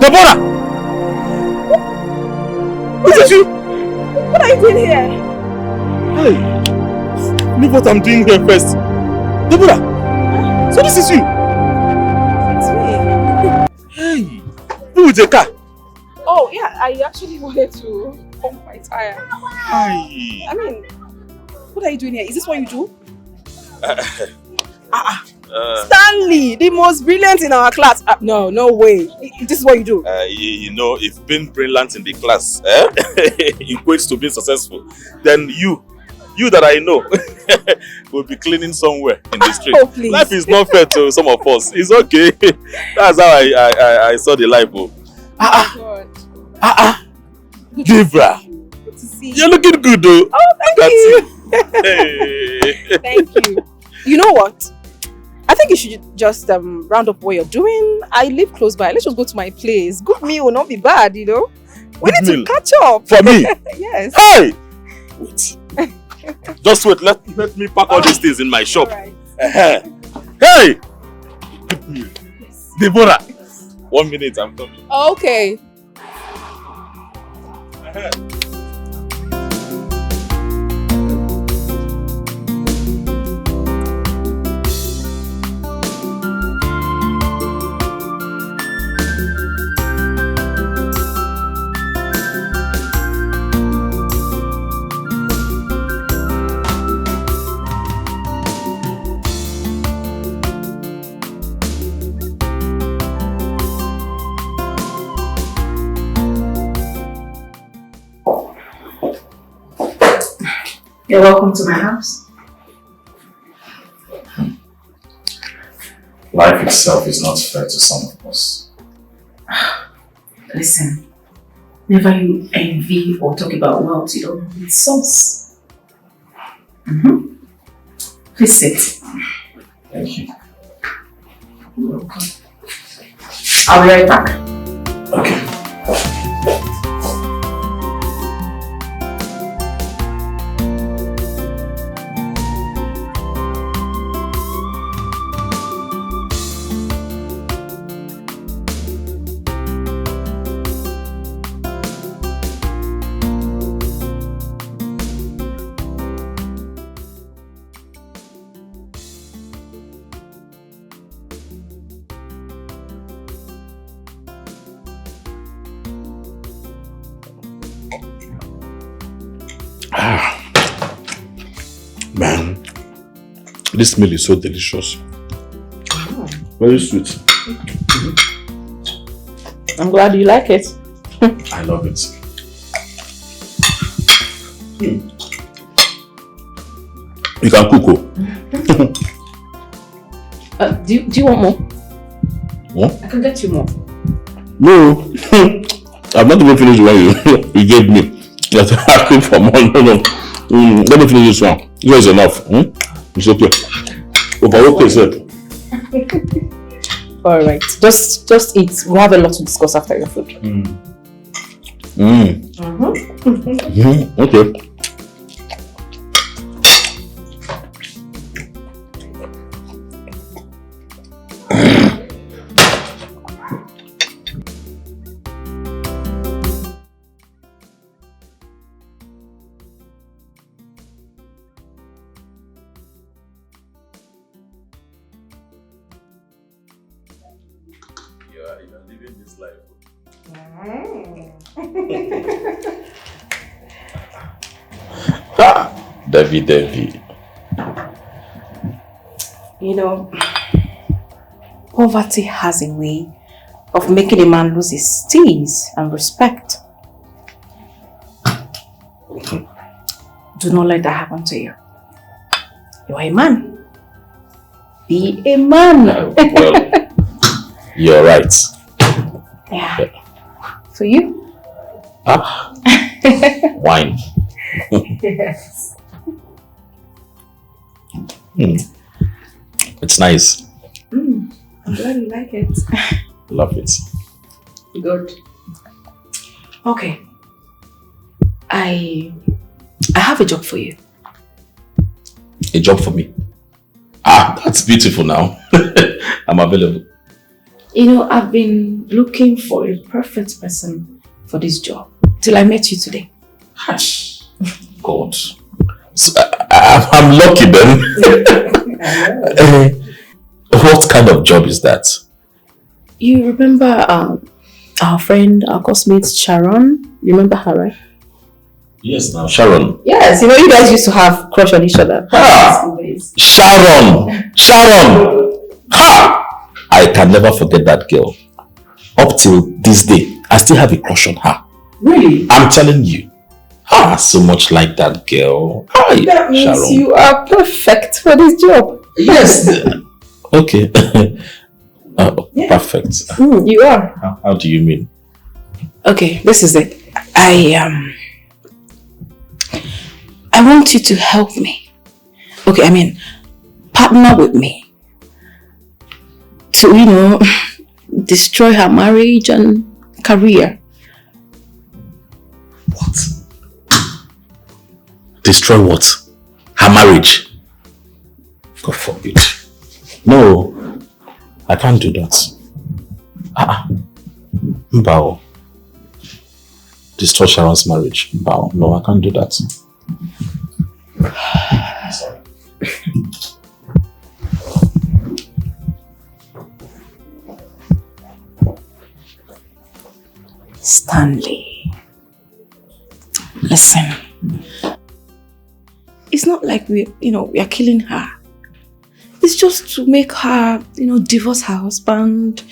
Deborah! Is it you? What are you doing here? Hey, leave what I'm doing here first. Deborah! So this is you? It's me. Hey, who with the car? Oh yeah, I actually wanted to pump my tire. Hey. I mean, what are you doing here? Is this what you do? Stanley, the most brilliant in our class. No way. This is what you do. You know, if being brilliant in the class equates to being successful, then you that I know will be cleaning somewhere in the street. Oh, please. Life is not fair to some of us. It's okay. That's how I saw the life. Deborah, good to see you. You're looking good though. Oh, thank you. Hey. Thank you. You know what? I think you should just round up what you're doing. I live close by. Let's just go to my place. Good meal will not be bad, you know. We Good need meal. to catch up. For me? Yes. Hey! Wait. Just wait. Let me pack all these things in my shop. Right. Hey! Good meal. Deborah! 1 minute, I'm coming. Okay. You're welcome to my house. Life itself is not fair to some of us. Listen, never you envy or talk about wealth, you don't know its source. Please sit. Thank you. You're welcome. I'll be right back. Okay. Man, this meal is so delicious. Very sweet. I'm glad you like it. I love it. You can cook. Do you want more? What? I can get you more. No. I've not even finished one you gave me. That I cook for more. No. Let me finish this one. This is enough. It's okay. Okay, sir. Alright. Just eat. We have a lot to discuss after your food. Okay. You're living this life. Devi. You know, poverty has a way of making a man lose his steez and respect. Do not let that happen to you. You are a man. Be a man. Well, you're right. Yeah. For you? Wine. Yes. It's nice. I'm glad you like it. Love it. Good. Okay. I have a job for you. A job for me. That's beautiful now. I'm available. You know, I've been looking for a perfect person for this job till I met you today. Hush. God. So, I'm lucky then. What kind of job is that? You remember our friend, our classmate Sharon? You remember her, right? Yes, now Sharon. Yes, you know, you guys used to have crush on each other. Sharon! Ha! I can never forget that girl. Up till this day, I still have a crush on her. Really? I'm telling you. So much like that girl. Hi, that means Sharon. You are perfect for this job. Yes. Okay. Yeah. Perfect. You are. How do you mean? Okay, this is it. I want you to help me. Okay, I mean, partner with me to, destroy her marriage and career. What? Destroy what? Her marriage? God forbid. No, I can't do that. Mbao. Destroy Sharon's marriage. Mbao. No, I can't do that. Sorry. Stanley, listen. It's not like we are killing her. It's just to make her, divorce her husband.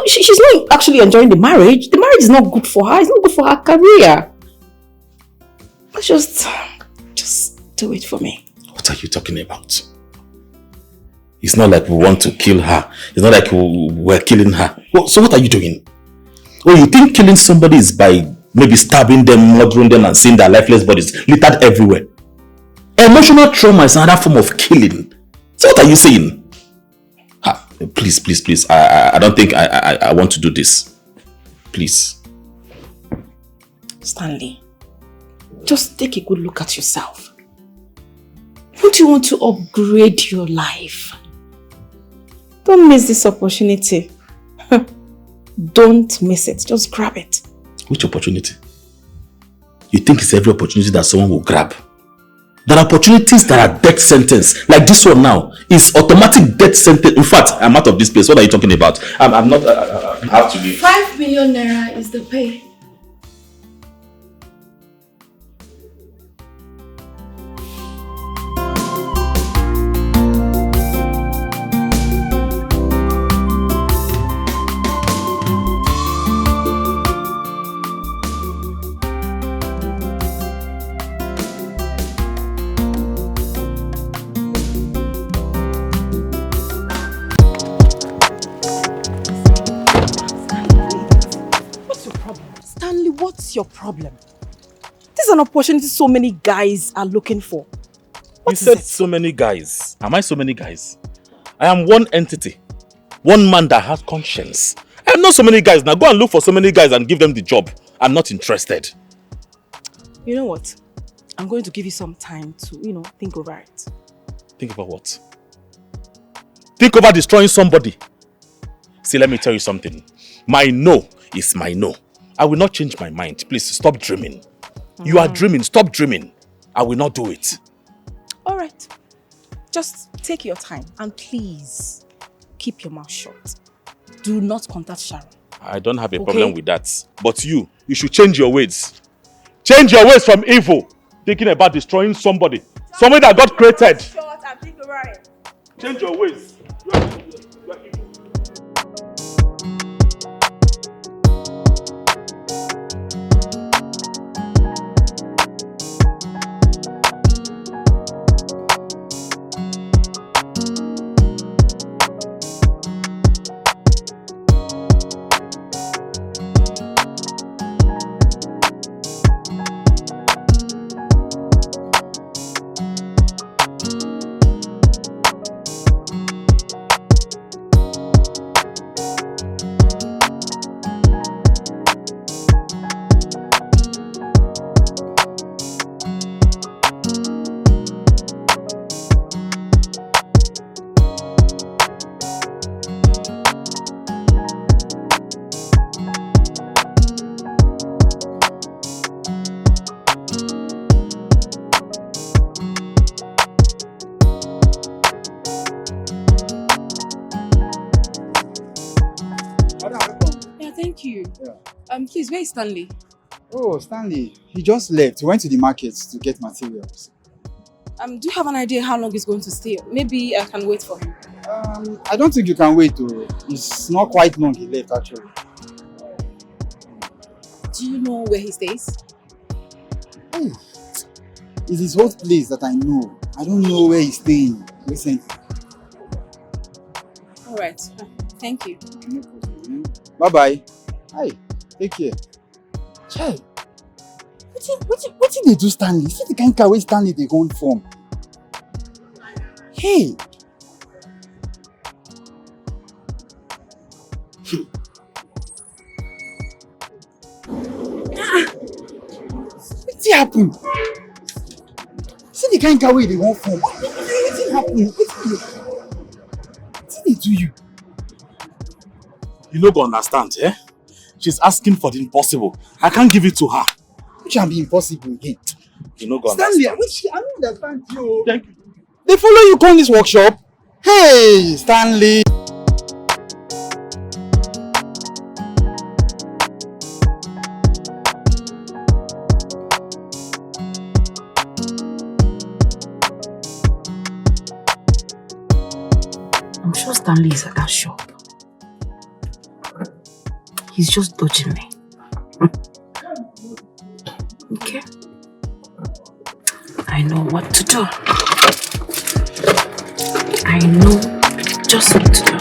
She's not actually enjoying the marriage. The marriage is not good for her. It's not good for her career. Let's just do it for me. What are you talking about? It's not like we want to kill her. It's not like we're killing her. So what are you doing? Oh, you think killing somebody is by maybe stabbing them, murdering them, and seeing their lifeless bodies littered everywhere? Emotional trauma is another form of killing. So what are you saying? Please, please, please. I don't think I want to do this. Please. Stanley, just take a good look at yourself. Don't you want to upgrade your life? Don't miss this opportunity. Don't miss it. Just grab it. Which opportunity? You think it's every opportunity that someone will grab? There are opportunities that are death sentence. Like this one now is automatic death sentence. In fact, I'm out of this place. What are you talking about? I'm not. I have to leave. 5 million naira is the pay. What's your problem? This is an opportunity so many guys are looking for. You said so many guys. Am I so many guys? I am one entity. One man that has conscience. I am not so many guys. Now go and look for so many guys and give them the job. I'm not interested. You know what? I'm going to give you some time to, think over it. Think about what? Think over destroying somebody. See, let me tell you something. My no is my no. I will not change my mind. Please stop dreaming. You are dreaming. Stop dreaming. I will not do it. All right. Just take your time and please keep your mouth shut. Do not contact Sharon. I don't have a problem with that. But you should change your ways. Change your ways from evil. Thinking about destroying somebody. Somebody that God created. Shut and think about it. Change your ways. You are evil. Please, where is Stanley? Oh, Stanley. He just left. He went to the market to get materials. Do you have an idea how long he's going to stay? Maybe I can wait for him. I don't think you can wait though. It's not quite long he left actually. Do you know where he stays? Hey, it's his old place that I know. I don't know where he's staying recently. Alright. Thank you. Bye-bye. Hi. Take care. Chai, what did they do, Stanley? See the kind of way Stanley they go from. Hey. What's happened? See the kind of way they go from. What's happened? What did they do you? You no go understand, eh? She's asking for the impossible. I can't give it to her. Which can be impossible again? You no go Stanley, understand. I don't understand you. Thank you. They follow you come this workshop? Hey, Stanley. I'm sure Stanley is at that shop. He's just dodging me. Okay? I know what to do. I know just what to do.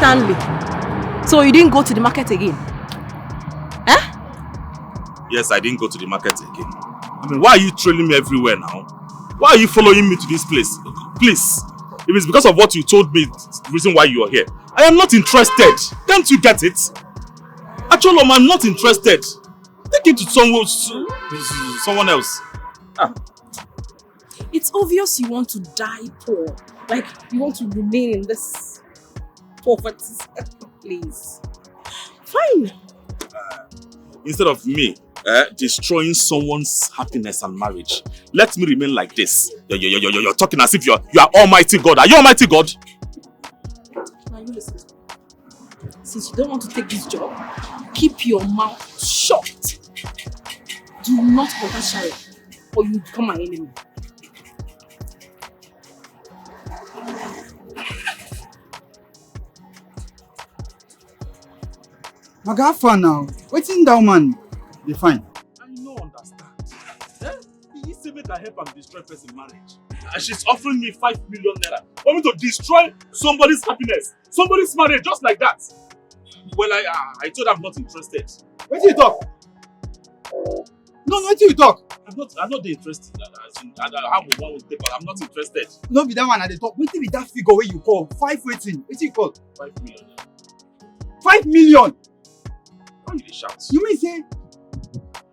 Stanley. So you didn't go to the market again? Eh? Yes, I didn't go to the market again. I mean, why are you trailing me everywhere now? Why are you following me to this place? Please, if it's because of what you told me, the reason why you are here, I am not interested. Can't you get it? Actually, I'm not interested. Take it to someone else. Ah. It's obvious you want to die poor. Like, you want to remain in this poverty. Please. Fine. Instead of me destroying someone's happiness and marriage, let me remain like this. You're talking as if you are Almighty God. Are you Almighty God? Now you listen. Since you don't want to take this job, keep your mouth shut. Do not contact Sharon, or you become my enemy. Maga far now. Waiting down, man. They fine. I don't understand. He said me can help am destroy person marriage. And she's offering me 5 million naira for me to destroy somebody's happiness, somebody's marriage, just like that. Well, I told her I'm not interested. Wait till you talk. No, wait till you talk. I'm not interested. I have one with paper. I'm not interested. No be that one at the top. Wait till be that figure where you call. 5 waiting. Wait till you call. 5 million. 5 million? Why you dey shout? You mean say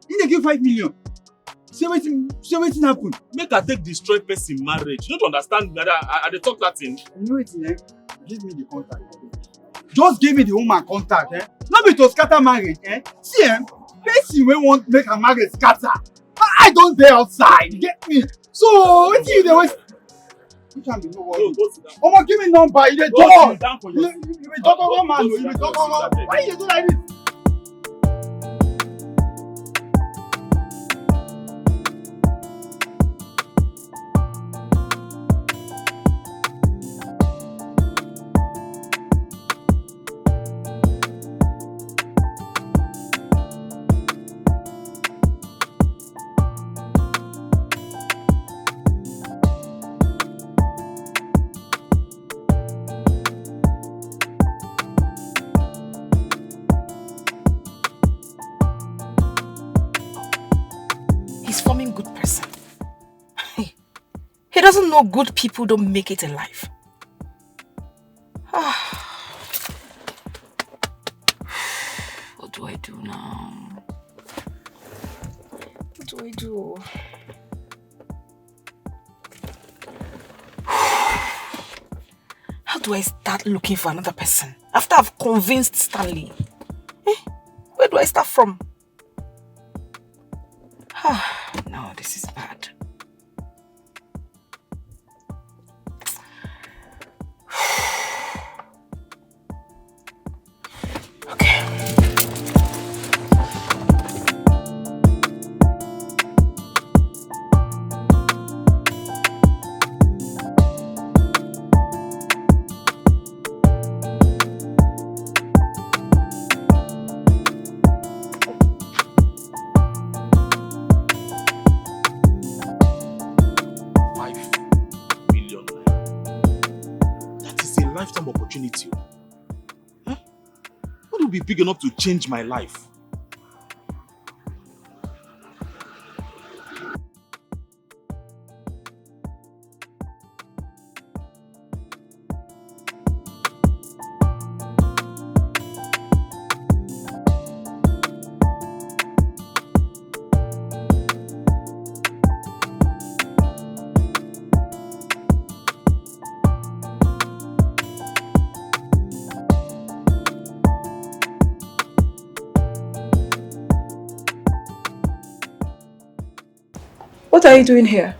you dey give 5 million? Say wetin happen? Make her take destroy person marriage. You don't understand that I dey talk that thing. You know wetin, give me the contact. Just give me the woman contact, no be to scatter marriage, See, person wey want make her marriage scatter. I don't dey outside, you get me? So wetin you dey waste? You can be no worry. Omo, give me number, you dey talk. You be talk man, you be talk. Why you do like this? He doesn't know good people don't make it in life. What do I do now? What do I do? How do I start looking for another person after I've convinced Stanley? Where do I start from? No, this is bad. Opportunity. What will be big enough to change my life? What are you doing here?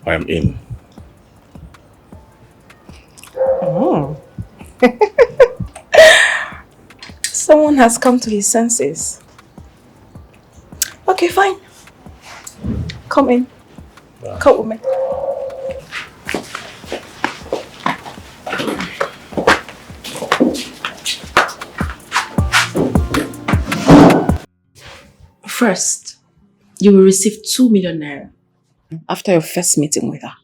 I am in. Oh. Someone has come to his senses. Okay, fine. Come in. Come with me. First, you will receive 2 million naira after your first meeting with her.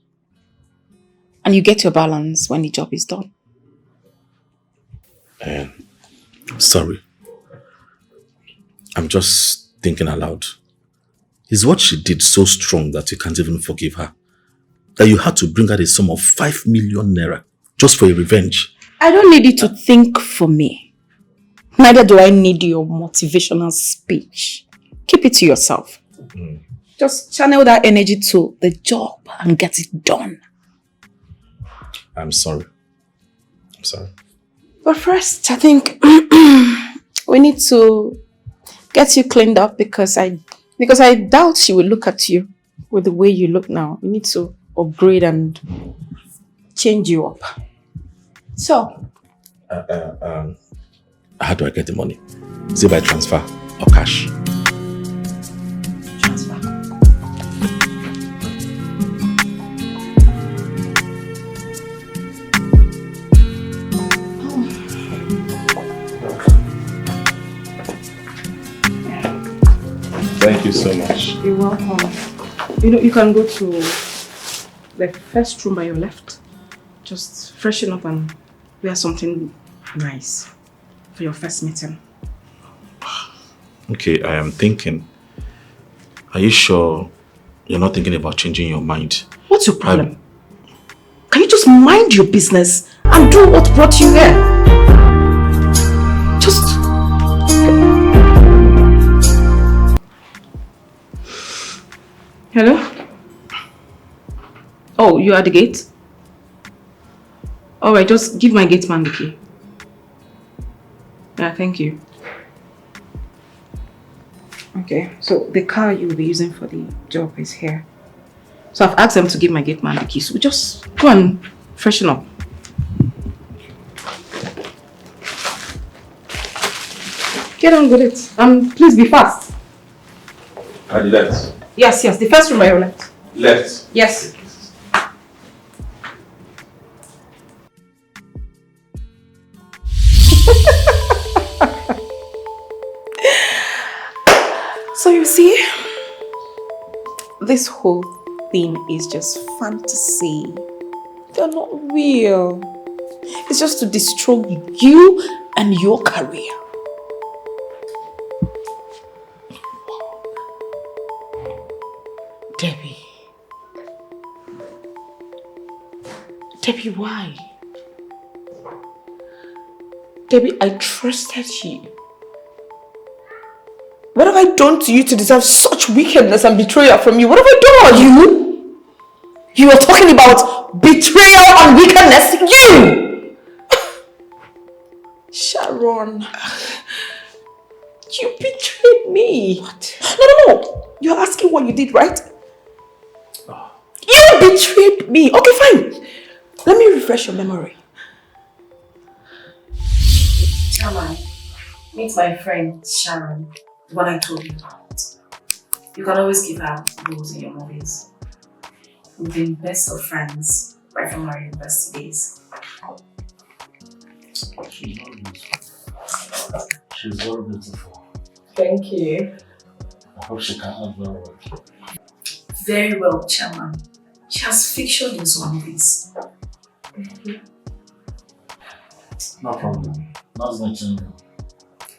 And you get your balance when the job is done. Sorry. I'm just thinking aloud. Is what she did so strong that you can't even forgive her? That you had to bring her a sum of 5 million naira just for a revenge? I don't need you to think for me. Neither do I need your motivational speech. Keep it to yourself. Just channel that energy to the job and get it done. I'm sorry. I'm sorry. But first, I think we need to get you cleaned up because I doubt she will look at you with the way you look now. We need to upgrade and change you up. So, how do I get the money? Is it by transfer or cash? Transfer. Thank you so much. You're welcome. You can go to the first room by your left. Just freshen up and wear something nice for your first meeting. Okay, I am thinking. Are you sure you're not thinking about changing your mind? What's your problem? Can you just mind your business and do what brought you here? Just... Hello? Oh, you are at the gate? Alright, just give my gate man the key. Yeah, thank you. Okay, so the car you'll be using for the job is here. So I've asked them to give my gate man the key. So just go and freshen up. Get on with it. Please be fast. At the left. Yes, the first room by your left. Left? Yes. So you see, this whole thing is just fantasy. They're not real. It's just to destroy you and your career. Debbie, why? Debbie, I trusted you. What have I done to you to deserve such wickedness and betrayal from you? What have I done? You? You are talking about betrayal and wickedness? You! Sharon. You betrayed me. What? No. You're asking what you did, right? You betrayed me. Okay, fine. Let me refresh your memory. Chairman, meet my friend Sharon, the one I told you about. You can always give her roles in your movies. We've been best of friends right from our university days. She's very beautiful. Thank you. I hope she can act very well. Very well, Chairman. She has featured in some movies. No problem. Nice meeting you.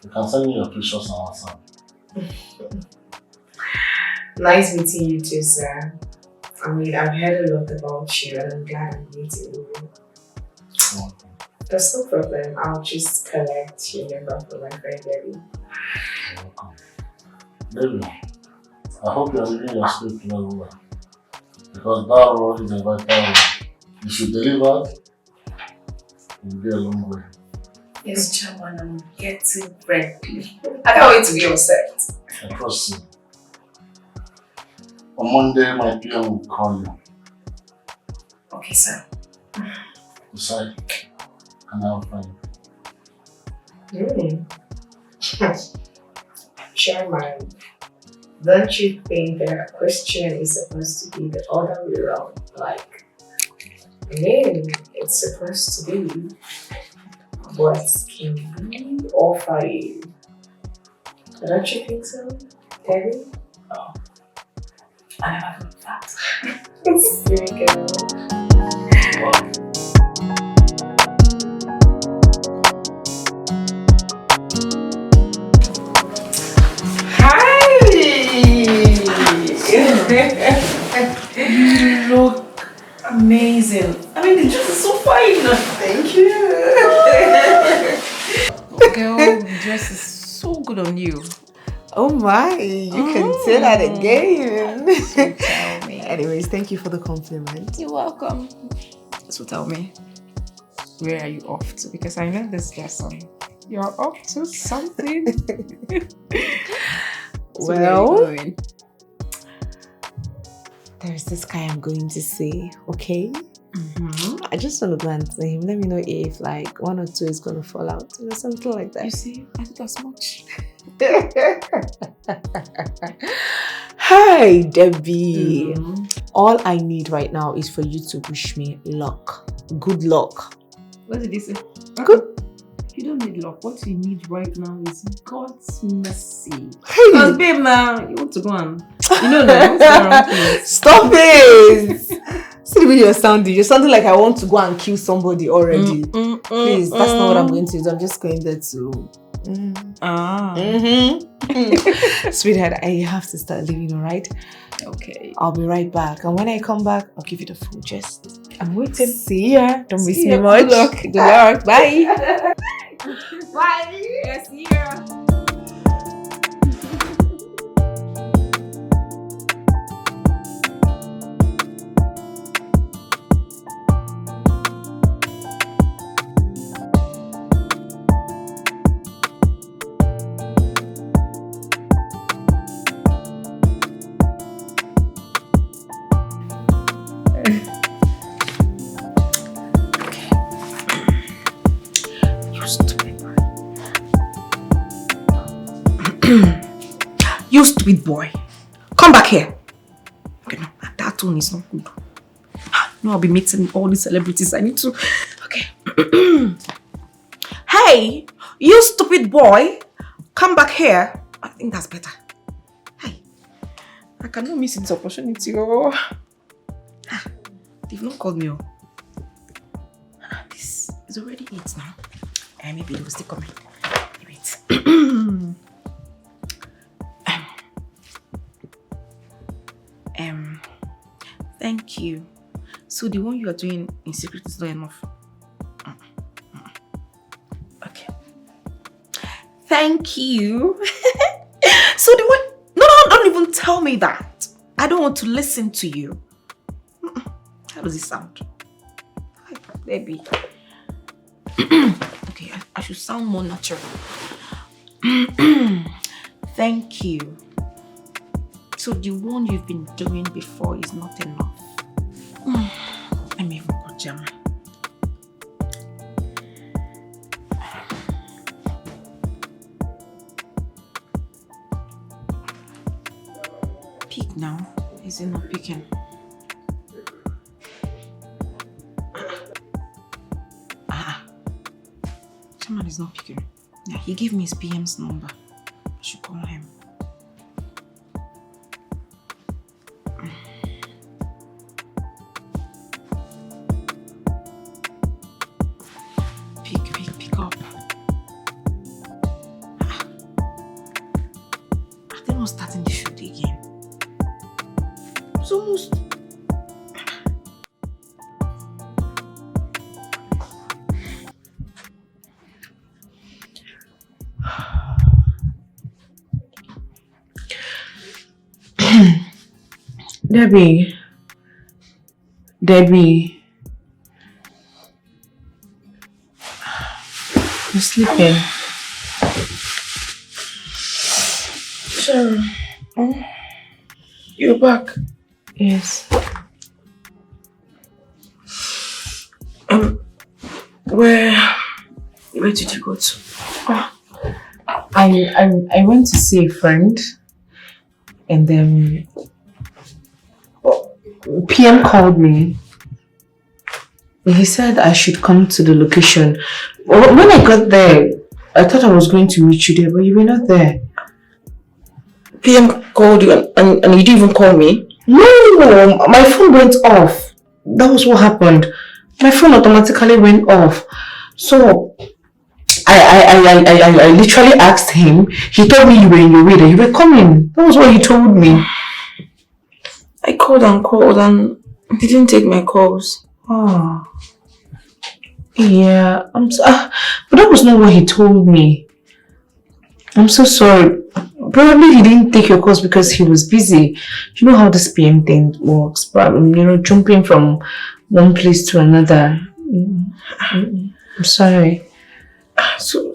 You can send me your pictures on WhatsApp. Nice meeting you too, sir. I mean, I've heard a lot about you and I'm glad I'm meeting you. That's no problem. I'll just collect your number from my friend Debbie. You're welcome. Baby, I hope you're living your sleep very well. Because that role is a vital role. If you deliver, you'll be a long way. Yes, Chairman, I'm getting ready. I can't wait to be on set. I trust you. On Monday, my PM will call you. Okay, sir. Decide. Can I have fun? Chairman, don't you think that a question is supposed to be the other way around? Like, I mean, it's supposed to be, what can we offer you? Don't you think so, Terry? Oh, I never thought that. Here we go. Wow. amazing. I mean, the dress is so fine. Thank you. Girl, the dress is so good on you. Oh my, you can say that again. So tell me. Anyways, thank you for the compliment. You're welcome. So tell me, where are you off to? Because I know this lesson. You're up to something. Well, there's this guy I'm going to see, okay? I just want to go and see him. Let me know if like 1 or 2 is going to fall out or something like that. You see, I think as much. Hi, Debbie. All I need right now is for you to wish me luck. Good luck. What did he say? Good. You don't need luck. What you need right now is God's mercy. Because babe, now you want to go and Stop it. See the way you're sounding. You're sounding like I want to go and kill somebody already. Please, that's not what I'm going to do. I'm just going there to Sweetheart, I have to start leaving, alright? Okay. I'll be right back. And when I come back, I'll give you the full gist. I'm waiting. See ya. Don't miss See me ya. much. Good luck. Good luck. Bye. Bye. Yes, yeah. You stupid boy. Come back here. Okay, no, that one is not good. No, I'll be meeting all these celebrities. I need to. Okay. Hey, you stupid boy. Come back here. I think that's better. Hey, I cannot miss this opportunity. Oh. They've not called me. Oh. This is already 8 now. Maybe they will still come in. Wait. Thank you. So the one you are doing in secret is not enough. Okay. Thank you. So the one... No, don't even tell me that. I don't want to listen to you. How does it sound? Hi, baby. Okay, I should sound more natural. Thank you. So the one you've been doing before is not enough. Let me even go jam. Pick now. Is it not picking? Someone is not picking. Yeah, he gave me his PM's number. I should call him. Pick up. Are they not starting the shoot again? It's almost... Debbie. You're sleeping. Sharon. You're back. Yes. Where did you go to? I went to see a friend, and then PM called me. He said I should come to the location. When I got there, I thought I was going to meet you there, but you were not there. PM called you and you didn't even call me? No, my phone went off. That was what happened. My phone automatically went off. So I literally asked him. He told me you were in your way, that you were coming. That was what he told me. I called and He didn't take my calls. Oh. Yeah, but that was not what he told me. I'm so sorry. Probably he didn't take your calls because he was busy. You know how this PM thing works, but jumping from one place to another. I'm sorry. So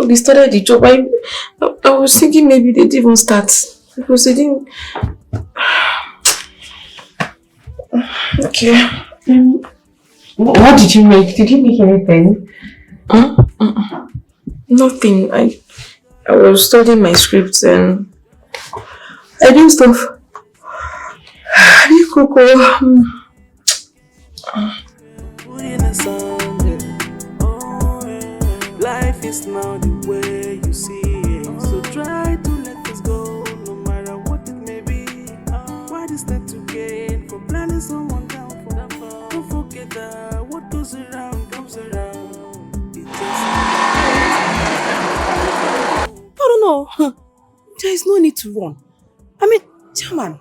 they started the job. I was thinking maybe they didn't even start because they didn't. Okay. What did you make? Did you make anything? Nothing. I was studying my scripts and I did stuff. I did cocoa. Life is not the way you see it, so try to let this go, no matter what it may be. What is that to gain from planning someone down for? Don't forget that what goes around comes around. No. There is no need to run. I mean, Chairman,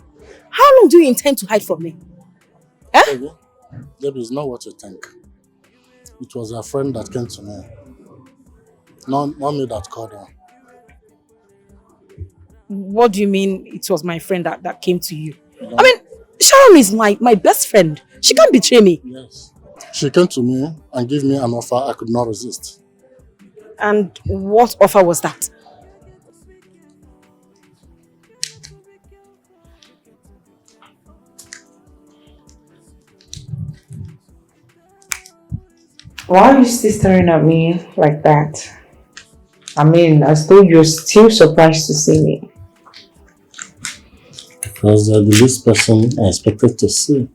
how long do you intend to hide from me? Debbie, it's not what you think. It was a friend that came to me. Not me that called her. What do you mean it was my friend that came to you? I mean, Sharon is my best friend. She can't betray me. Yes. She came to me and gave me an offer I could not resist. And what offer was that? Why are you still staring at me like that? I mean, as though you're still surprised to see me. Because you're the least person I expected to see.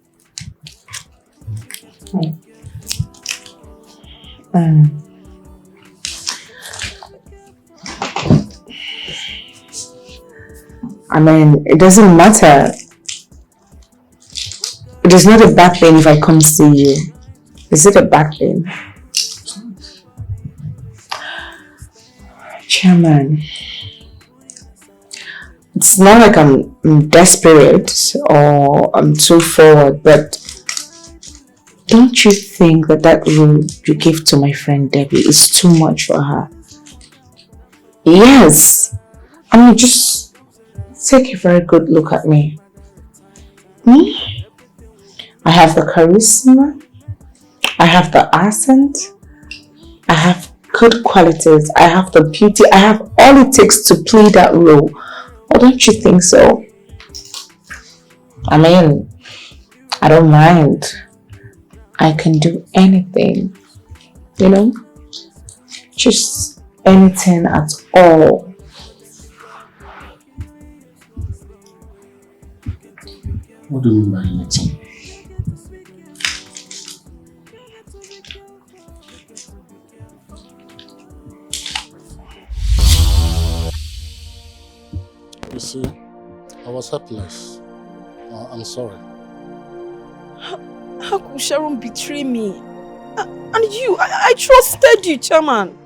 I mean, it doesn't matter. It is not a bad thing if I come see you. Is it a bad thing? Chairman, it's not like I'm desperate or I'm too forward, but don't you think that rule you gave to my friend Debbie is too much for her? Yes. I mean, just take a very good look at me. I have the charisma. I have the accent. I have good qualities. I have the beauty. I have all it takes to play that role. Or don't you think so? I mean, I don't mind. I can do anything. Just anything at all. What do you mean by anything? You see, I was helpless. I'm sorry. How could Sharon betray me? And you, I trusted you, Chairman.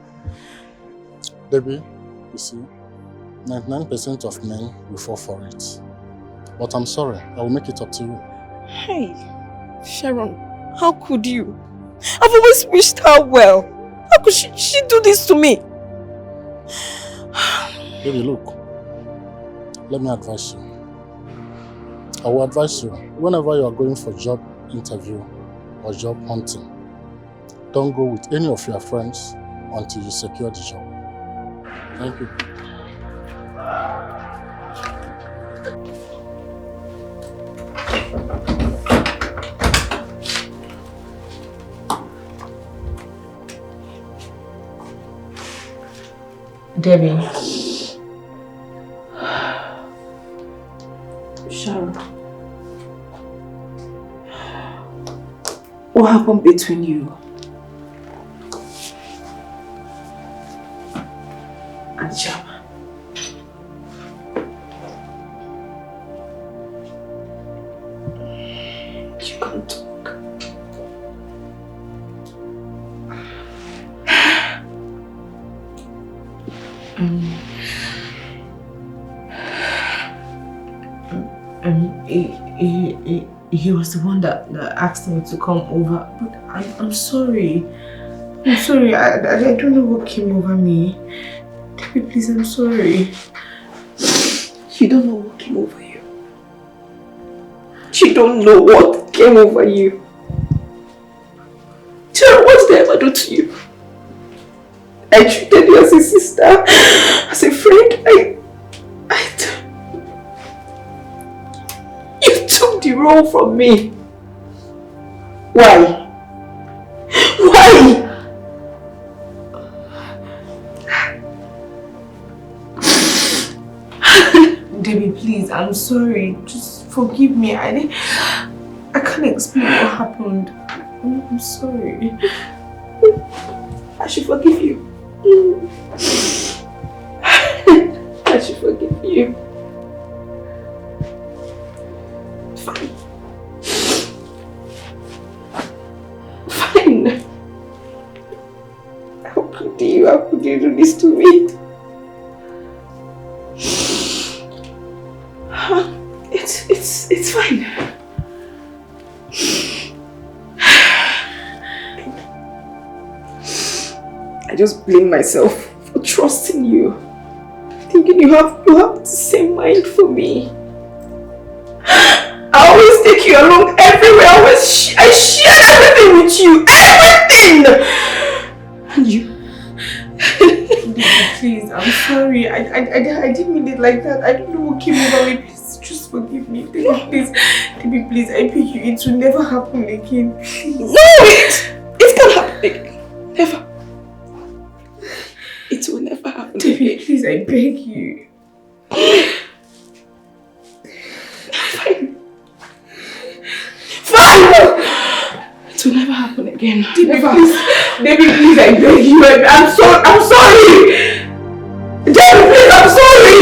Debbie, you see, 99% of men will fall for it. But I'm sorry, I will make it up to you. Hey, Sharon, how could you? I've always wished her well. How could she do this to me? Baby, look. Let me advise you. I will advise you, whenever you are going for job interview or job hunting, don't go with any of your friends until you secure the job. Thank you. Debbie. Sharon. What happened between you and Chama? You can't talk. he was the one that asked me to come over. But I'm sorry. I'm sorry. I don't know what came over me. Debbie, please, I'm sorry. You don't know what came over you. You don't know what came over you. Tell me, what did I ever do to you? I treated you as a sister, as a friend. You took the role from me. Why? Why? Debbie, please, I'm sorry. Just forgive me. I can't explain what happened. I'm sorry. I should forgive you. I should forgive you. Fine. Fine. How could you do this to me? It's fine. I just blame myself for trusting you, thinking you have the same mind for me. I always take you along everywhere. I share everything with you, everything. And you. Please, I'm sorry. I didn't mean it like that. I don't know what came over me. Please, just forgive me. Please, please, I beg you. It will never happen again. Please. No, it can't happen again. Never. It will never happen again. Please, I beg you. Fine. It will never happen again. Never. Please, I beg you. I'm sorry. Debbie, please, I'm sorry.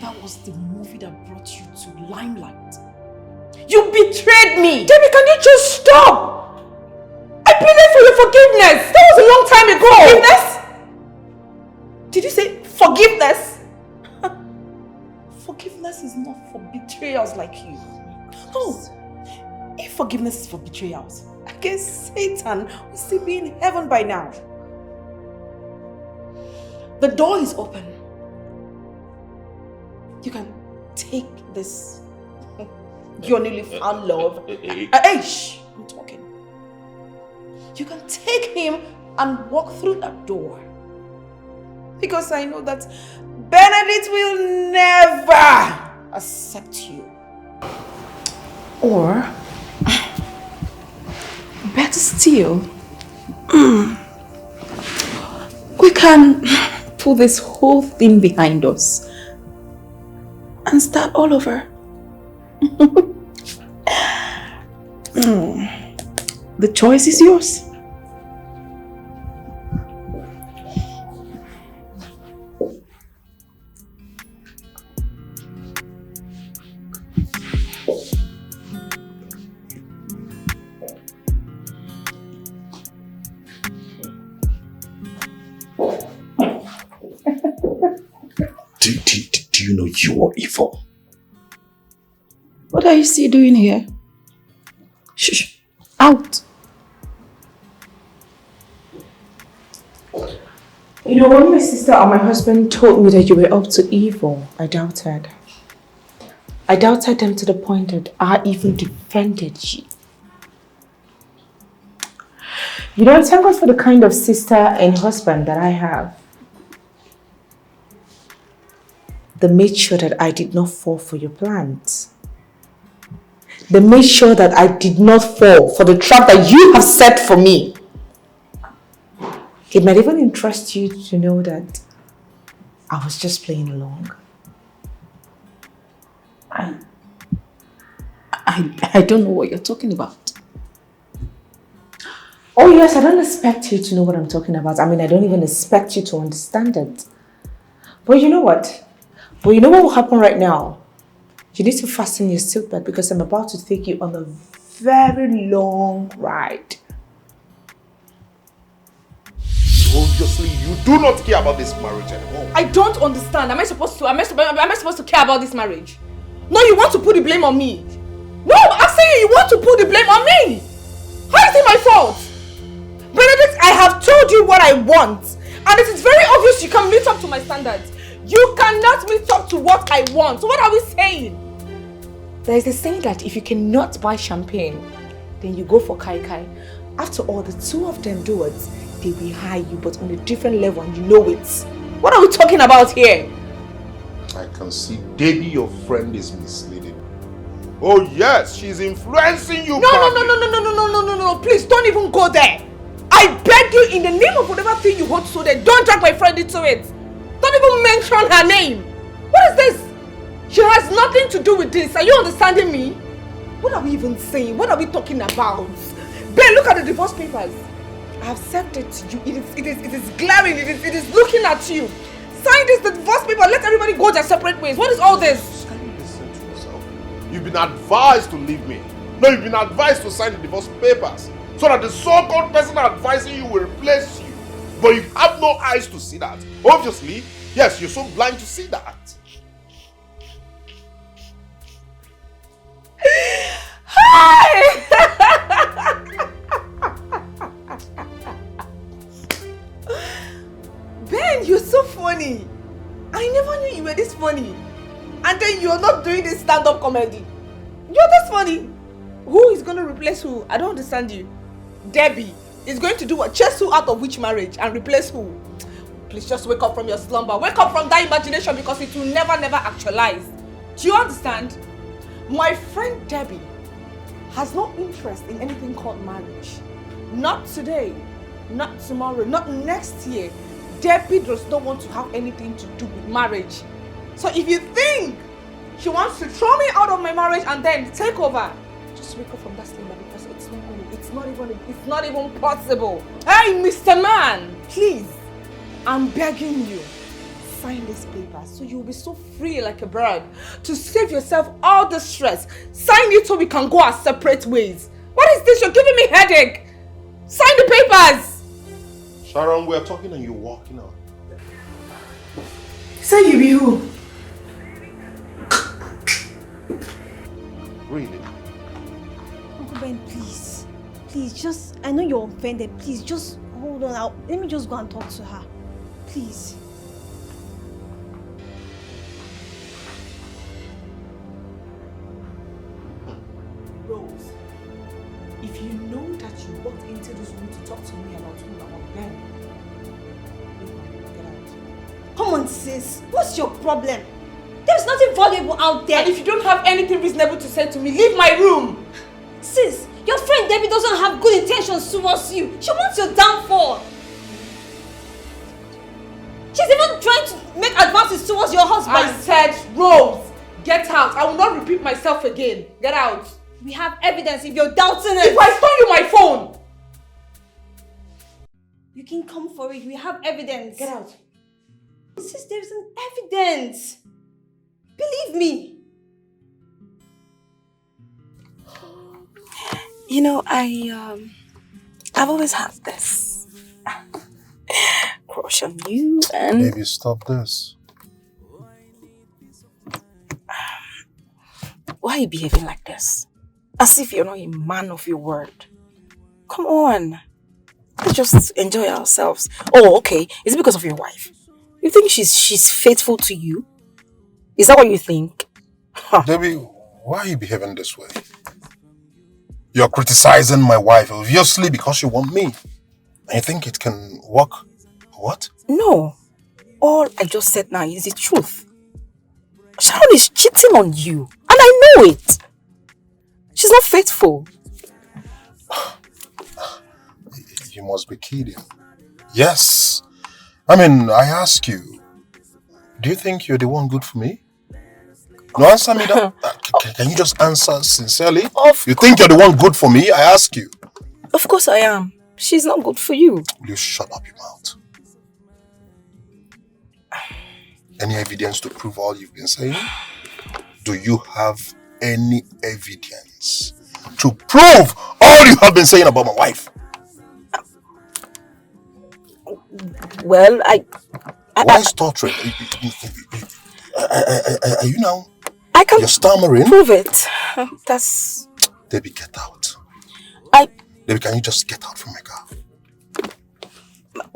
That was the movie that brought you to limelight. You betrayed me! Debbie, can you just stop? I pleaded for your forgiveness. That was a long time ago. Forgiveness? Did you say forgiveness? Forgiveness is not for betrayals like you. No. If forgiveness is for betrayals, I guess Satan will still be in heaven by now. The door is open. You can take this your newly found love. Shh, I'm talking. You can take him and walk through that door. Because I know that Benedict will never accept you. Or, better still, we can put this whole thing behind us and start all over. The choice is yours. Do you know you are evil? What are you still doing here? Shh, out. You know, when my sister and my husband told me that you were up to evil, I doubted. I doubted them to the point that I even defended you. You know, thank God for the kind of sister and husband that I have. They made sure that I did not fall for your plans. They made sure that I did not fall for the trap that you have set for me. It might even interest you to know that I was just playing along. I don't know what you're talking about. Oh yes, I don't expect you to know what I'm talking about. I mean, I don't even expect you to understand it. But you know what? But you know what will happen right now? You need to fasten your seatbelt because I'm about to take you on a very long ride. So Obviously, you do not care about this marriage anymore. I don't understand. Am I supposed to care about this marriage? No, you want to put the blame on me. No, I'm saying you want to put the blame on me. How is it my fault? Benedict, I have told you what I want. And it is very obvious you can meet up to my standards. You cannot meet up to what I want. So what are we saying? There is a saying that if you cannot buy champagne, then you go for kai kai. After all, the two of them do it. They will hire you, but on a different level, and you know it. What are we talking about here? I can see Debbie, your friend, is misleading. Oh yes, she's influencing you. No, please don't even go there. I beg you, in the name of whatever thing you hold so there, don't drag my friend into it. Don't even mention her name. What is this? She has nothing to do with this. Are you understanding me? What are we even saying? What are we talking about? Ben, look at the divorce papers. I have served it to you. It is glaring. It is looking at you. Sign this, the divorce paper. Let everybody go their separate ways. What is all this? Can you listen to yourself? You've been advised to leave me. No, you've been advised to sign the divorce papers so that the so-called person advising you will replace you. But you have no eyes to see that. Obviously, yes, you're so blind to see that. Ben, you're so funny. I never knew you were this funny. And then you're not doing this stand-up comedy. You're this funny. Who is going to replace who? I don't understand you. Debbie is going to do what? Chase who out of which marriage and replace who? Please just wake up from your slumber. Wake up from that imagination because it will never actualize. Do you understand? My friend Debbie has no interest in anything called marriage. Not today, not tomorrow, not next year. Debbie does not want to have anything to do with marriage. So if you think she wants to throw me out of my marriage and then take over, just wake up from that slumber because it's not even possible. Hey, Mr. Man, please, I'm begging you, sign this paper so you'll be so free like a bird to save yourself all the stress. Sign it so we can go our separate ways. What is this? You're giving me headache. Sign the papers. Sharon, we are talking and you're walking out. Say you be who? Really? Uncle Ben, please. Please, just, I know you're offended. Please, just hold on. Let me just go and talk to her. Please. Rose, if you know that you walked into this room to talk to me about who about Ben, get out. Come on, sis. What's your problem? There's nothing valuable out there. And if you don't have anything reasonable to say to me, leave my room. Sis, your friend Debbie doesn't have good intentions towards you. She wants your downfall. She's even trying to make advances towards your husband. I said, Rose, get out. I will not repeat myself again. Get out. We have evidence if you're doubting it. If I stole you my phone. You can come for it. We have evidence. Get out. Sis, there's an evidence. Believe me. You know, I've always had this crush on you and... Baby, stop this. Why are you behaving like this? As if you're not a man of your word. Come on. Let's just enjoy ourselves. Oh, okay. Is it because of your wife? You think she's faithful to you? Is that what you think? Huh. Debbie, why are you behaving this way? You're criticizing my wife, obviously because you want me. And you think it can work? What? No. All I just said now is the truth. Sharon is cheating on you. And I know it. She's not faithful. You must be kidding. Yes. I mean, I ask you, do you think you're the one good for me? No, answer me that. Can you just answer sincerely? You think you're the one good for me? I ask you. Of course I am. She's not good for you. Will you shut up your mouth? Any evidence to prove all you've been saying? Do you have any evidence to prove all you have been saying about my wife? Well, Why stuttering? Are you now? I can You're stammering? prove it. That's... Debbie, get out. Debbie, can you just get out from my car?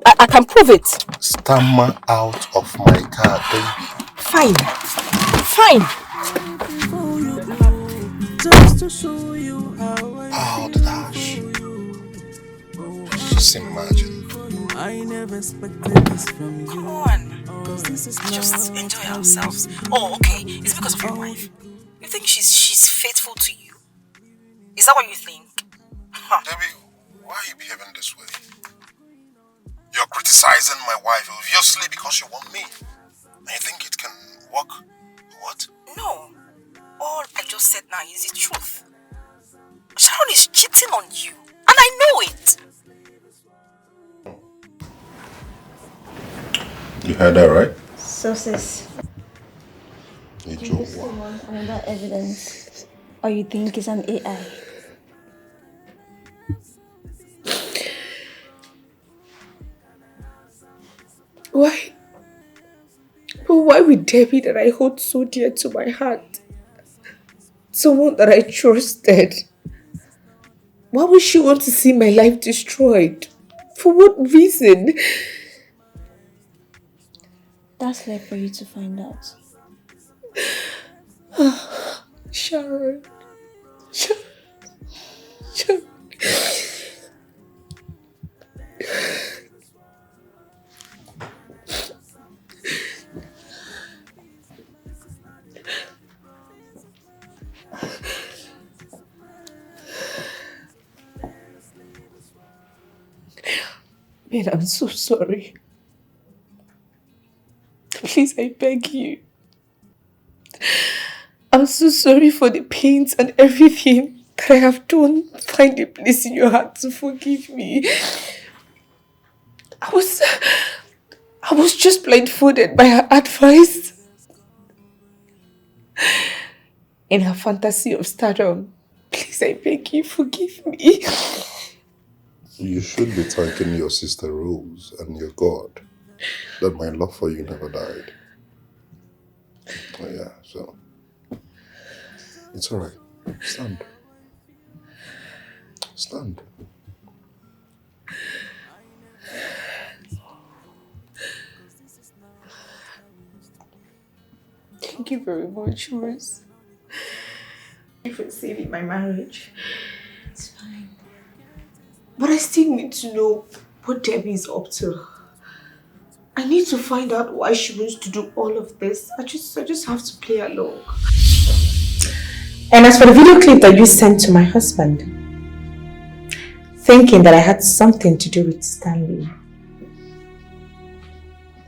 I can prove it. Stammer out of my car, Debbie. Fine. Fine. Oh, the dash. Just imagine. I never expected this from you. Come on. Just enjoy ourselves. Oh, okay. It's because of your wife. You think she's faithful to you? Is that what you think? Debbie, why are you behaving this way? You're criticizing my wife obviously because you want me. And you think it can work? What? No. All I just said now is the truth. Sharon is cheating on you. And I know it. You heard that, right? Sources. You Do you still want another evidence? Or you think it's an AI? Why? But why with Debbie that I hold so dear to my heart? Someone that I trusted. Why would she want to see my life destroyed? For what reason? That's left for you to find out. Sharon. Man, I'm so sorry. Please, I beg you. I'm so sorry for the pains and everything that I have done. Find a place in your heart to forgive me. I was just blindfolded by her advice. In her fantasy of stardom. Please, I beg you, forgive me. You should be thanking your sister Rose and your God that my love for you never died. Oh yeah, so it's alright. Stand. Stand. Thank you very much, Rose. Thank you for saving my marriage. It's fine. But I still need to know what Debbie is up to. I need to find out why she wants to do all of this. I just have to play along. And as for the video clip that you sent to my husband, thinking that I had something to do with Stanley.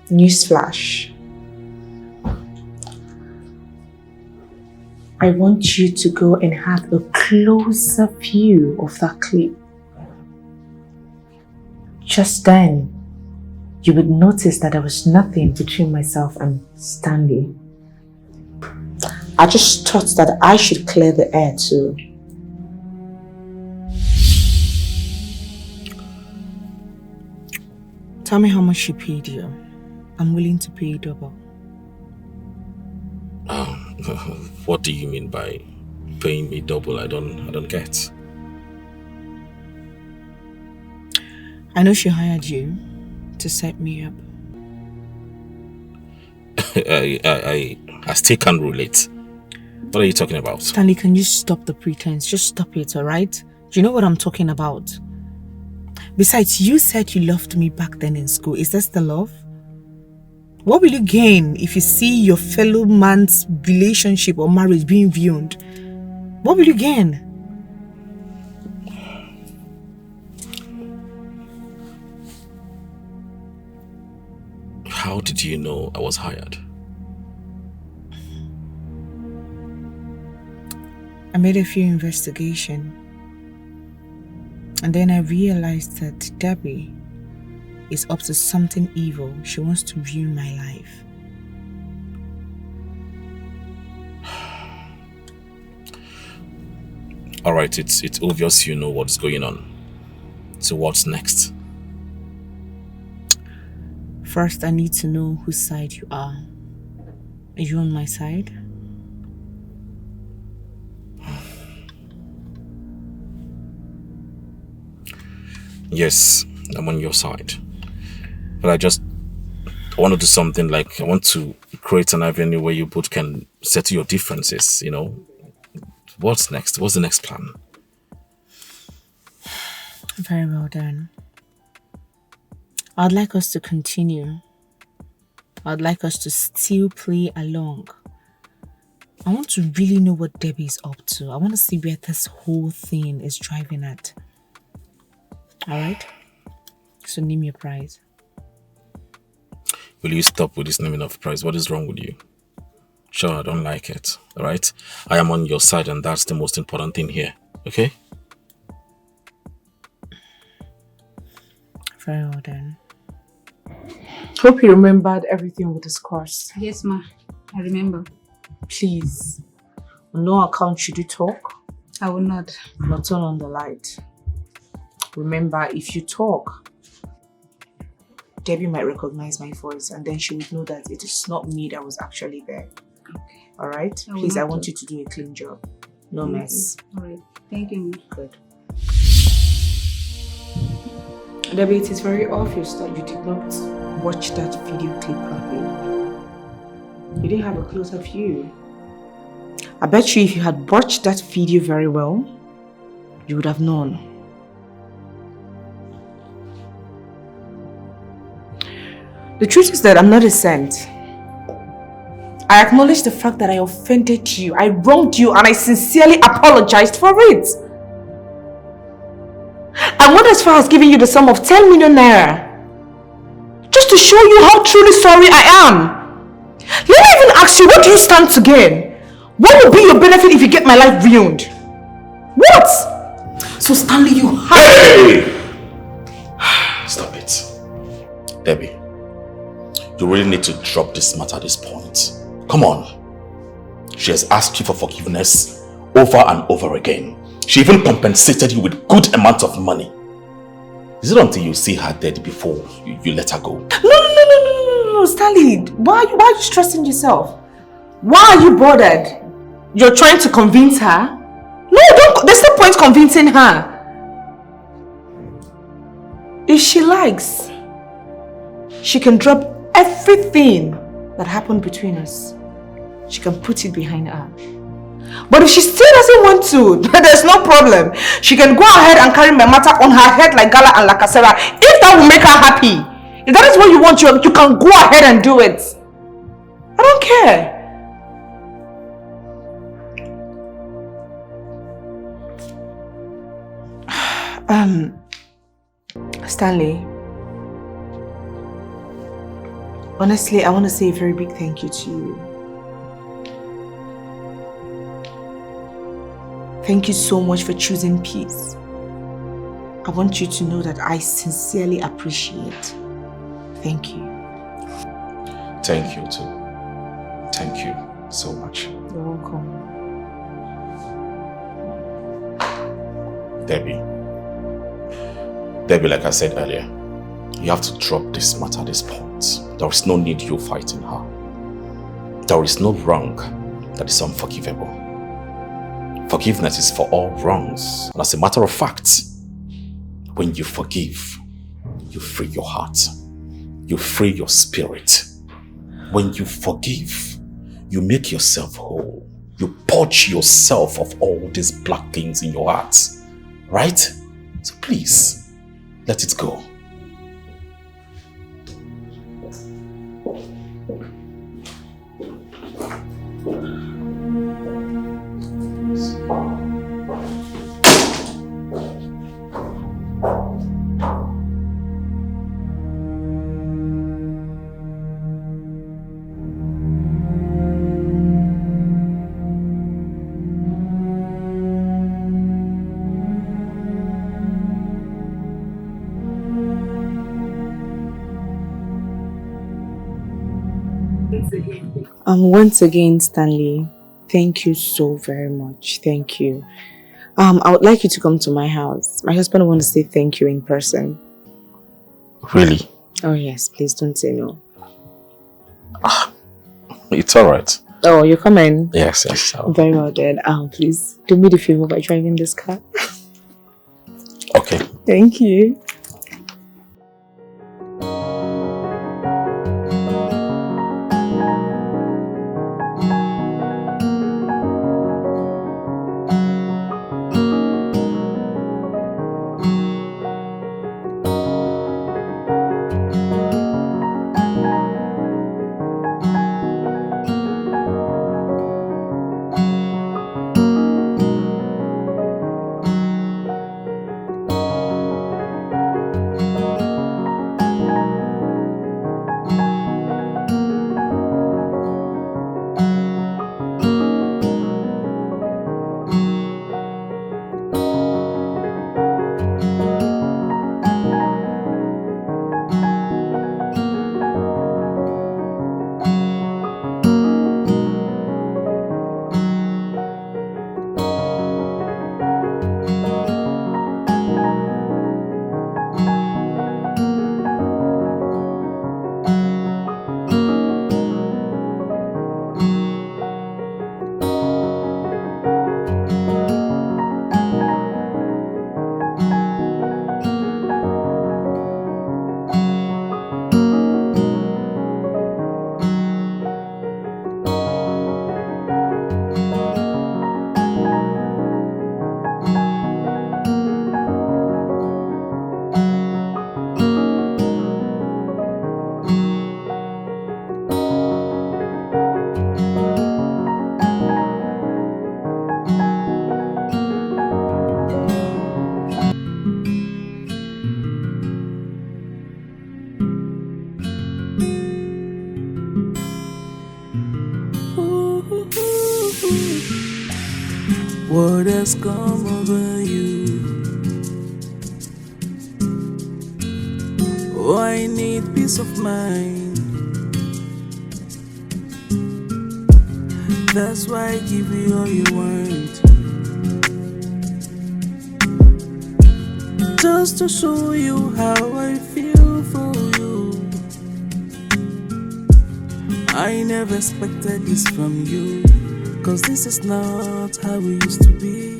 Newsflash. I want you to go and have a closer view of that clip. Just then, you would notice that there was nothing between myself and Stanley. I just thought that I should clear the air too. Tell me how much she paid you. I'm willing to pay double. What do you mean by paying me double? I don't get. I know she hired you to set me up. I still can't relate. What are you talking about? Stanley, can you stop the pretense? Just stop it, alright? Do you know what I'm talking about? Besides, you said you loved me back then in school. Is that still love? What will you gain if you see your fellow man's relationship or marriage being viewed? What will you gain? How did you know I was hired? I made a few investigations. And then I realized that Debbie is up to something evil. She wants to ruin my life. Alright, it's obvious you know what's going on. So what's next? First, I need to know whose side you are. Are you on my side? Yes, I'm on your side. But I want to do something like, I want to create an avenue where you both can settle your differences, you know. What's next? What's the next plan? Very well done. I'd like us to continue. I'd like us to still play along. I want to really know what Debbie is up to. I want to see where this whole thing is driving at. Alright? So name your prize. Will you stop with this naming of price? What is wrong with you? Sure, I don't like it. Alright? I am on your side and that's the most important thing here. Okay? Very well done. Hope you remembered everything we discussed. Yes, ma. I remember. Please, on no account should you talk. I will not. Not turn on the light. Remember, if you talk, Debbie might recognize my voice and then she would know that it is not me that was actually there. Okay. Alright? Please, I want you to do a clean job. No mess. Alright. Thank you, ma. Good. Debbie, it is very obvious that you did not watch that video clip properly. You didn't have a closer view. I bet you if you had watched that video very well, you would have known. The truth is that I'm not a saint. I acknowledge the fact that I offended you, I wronged you, and I sincerely apologized for it. I went as far as giving you the sum of 10 million naira. Just to show you how truly sorry I am. Let me even ask you, what do you stand to gain? What will be your benefit if you get my life ruined? What? So Stanley, you have... Hey! Stop it. Debbie, you really need to drop this matter at this point. Come on. She has asked you for forgiveness over and over again. She even compensated you with good amount of money. Is it until you see her dead before you let her go? No, Stanley. Why are you stressing yourself? Why are you bothered? You're trying to convince her? No, don't. There's no point convincing her. If she likes, she can drop everything that happened between us. She can put it behind her. But if she still doesn't want to, there's no problem. She can go ahead and carry my matter on her head like Gala and Lakasera. If that will make her happy. If that is what you want, you can go ahead and do it. I don't care. Stanley. Honestly, I want to say a very big thank you to you. Thank you so much for choosing peace. I want you to know that I sincerely appreciate. Thank you. Thank you too. Thank you so much. You're welcome. Debbie, like I said earlier, you have to drop this matter at this point. There is no need you fighting her. There is no wrong that is unforgivable. Forgiveness is for all wrongs. And as a matter of fact, when you forgive, you free your heart. You free your spirit. When you forgive, you make yourself whole. You purge yourself of all these black things in your heart. Right? So please, let it go. Once again, Stanley, thank you so very much. Thank you. I would like you to come to my house. My husband wants to say thank you in person. Really? Oh yes, please don't say no. It's alright. Oh, you're coming? Yes. Very well then. Please do me the favor by driving this car. Okay. Thank you. What has come over you? Oh, I need peace of mind. That's why I give you all you want. Just to show you how I feel for you. I never expected this from you. 'Cause this is not how we used to be.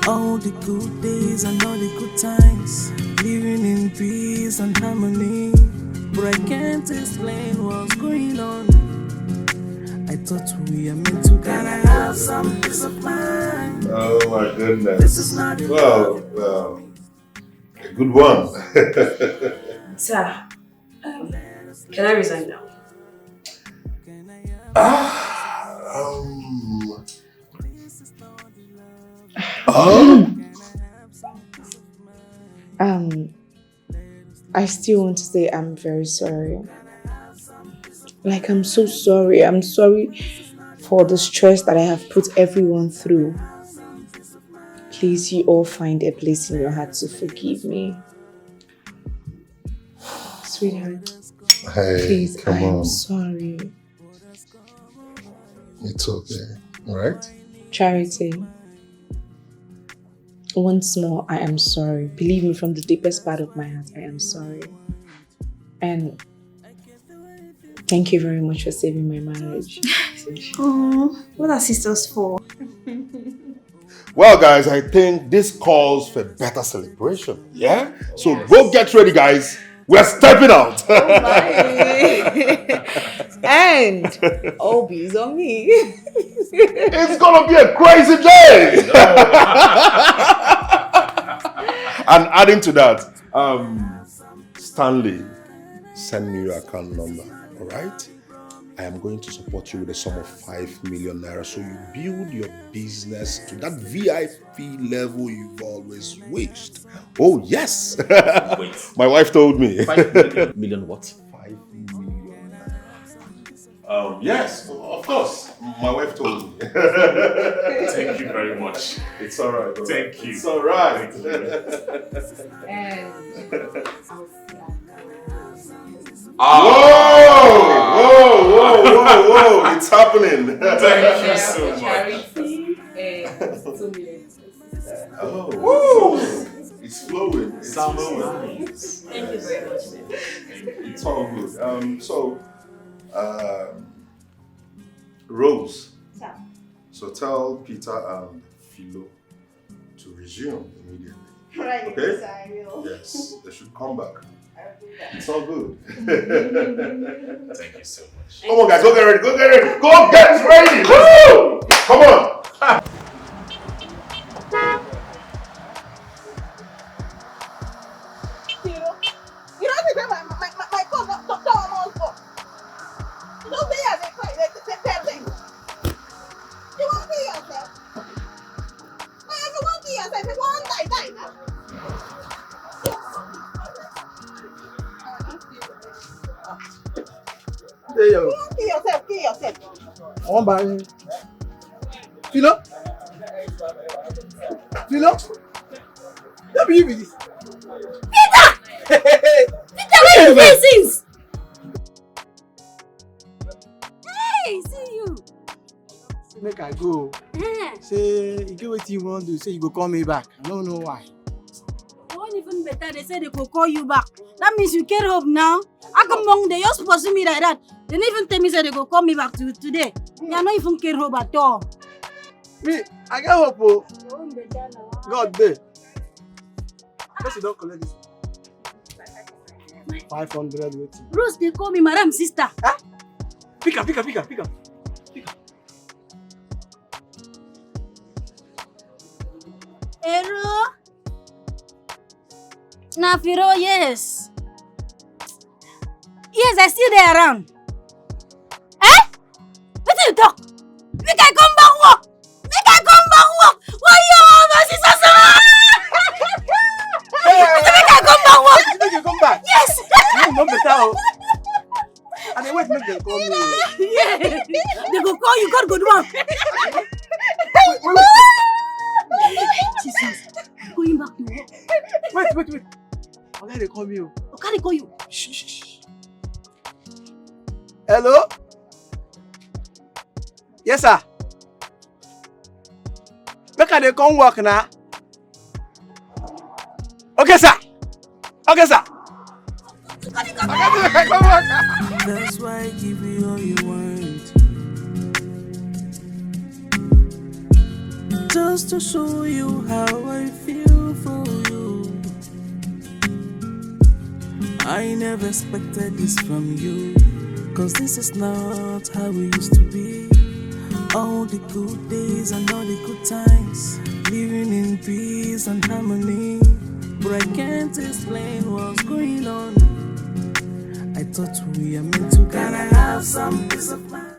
All the good days and all the good times, living in peace and harmony. But I can't explain what's going on. I thought we are meant to. Can I have some peace of mind? Oh my goodness. This is not Well, a good one. Sir, can I resign now? I still want to say I'm very sorry. Like, I'm so sorry. I'm sorry for the stress that I have put everyone through. Please, you all find a place in your heart to forgive me. Sweetheart, Hey, please, come on. I'm sorry. It's okay, alright? Charity, once more, I am sorry. Believe me, from the deepest part of my heart, I am sorry. And thank you very much for saving my marriage. Oh, what are sisters for? Well, guys, I think this calls for better celebration, yeah? So go get ready, guys. We're stepping out. And all bees on me. It's gonna be a crazy day. And adding to that, Stanley, send me your account number, all right? I am going to support you with a sum of 5 million naira so you build your business to that VIP level you've always wished. Oh, yes. Wait. My wife told me. 5 million what? 5 million naira. Yes, of course. My wife told me. Thank you very much. It's all right. Thank you. It's all right. Whoa! It's happening. Thank you so much. Charity, Oh. It's flowing. It's Sounds flowing. nice. Thank you very much. It's all good. Rose. Sir. So tell Peter and Philo to resume immediately. Right, Okay? sir, I will. Yes, they should come back. I'll do that. It's all good. Thank you so much. Come on, guys, go get ready. Go get ready. Go get ready. Woo! Come on. You don't think my phone don't almost go. You don't say as a cry, they thing. You won't kill yourself. If you won't kill yourself, you won't die now. Hey, yo. You won't kill yourself. I want buy him. Philo? Philo? Let me give you this. Peter, where you been since? Hey, see you. Say make I go. Say you get what you want to do. Say you go call me back. I don't know why. One even better, they say they go call you back. That means you care hope now. How come long they just pursue me like that? They didn't even tell me say they go call me back today. They are not even care hope at all. Me, I get hope. Oh. God day. Let's don't collect this. 500 waiting. Rose, they call me Madam Sister. Huh? Pick up. Hello? Nafiro, yes. Yes, I still there around. Eh? What do you talk? Make I come back work. Why you my sister? Make I come back work. Make you come back? Yes. No better. And then wait, make them call me. Yeah. They go call you, God go do one. Jesus. Going back to work. Wait. Okay, they call me. Okay, they call you. Shh. Hello? Yes, sir. Make they come work now. Okay, sir. That's why I give you all you want. Just to show you how I feel for you. I never expected this from you, 'cause this is not how we used to be. All the good days and all the good times, living in peace and harmony. But I can't explain what's going on. I thought we are meant to. Can I have some peace of mind?